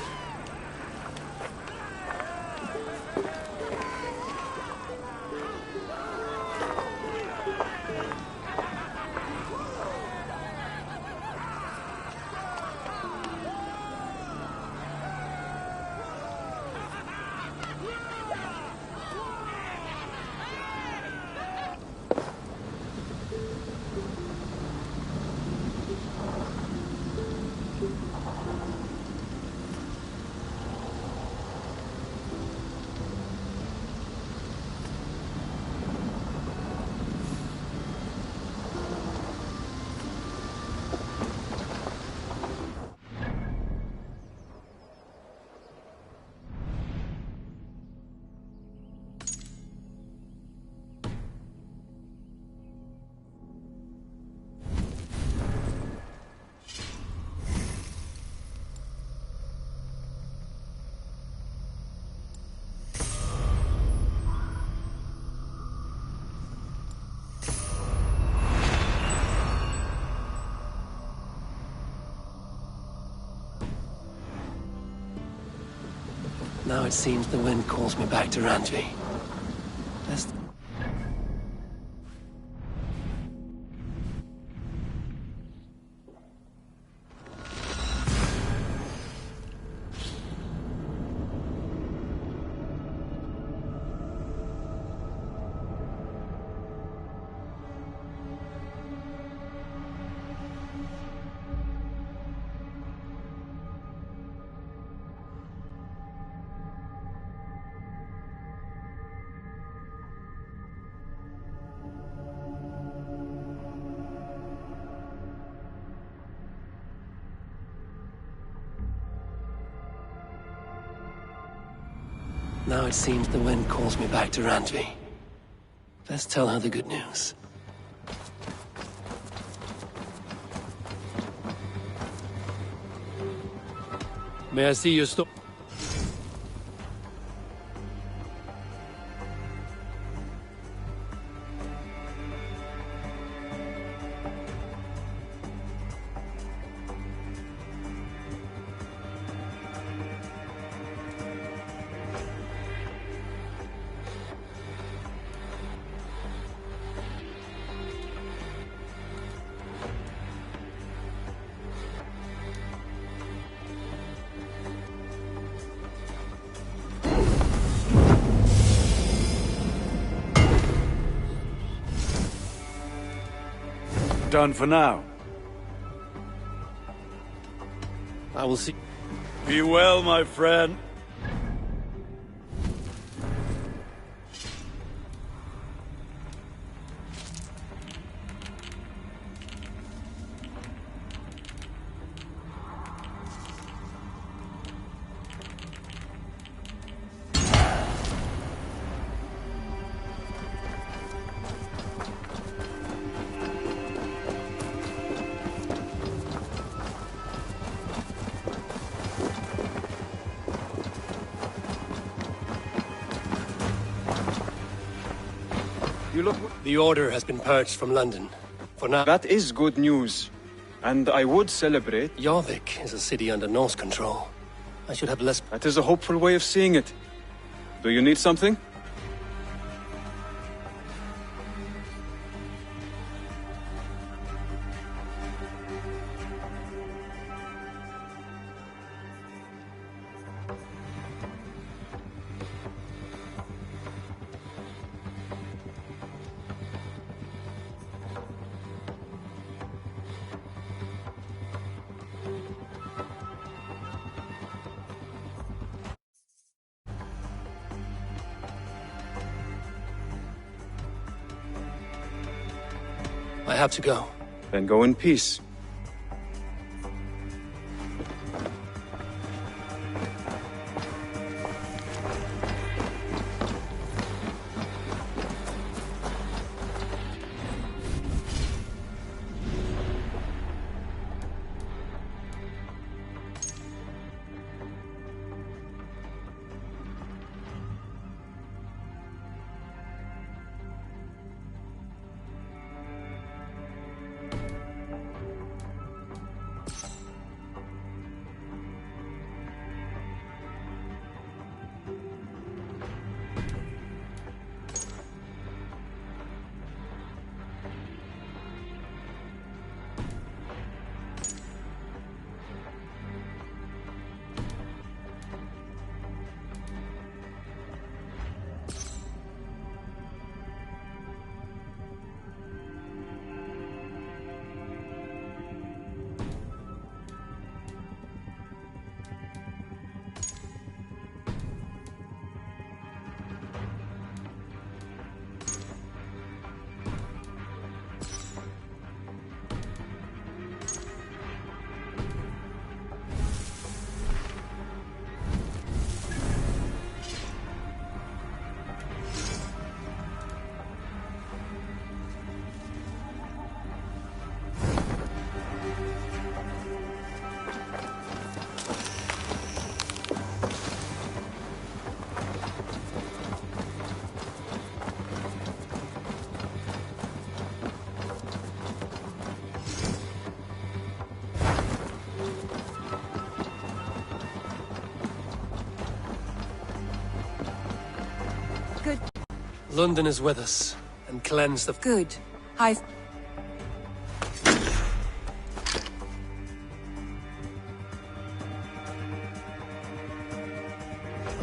Now it seems the wind calls me back to Randvi. Now it seems the wind calls me back to Randvi. Let's tell her the good news. May I see your store? Done for now. I will see. Be well, my friend. The order has been purged from London. For now. That is good news. And I would celebrate. Jorvik is a city under Norse control. I should have less. That is a hopeful way of seeing it. Do you need something? I have to go. Then go in peace. Good. London is with us, and cleanse the... Good. I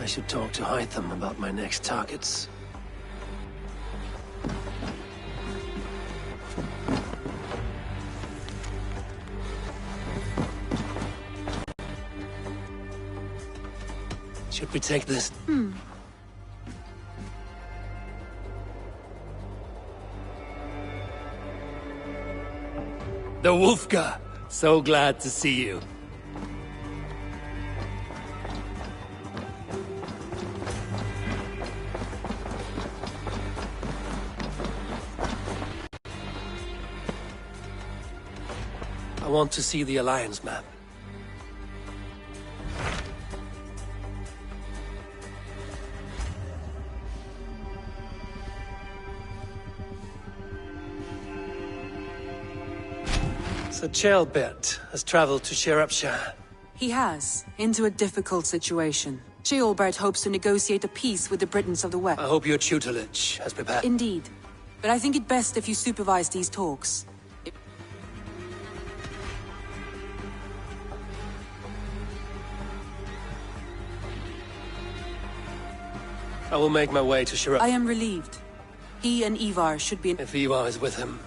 should talk to Hytham about my next targets. Should we take this? The Wolfka! So glad to see you. I want to see the Alliance map. So Chaelbert has traveled to Sherapshire. He has, into a difficult situation. Chaelbert hopes to negotiate a peace with the Britons of the West. I hope your tutelage has prepared. Indeed. But I think it best if you supervise these talks. I will make my way to Sherapshire. I am relieved. He and Ivar should be in... If Ivar is with him.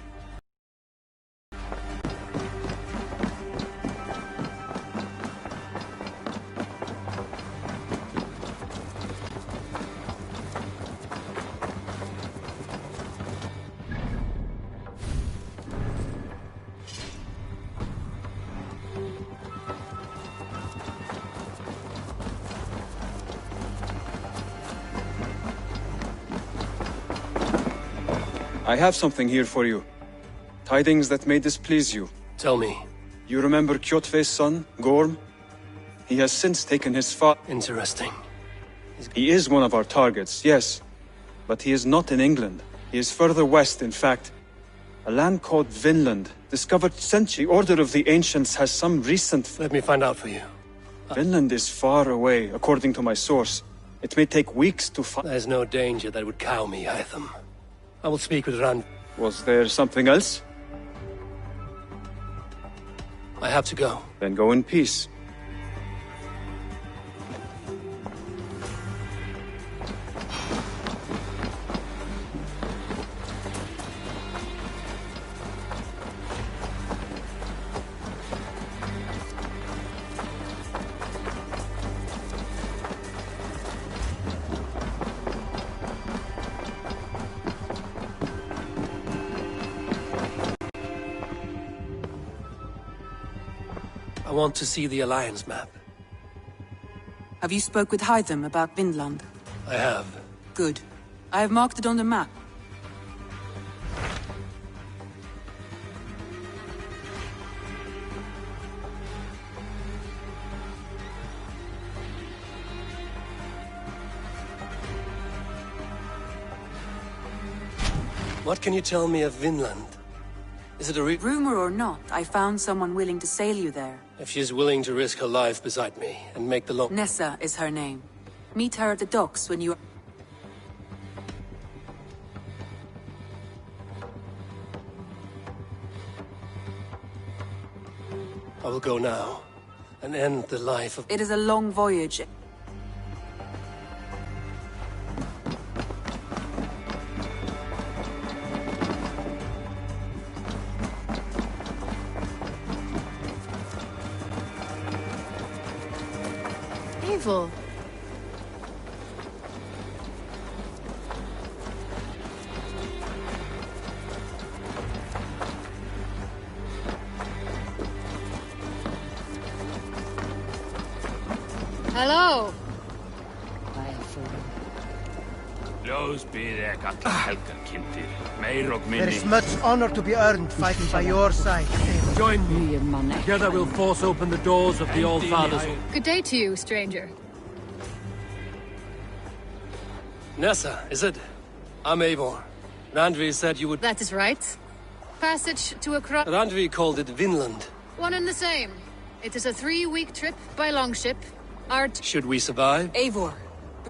I have something here for you. Tidings that may displease you. Tell me. You remember Kjotve's son, Gorm? He has since taken his father. Interesting. He is one of our targets, yes. But he is not in England. He is further west, in fact. A land called Vinland, discovered century Order of the Ancients has some recent... Let me find out for you. Vinland is far away, according to my source. It may take weeks to find... There's no danger that would cow me, Hytham. I will speak with Rand. Was there something else? I have to go. Then go in peace. want to see the Alliance map. Have you spoke with Hytham about Vinland? I have. Good. I have marked it on the map. What can you tell me of Vinland? Is it a rumor or not, I found someone willing to sail you there. If she's willing to risk her life beside me and make the long... Nessa is her name. Meet her at the docks when you... I will go now and end the life of... It is a long voyage. Evil. Hello. There is much honor to be earned fighting by your side. Join me. Together we'll force open the doors of the All-Father's. Good day to you, stranger. Nessa, is it? I'm Eivor. Randvi said you would... That is right. Passage to across... Randvi called it Vinland. One and the same. It is a 3-week trip by longship. Should we survive? Eivor,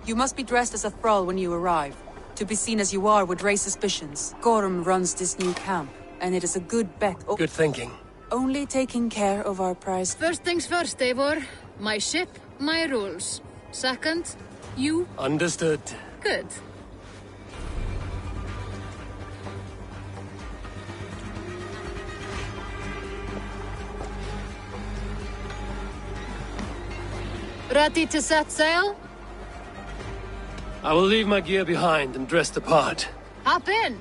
you must be dressed as a thrall when you arrive. To be seen as you are would raise suspicions. Gorm runs this new camp, and it is a good bet. Good thinking. Only taking care of our prize. First things first, Eivor. My ship, my rules. Second, you... Understood. Good. Ready to set sail? I will leave my gear behind and dress the part. Hop in!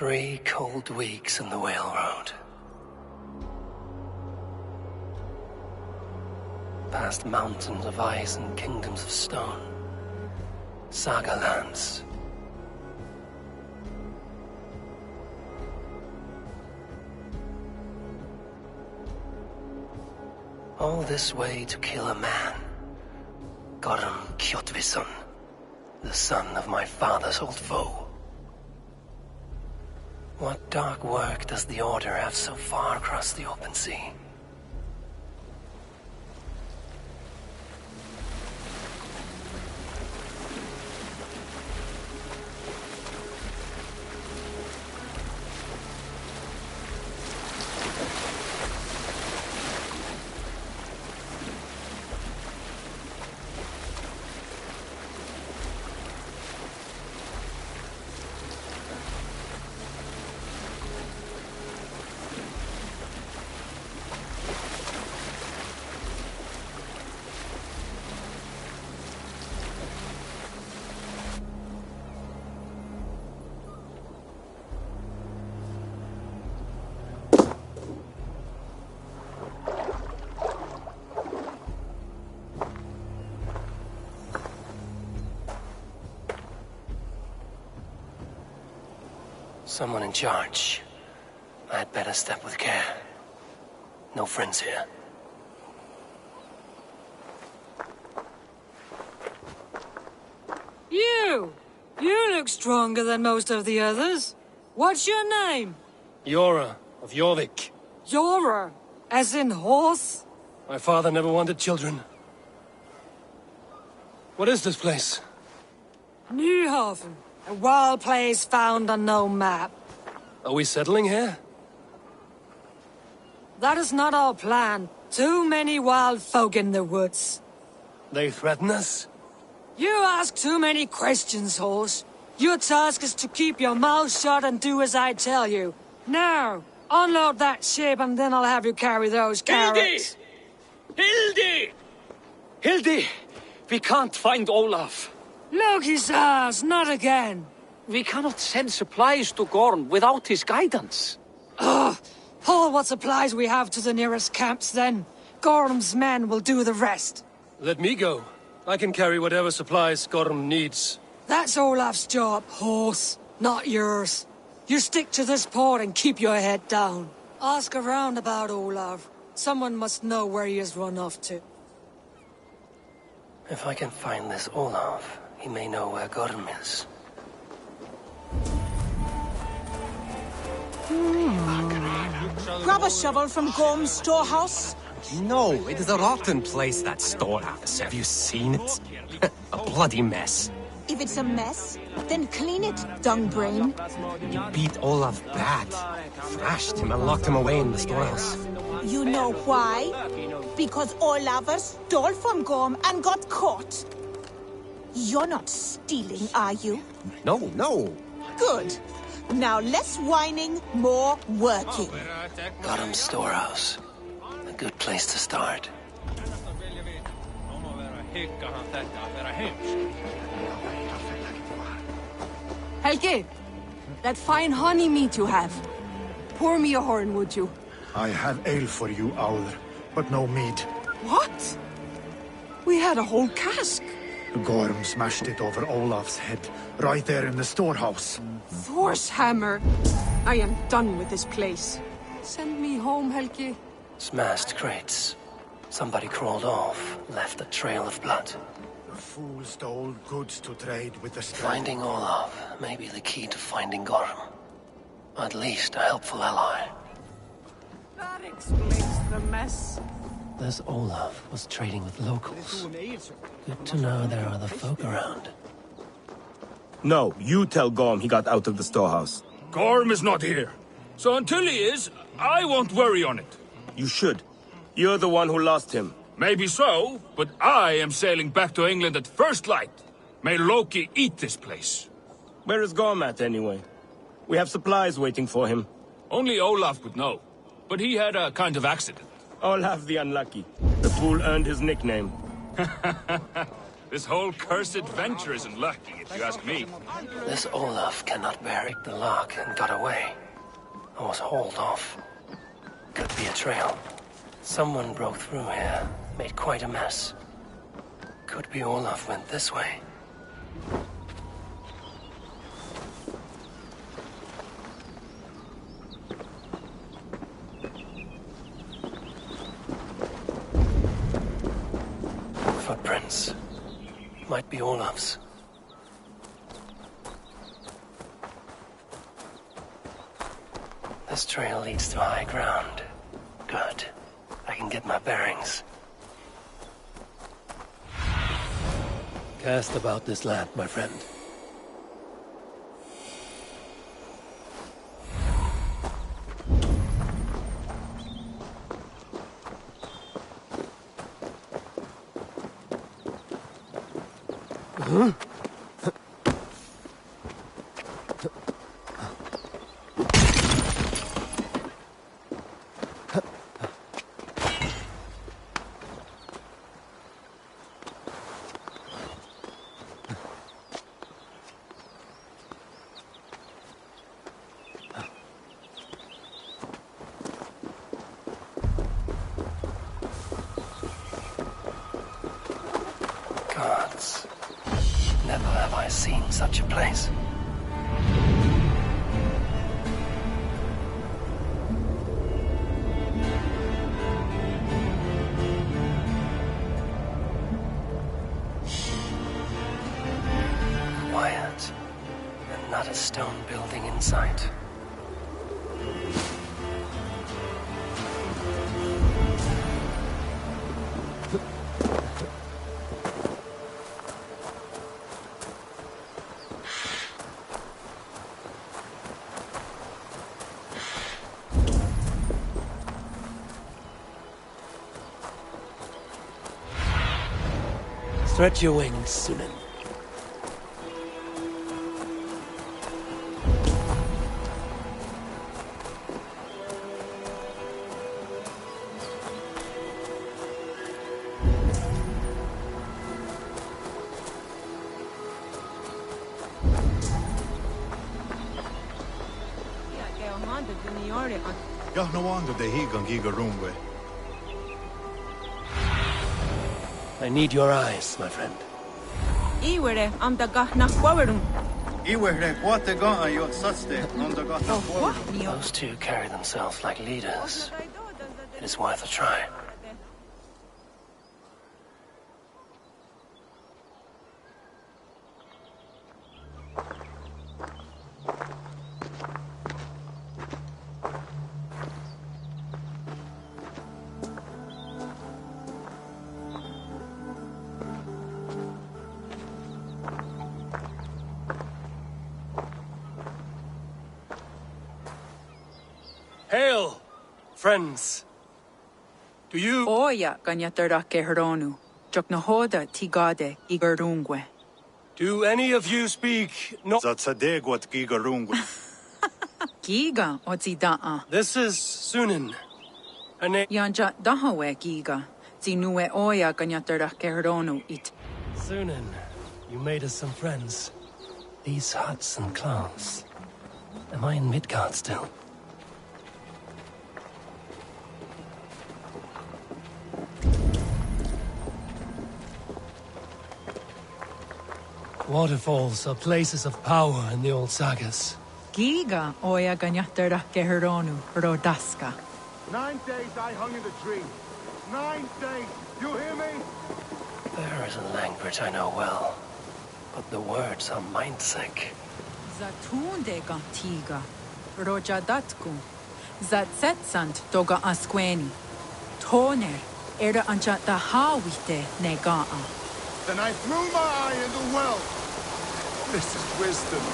Three cold weeks on the whale road. Past mountains of ice and kingdoms of stone. Saga lands. All this way to kill a man. Gorm Kjotvisson, the son of my father's old foe. What dark work does the Order have so far across the open sea? Someone in charge. I had better step with care. No friends here. You! You look stronger than most of the others. What's your name? Yora of Jorvik. Yora, as in horse? My father never wanted children. What is this place? Newhaven. A wild place found on no map. Are we settling here? That is not our plan. Too many wild folk in the woods. They threaten us? You ask too many questions, horse. Your task is to keep your mouth shut and do as I tell you. Now, unload that ship and then I'll have you carry those carrots. Hildy! Hildy! We can't find Olaf. Loki says, not again. We cannot send supplies to Gorm without his guidance. Ugh! Haul what supplies we have to the nearest camps then. Gorm's men will do the rest. Let me go. I can carry whatever supplies Gorm needs. That's Olaf's job, horse, not yours. You stick to this port and keep your head down. Ask around about Olaf. Someone must know where he has run off to. If I can find this Olaf, he may know where Gorm is. Grab a shovel from Gorm's storehouse. No, it is a rotten place, that storehouse. Have you seen it? A bloody mess. If it's a mess, then clean it, dung brain. You beat Olaf bad. Thrashed him and locked him away in the storehouse. You know why? Because Olaf stole from Gorm and got caught. You're not stealing, are you? No, no. Good. Now less whining, more working. Gorm's storehouse. A good place to start. Helge, that fine honey meat you have. Pour me a horn, would you? I have ale for you, Owl, but no mead. What? We had a whole cask. Gorm smashed it over Olaf's head, right there in the storehouse. Thor's hammer. I am done with this place. Send me home, Helge. Smashed crates. Somebody crawled off, left a trail of blood. The fool stole goods to trade with the strike. Finding Olaf may be the key to finding Gorm. At least a helpful ally. That explains the mess. This Olaf was trading with locals. Good to know there are other folk around. No, you tell Gorm he got out of the storehouse. Gorm is not here. So until he is, I won't worry on it. You should. You're the one who lost him. Maybe so, but I am sailing back to England at first light. May Loki eat this place. Where is Gorm at, anyway? We have supplies waiting for him. Only Olaf would know. But he had a kind of accident. Olaf the Unlucky. The fool earned his nickname. This whole cursed venture isn't lucky, if you ask me. This Olaf cannot bear the lock and got away. I was hauled off. Could be a trail. Someone broke through here, made quite a mess. Could be Olaf went this way. Footprints. Might be Olaf's. This trail leads to high ground. Good. I can get my bearings. Cast about this land, my friend. Huh? Gods. Never have I seen such a place. Quiet, and not a stone building in sight. Stretch your wings, Sunan. Ja, no wonder the higan giga roomway. I need your eyes, my friend. Iwere am da gach nach Wawerum. Those two carry themselves like leaders. It is worth a try. Hail, friends. Do you... Oya ganyatarda kehronu. Joknahoda tigade igarungwe. Do any of you speak no... Zatsadegwat giga roomway. Giga ozida'a. This is Sunan. Her name... Yanja dahawe giga. Zinue oya ganyatarda kehronu it. Sunan, you made us some friends. These huts and clothes. Am I in Midgard still? Waterfalls are places of power in the old sagas. Giga oya ganyatarda kehronu rodaska. 9 days I hung in the tree. 9 days. You hear me? There is a language I know well, but the words are mind-sick. Zatunde gantiga. Rojadatku. Zatsetsant doga asqueni. Toner era ancha da hawite negaa. Then I threw my eye in the well. This is wisdom.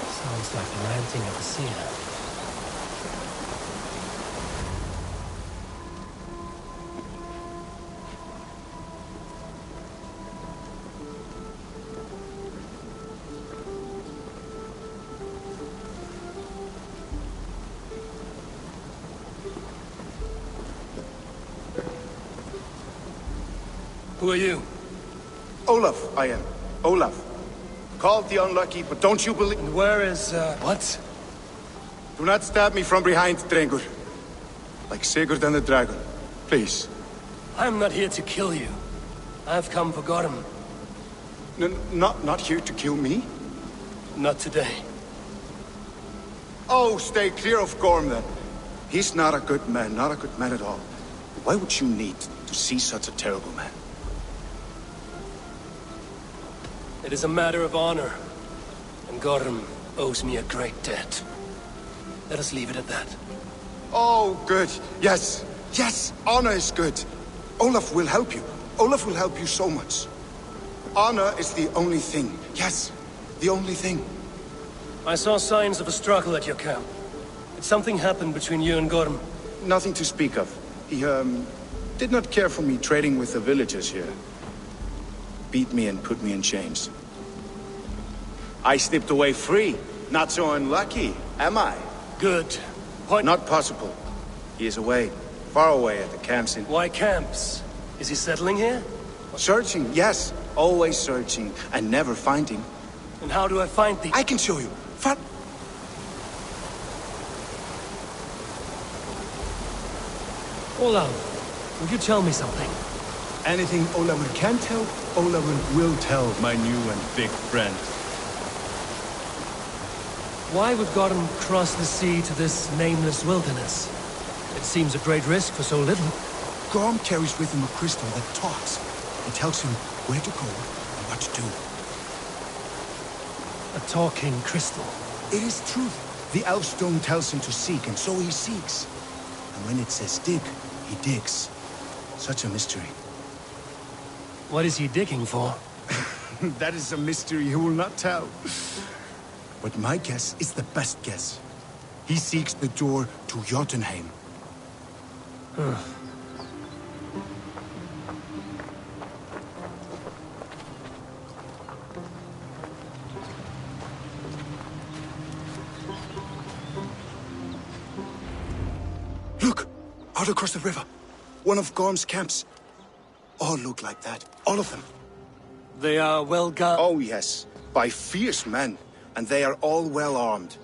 Sounds like the ranting of a seer. Who are you? Olaf, I am. Olaf. Called the unlucky, but don't you believe... And where is, what? Do not stab me from behind, Drengur. Like Sigurd and the dragon. Please. I'm not here to kill you. I've come for Gorm. Not here to kill me? Not today. Oh, stay clear of Gorm, then. He's not a good man, not a good man at all. Why would you need to see such a terrible man? It is a matter of honor, and Gorm owes me a great debt. Let us leave it at that. Oh, good. Yes. Yes, honor is good. Olaf will help you. Olaf will help you so much. Honor is the only thing. Yes, the only thing. I saw signs of a struggle at your camp. Did something happen between you and Gorm? Nothing to speak of. He, did not care for me trading with the villagers here. Beat me and put me in chains. I slipped away free. Not so unlucky, am I? Good. Not possible. He is away. Far away at the camps in... Why camps? Is he settling here? Searching, yes. Always searching, and never finding. And how do I find the... I can show you. Olaf, would you tell me something? Anything Olafur can tell, Olafur will tell my new and big friend. Why would Gorm cross the sea to this nameless wilderness? It seems a great risk for so little. Gorm carries with him a crystal that talks. It tells him where to go and what to do. A talking crystal. It is truth. The elf stone tells him to seek, and so he seeks. And when it says dig, he digs. Such a mystery. What is he digging for? That is a mystery he will not tell. But my guess is the best guess. He seeks the door to Jotunheim. Hard across the river. One of Gorm's camps. All look like that. All of them. They are well guarded? Oh, yes. By fierce men. And they are all well armed.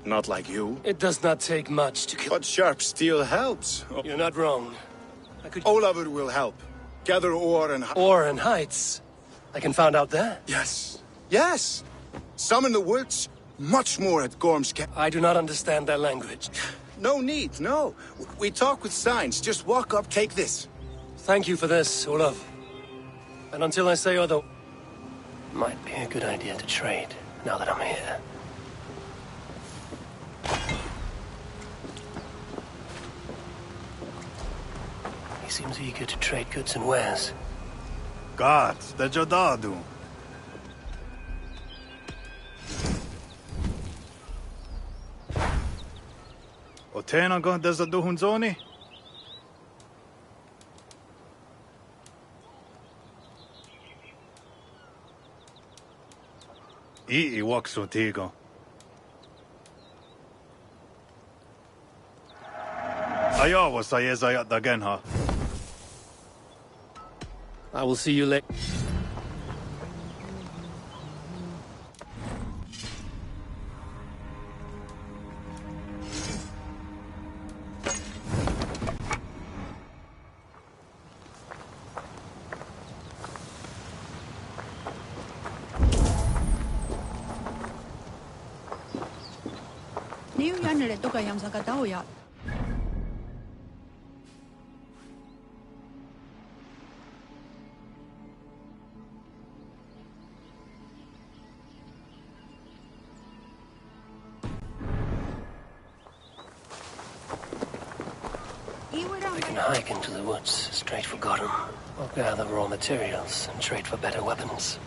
Not like you. It does not take much to kill. But sharp steel helps. You're not wrong. Olafur will help. Gather ore and... Ore and heights. I can find out there? Yes. Yes. Some in the woods. Much more at Gorm's camp. I do not understand their language. No need, no. We talk with signs. Just walk up, take this. Thank you for this, Olaf. And until I say other... Might be a good idea to trade, now that I'm here. He seems eager to trade goods and wares. God, the Jodadu. Otena go deza duhunzoni? I waksu tigo. Ayawa sayezayat dagenha. I will see you later. Niu jännelle tukajam saka tauja. I can hike into the woods, straight for Gotham, or gather raw materials and trade for better weapons.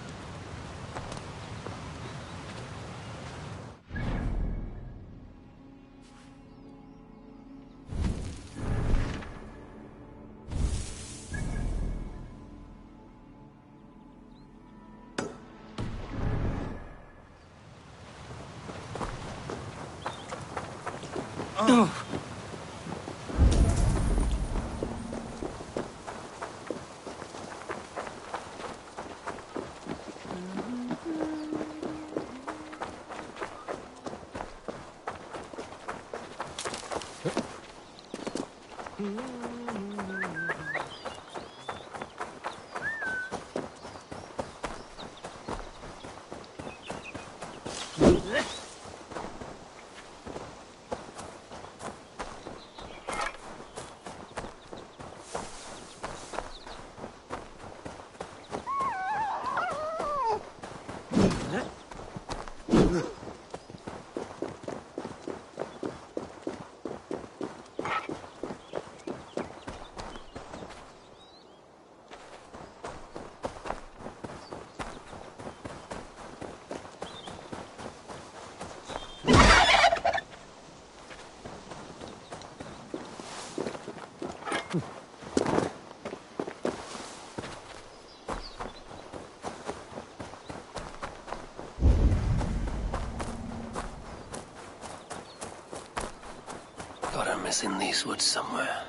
Gotham is in these woods somewhere.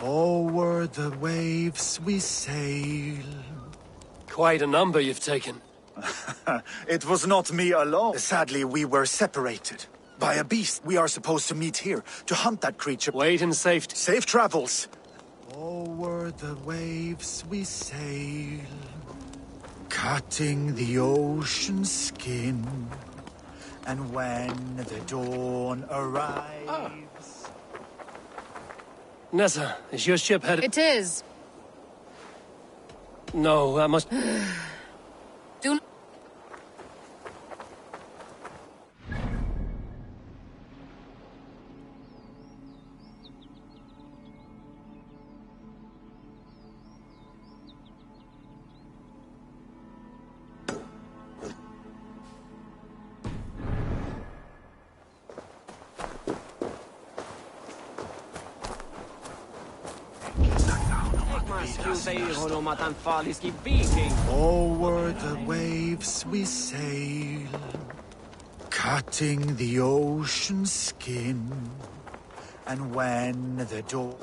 O'er the waves we sail. Quite a number you've taken. It was not me alone. Sadly, we were separated. By a beast. We are supposed to meet here, to hunt that creature. Wait in safety. Safe travels. O'er the waves we sail, cutting the ocean skin. And when the dawn arrives... Nessa, is your ship headed... It is. No, I must... Do... Over the waves we sail, Cutting the ocean skin, and when the door...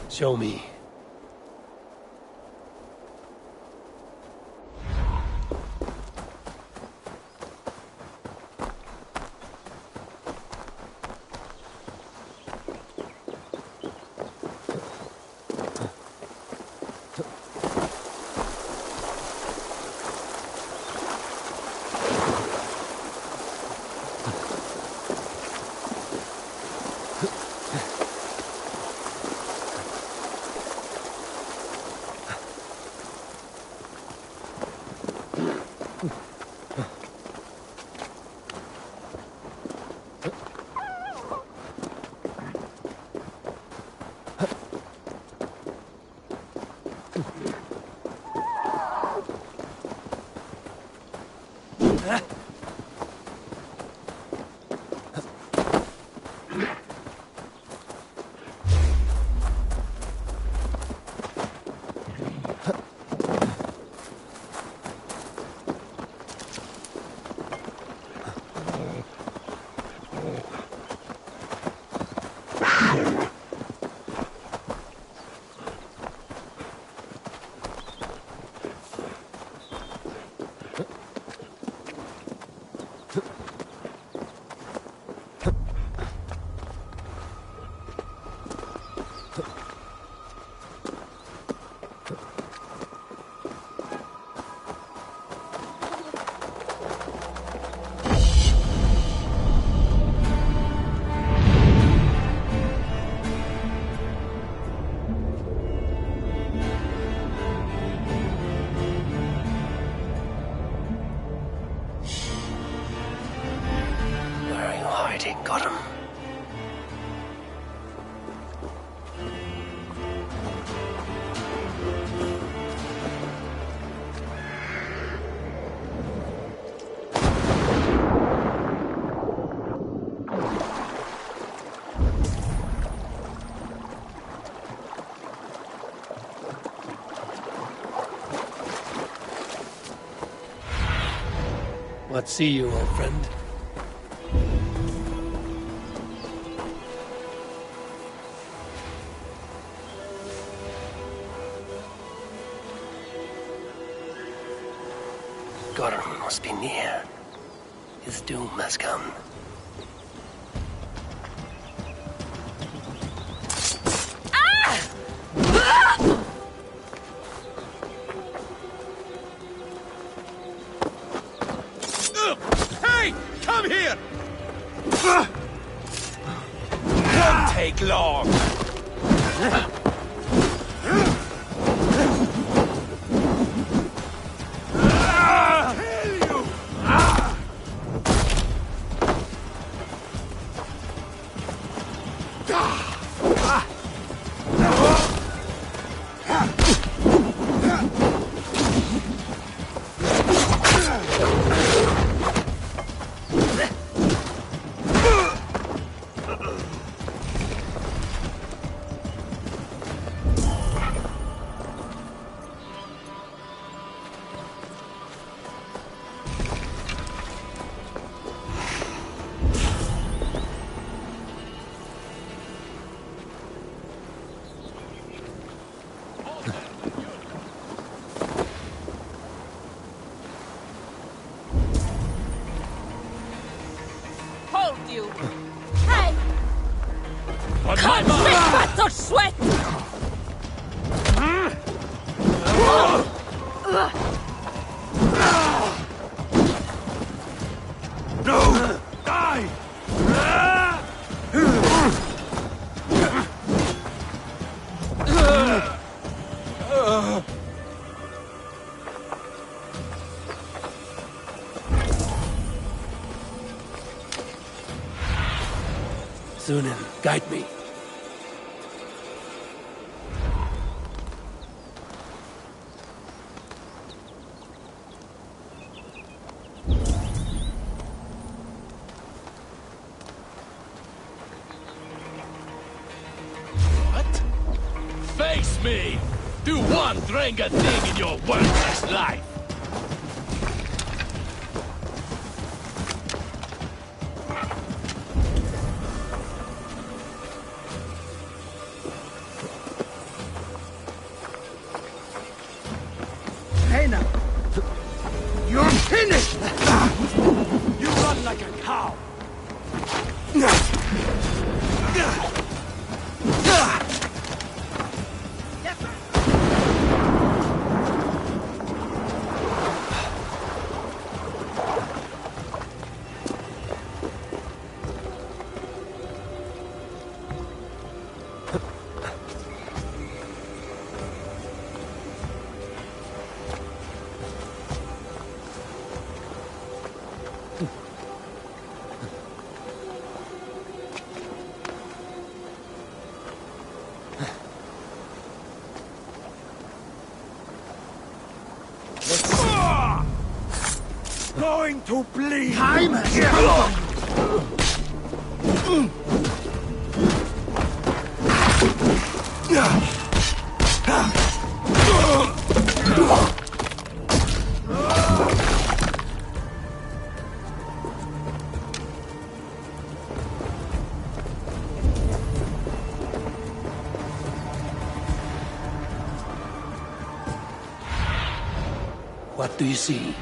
Show me. Got him. What see you, old friend? Gorm must be near. His doom has come. Hey! Come here! Won't take long! No! Die! Sunan, guide me. Face me! Do one Drenga thing in your worthless life! Hey now! You're finished! You run like a cow! Going to bleed! Time has come! What do you see?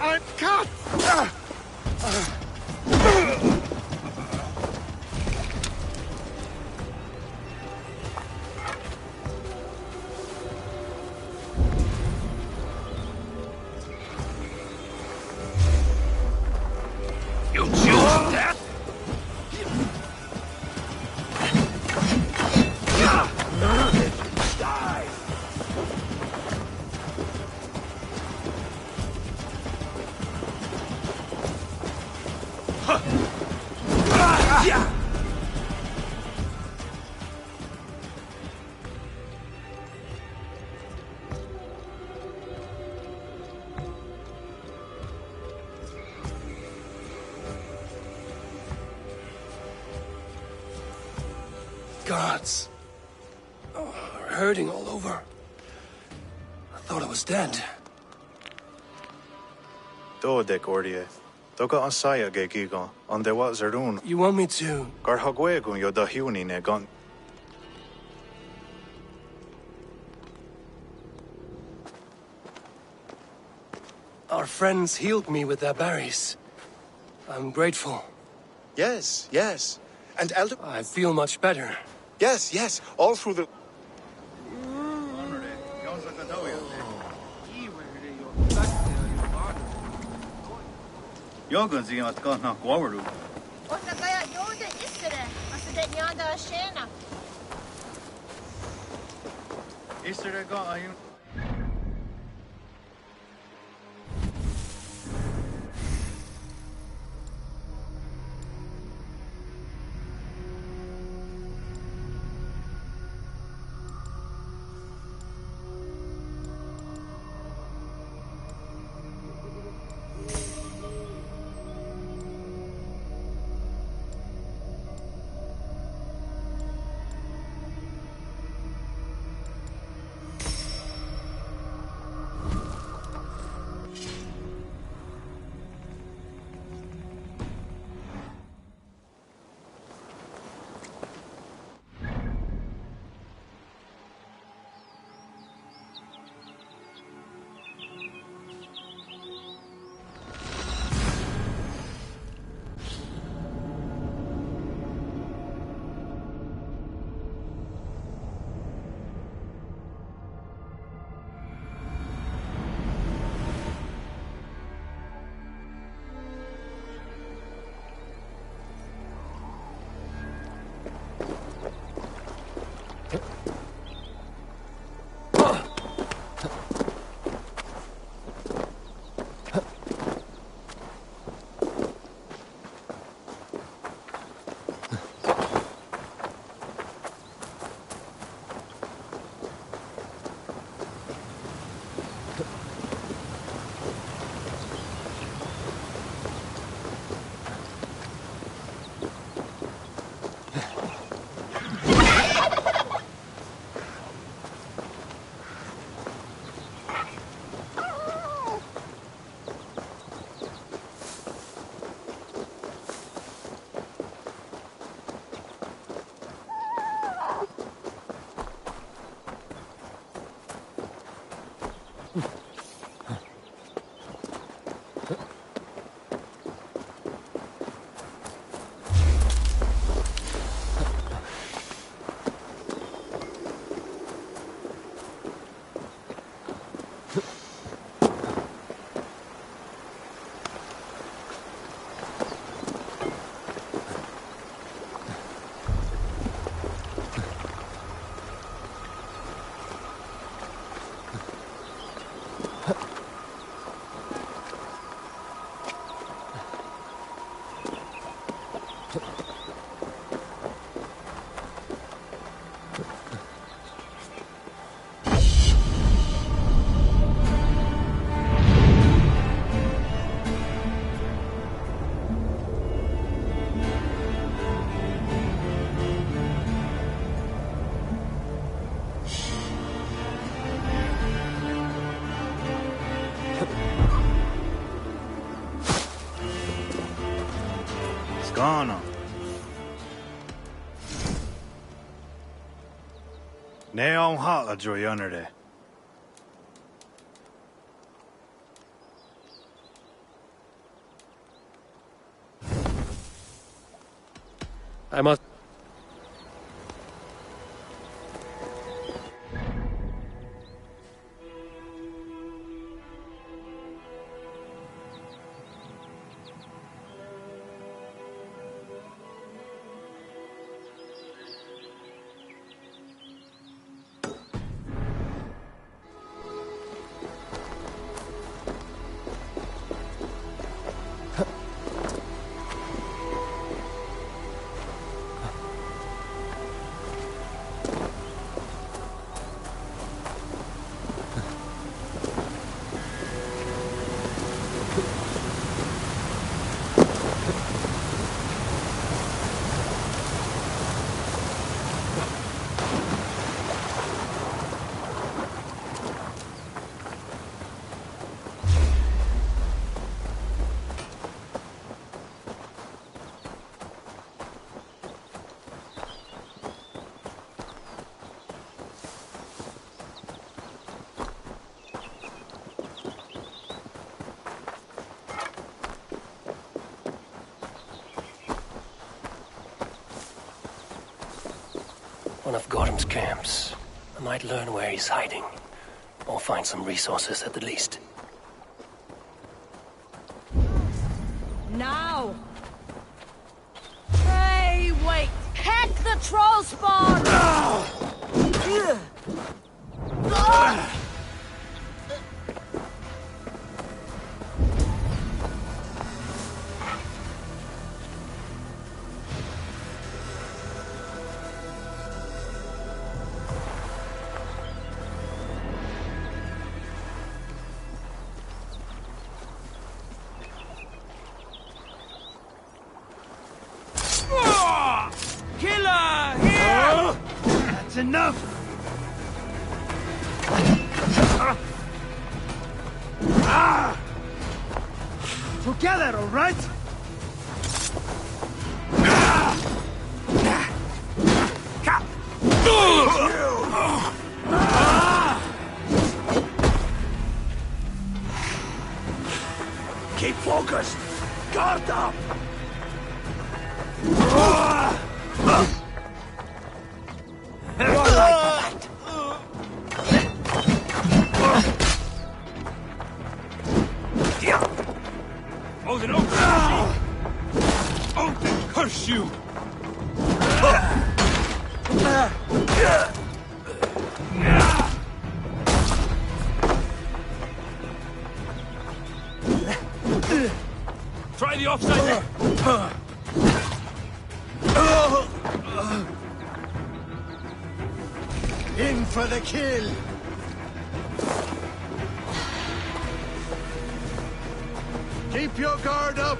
I'm cut! You choose death? Die! Guards. Hurting all over. I thought I was dead. Dodek ordie. Doga an saya ge giga. On de wat zerun. You want me to? Gar hagwegun yo da hiuni ne gon. Our friends healed me with their berries. I'm grateful. Yes, yes. And Elder... I feel much better. Yes, yes. All through the... Yoga zi at gan na gwawaru. Ota kaya yoda isere, asadet nyanda ashena. Isere ga ayun. gone on. Neon hot a joy under there. I must... One of Gorham's camps. I might learn where he's hiding. Or find some resources at the least. Now! Hey, wait! Hack the troll spawn! Enough! Together, all right? Keep focused! Guard up! Curse you! Try the offside. In for the kill! Keep your guard up!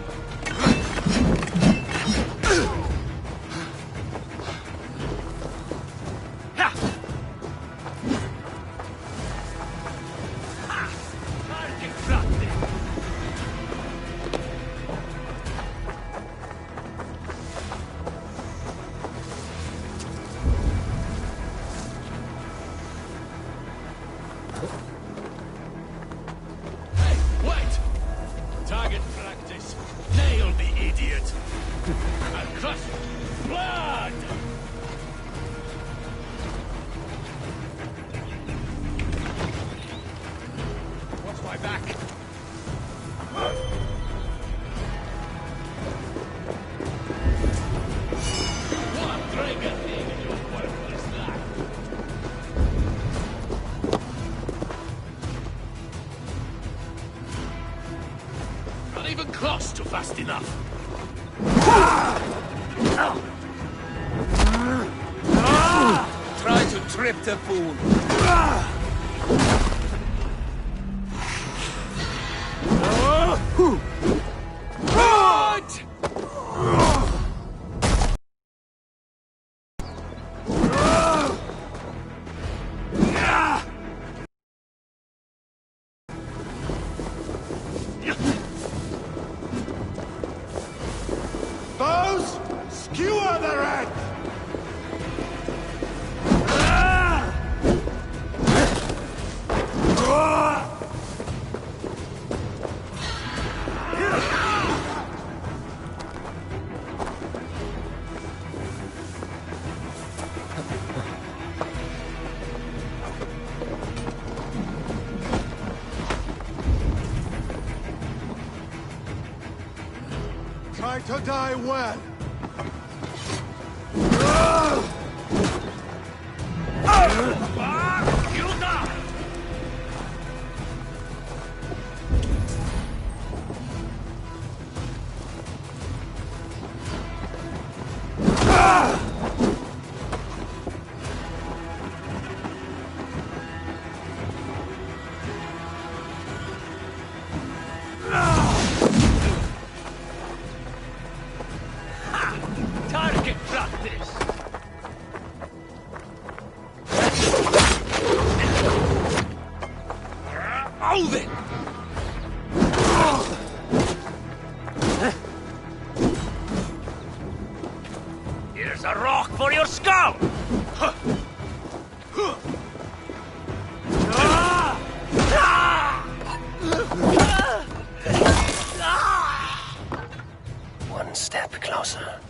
Target practice. Nail the idiot. I'll crush blood. Watch my back. What dragon thing in your worthless life? Not even close to fast enough. Try to trip the fool. What? Bow Prepare to die well. You die! Target practice! Move it! Here's a rock for your skull! One step closer.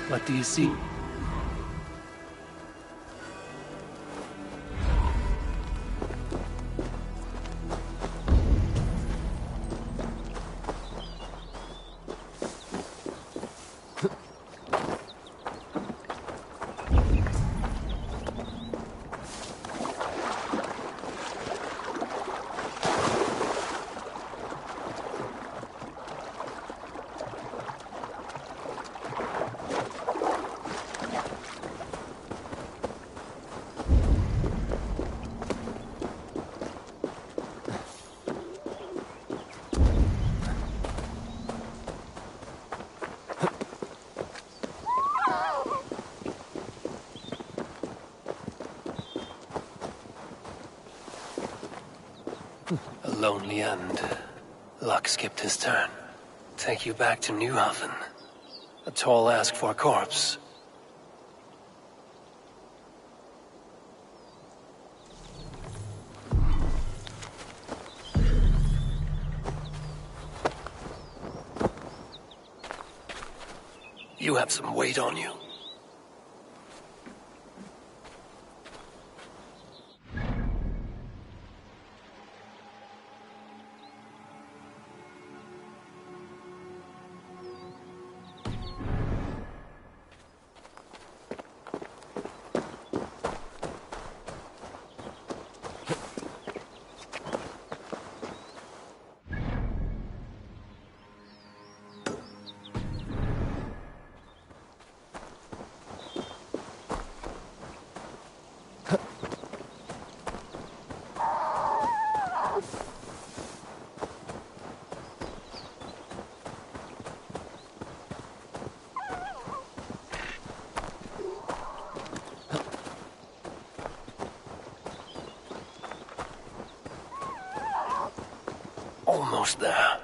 What do you see? A lonely end. Luck skipped his turn. Take you back to Newhaven. A tall ask for a corpse. You have some weight on you. Almost there.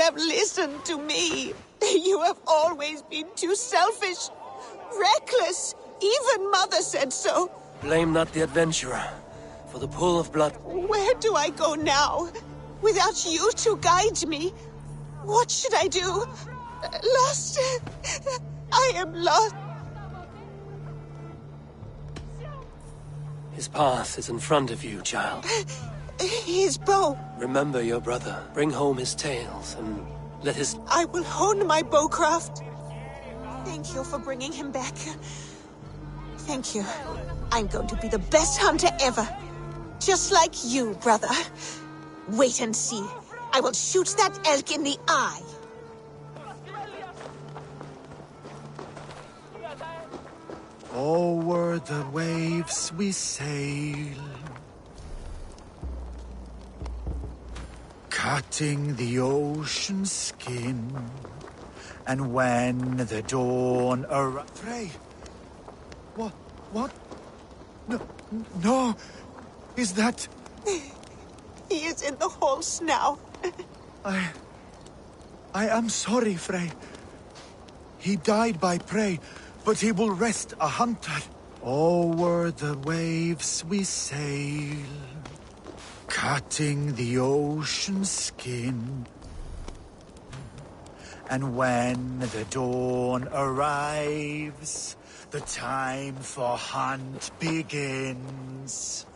Have listened to me. You have always been too selfish, reckless. Even Mother said so. Blame not the adventurer. for the pool of blood. Where do I go now? Without you to guide me? What should I do? Lost. I am lost. His path is in front of you, child. His bow. Remember your brother. Bring home his tales and let his... I will hone my bowcraft. Thank you for bringing him back. Thank you. I'm going to be the best hunter ever. Just like you, brother. Wait and see. I will shoot that elk in the eye. O'er the waves we sail, cutting the ocean's skin. And when the dawn arrives... Frey! What? No! Is that... He is in the halls now. I am sorry, Frey. He died by prey, but he will rest a hunter. O'er the waves we sail, cutting the ocean's skin. And when the dawn arrives, the time for hunt begins.